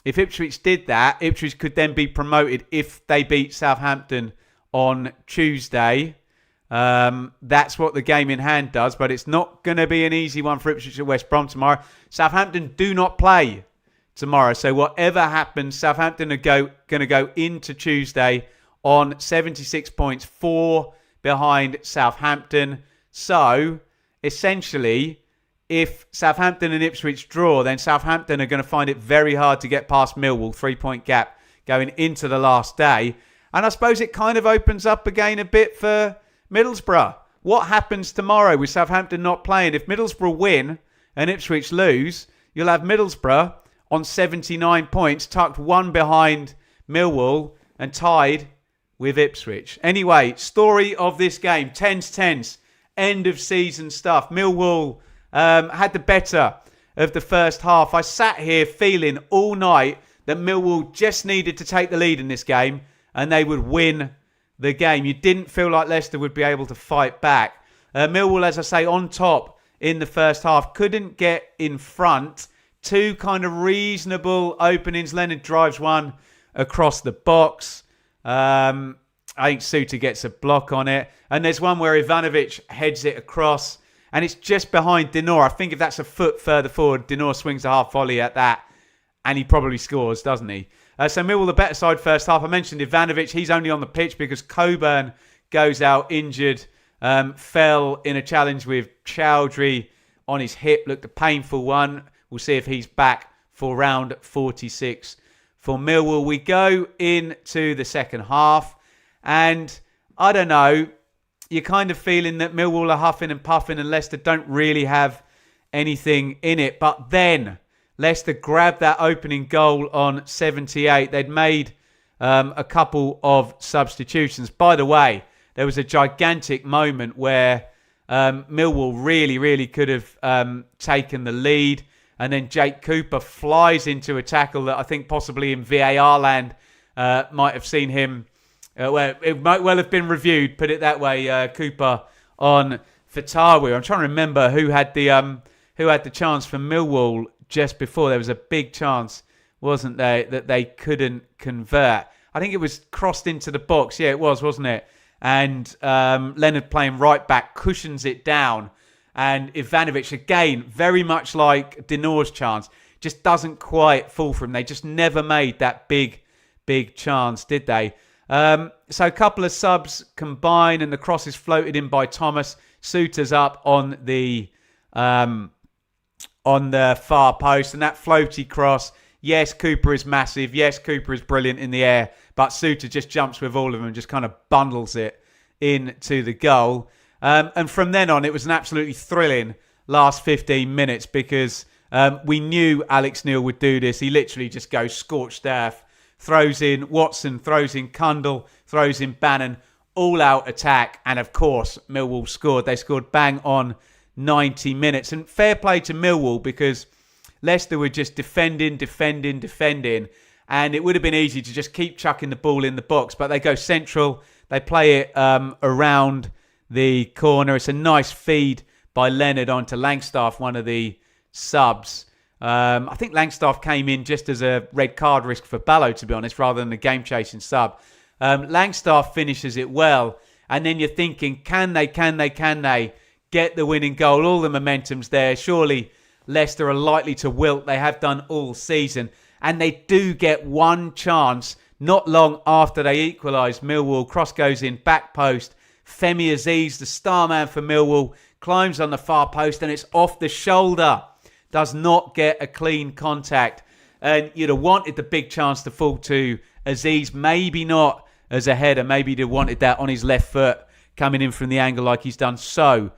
if Ipswich did that, Ipswich could then be promoted if they beat Southampton on Tuesday. That's what the game in hand does, but it's not going to be an easy one for Ipswich at West Brom tomorrow. Southampton do not play tomorrow, so whatever happens, Southampton are going to go into Tuesday on 76 points, 4 behind Southampton. So, essentially, if Southampton and Ipswich draw, then Southampton are going to find it very hard to get past Millwall, 3-point gap going into the last day. And I suppose it kind of opens up again a bit for Middlesbrough. What happens tomorrow with Southampton not playing? If Middlesbrough win and Ipswich lose, you'll have Middlesbrough on 79 points, tucked one behind Millwall and tied with Ipswich. Anyway, story of this game, tense, end of season stuff. Millwall had the better of the first half. I sat here feeling all night that Millwall just needed to take the lead in this game and they would win the game. You didn't feel like Leicester would be able to fight back. Millwall, as I say, on top in the first half, couldn't get in front. Two kind of reasonable openings. Leonard drives one across the box. I think Suter gets a block on it. And there's one where Ivanovic heads it across. And it's just behind Dinor. I think if that's a foot further forward, Dinor swings a half volley at that. And he probably scores, doesn't he? So Millwall, the better side first half. I mentioned Ivanovic. He's only on the pitch because Coburn goes out injured. Fell in a challenge with Chowdhury on his hip. Looked a painful one. We'll see if he's back for round 46 for Millwall. We go into the second half. And I don't know. You're kind of feeling that Millwall are huffing and puffing and Leicester don't really have anything in it. But then Leicester grabbed that opening goal on 78. They'd made a couple of substitutions. By the way, there was a gigantic moment where Millwall really could have taken the lead. And then Jake Cooper flies into a tackle that I think possibly in VAR land might have seen him. Well, it might well have been reviewed, put it that way, Cooper on Fatawi. I'm trying to remember who had the chance for Millwall just before. There was a big chance, wasn't there, that they couldn't convert. I think it was crossed into the box. Yeah, it was, wasn't it? And Leonard playing right back cushions it down. And Ivanovic, again, very much like Dinor's chance, just doesn't quite fall for him. They just never made that big chance, did they? So a couple of subs combine and the cross is floated in by Thomas. Suter's up on the far post, and that floaty cross, yes, Cooper is massive. Yes, Cooper is brilliant in the air, but Suter just jumps with all of them and just kind of bundles it into the goal. And from then on, it was an absolutely thrilling last 15 minutes because we knew Alex Neil would do this. He literally just goes scorched earth, throws in Watson, throws in Cundall, throws in Bannon, all-out attack. And, of course, Millwall scored. They scored bang on 90 minutes. And fair play to Millwall because Leicester were just defending. And it would have been easy to just keep chucking the ball in the box. But they go central. They play it around the corner. It's a nice feed by Leonard onto Langstaff, one of the subs. I think Langstaff came in just as a red card risk for Ballo, to be honest, rather than a game-chasing sub. Langstaff finishes it well. And then you're thinking, can they get the winning goal? All the momentum's there. Surely Leicester are likely to wilt. They have done all season. And they do get one chance not long after they equalise. Millwall, cross goes in, back post. Femi Aziz, the star man for Millwall, climbs on the far post and it's off the shoulder. Does not get a clean contact. And you'd have wanted the big chance to fall to Aziz. Maybe not as a header. Maybe you'd have wanted that on his left foot coming in from the angle like he's done so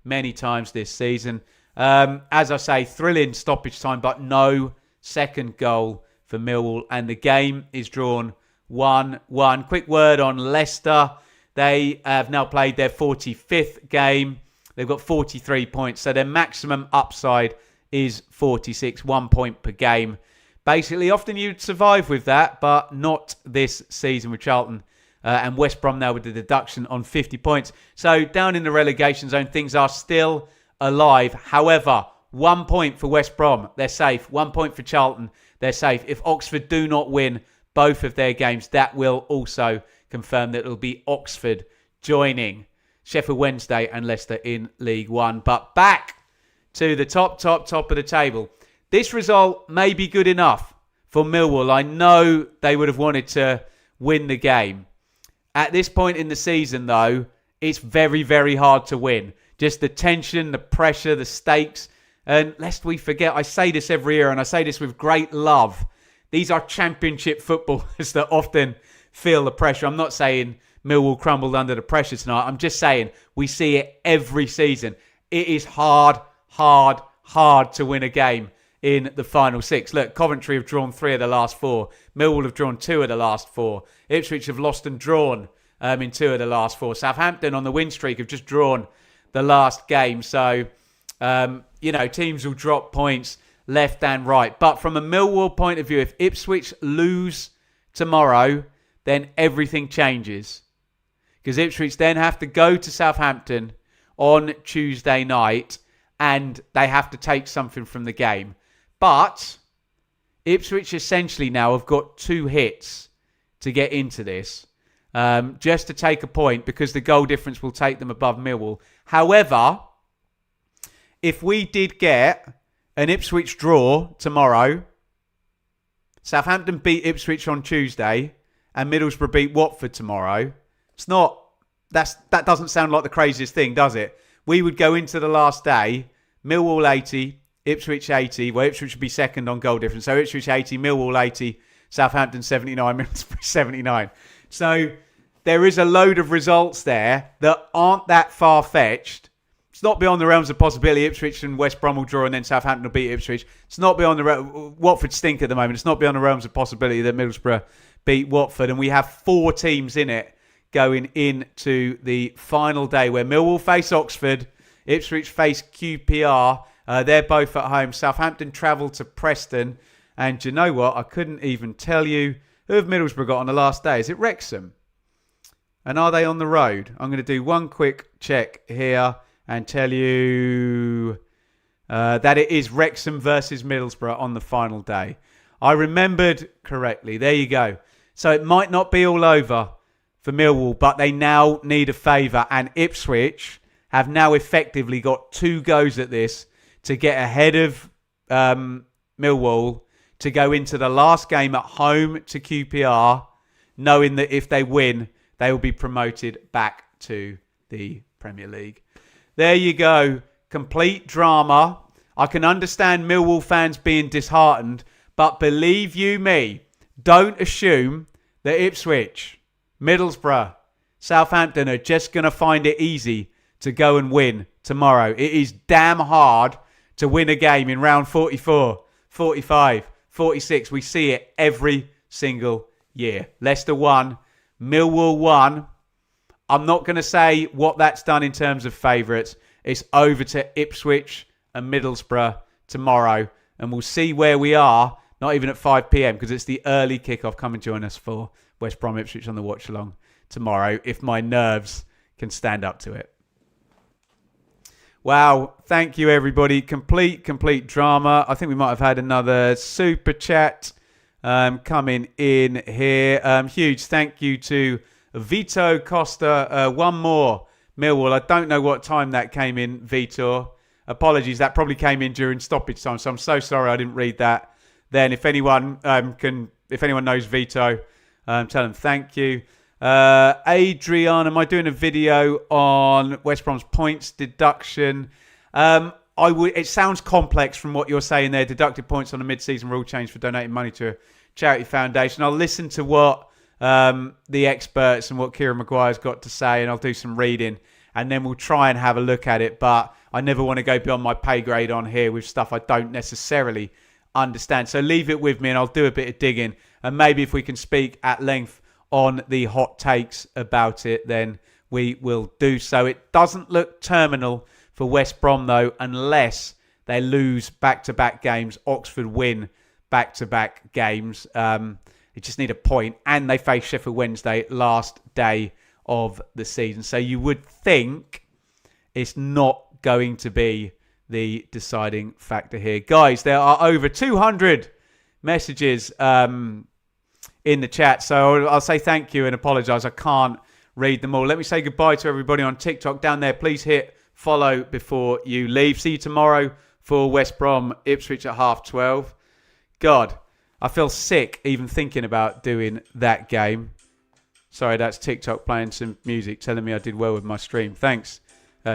many times this season. As I say, thrilling stoppage time, but no second goal for Millwall. And the game is drawn 1-1. Quick word on Leicester. They have now played their 45th game. They've got 43 points. So their maximum upside is 46, 1 point per game. Basically, often you'd survive with that, but not this season with Charlton. And West Brom now with the deduction on 50 points. So down in the relegation zone, things are still alive. However, 1 point for West Brom. They're safe. 1 point for Charlton. They're safe. If Oxford do not win both of their games, that will also confirm that it'll be Oxford joining Sheffield Wednesday and Leicester in League One. But back to the top of the table. This result may be good enough for Millwall. I know they would have wanted to win the game. At this point in the season, though, it's very, very hard to win. Just the tension, the pressure, the stakes. And lest we forget, I say this every year and I say this with great love. These are championship footballers that often feel the pressure. I'm not saying Millwall crumbled under the pressure tonight. I'm just saying we see it every season. It is hard to win a game in the final six. Look, Coventry have drawn 3 of the last 4. Millwall have drawn 2 of the last 4. Ipswich have lost and drawn in 2 of the last 4. Southampton on the win streak have just drawn the last game. So, teams will drop points left and right. But from a Millwall point of view, if Ipswich lose tomorrow, then everything changes. Because Ipswich then have to go to Southampton on Tuesday night and they have to take something from the game. But Ipswich essentially now have got 2 hits to get into this. Just to take a point because the goal difference will take them above Millwall. However, if we did get an Ipswich draw tomorrow, Southampton beat Ipswich on Tuesday, and Middlesbrough beat Watford tomorrow, that doesn't sound like the craziest thing, does it? We would go into the last day, Millwall 80, Ipswich 80. Well, Ipswich would be second on goal difference. So Ipswich 80, Millwall 80, Southampton 79, Middlesbrough 79. So there is a load of results there that aren't that far-fetched. It's not beyond the realms of possibility. Ipswich and West Brom will draw and then Southampton will beat Ipswich. It's not beyond the Watford stink at the moment. It's not beyond the realms of possibility that Middlesbrough beat Watford. And we have 4 teams in it going into the final day where Millwall face Oxford, Ipswich face QPR. They're both at home. Southampton travel to Preston. And do you know what? I couldn't even tell you who have Middlesbrough got on the last day. Is it Wrexham? And are they on the road? I'm going to do one quick check here and tell you that it is Wrexham versus Middlesbrough on the final day. I remembered correctly. There you go. So it might not be all over for Millwall, but they now need a favour. And Ipswich have now effectively got 2 goes at this to get ahead of Millwall to go into the last game at home to QPR, knowing that if they win, they will be promoted back to the Premier League. There you go. Complete drama. I can understand Millwall fans being disheartened, but believe you me, don't assume that Ipswich, Middlesbrough, Southampton are just going to find it easy to go and win tomorrow. It is damn hard to win a game in round 44, 45, 46. We see it every single year. Leicester won, Millwall won. I'm not going to say what that's done in terms of favourites. It's over to Ipswich and Middlesbrough tomorrow, and we'll see where we are. Not even at 5 p.m. because it's the early kickoff. Come and join us for West Brom Ipswich on the watch along tomorrow, if my nerves can stand up to it. Wow, thank you everybody. Complete drama. I think we might have had another super chat coming in here. Huge thank you to Vito Costa. One more Millwall. I don't know what time that came in, Vitor. Apologies, that probably came in during stoppage time, so I'm so sorry I didn't read that. Then if anyone knows Vito, tell them thank you. Adrian, am I doing a video on West Brom's points deduction? It sounds complex from what you're saying there. Deducted points on a mid-season rule change for donating money to a charity foundation. I'll listen to what the experts and what Kieran Maguire's got to say, and I'll do some reading, and then we'll try and have a look at it. But I never want to go beyond my pay grade on here with stuff I don't necessarily understand. So leave it with me and I'll do a bit of digging, and maybe if we can speak at length on the hot takes about it, then we will do so. It doesn't look terminal for West Brom though, unless they lose back-to-back games. Oxford win back-to-back games. They just need a point, and they face Sheffield Wednesday last day of the season. So you would think it's not going to be the deciding factor here. Guys, there are over 200 messages in the chat, so I'll say thank you and apologise. I can't read them all. Let me say goodbye to everybody on TikTok down there. Please hit follow before you leave. See you tomorrow for West Brom Ipswich at 12:30. God, I feel sick even thinking about doing that game. Sorry, that's TikTok playing some music telling me I did well with my stream. Thanks.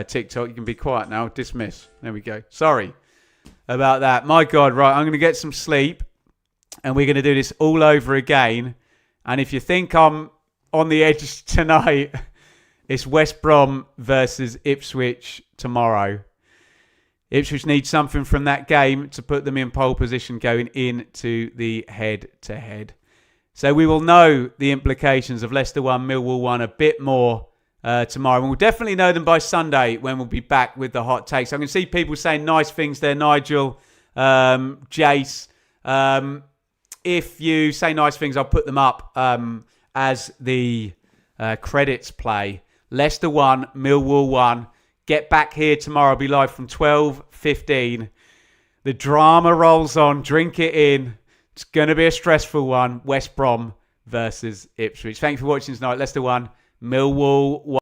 TikTok, you can be quiet now. Dismiss. There we go. Sorry about that. My God, right. I'm going to get some sleep and we're going to do this all over again. And if you think I'm on the edge tonight, it's West Brom versus Ipswich tomorrow. Ipswich need something from that game to put them in pole position going into the head-to-head. So we will know the implications of Leicester 1, Millwall 1 a bit more tomorrow. And we'll definitely know them by Sunday when we'll be back with the hot takes. I can see people saying nice things there. Nigel, Jace. If you say nice things, I'll put them up as the credits play. Leicester 1, Millwall 1. Get back here tomorrow. I'll be live from 12:15. The drama rolls on. Drink it in. It's going to be a stressful one. West Brom versus Ipswich. Thank you for watching tonight. Leicester 1, Millwall 1.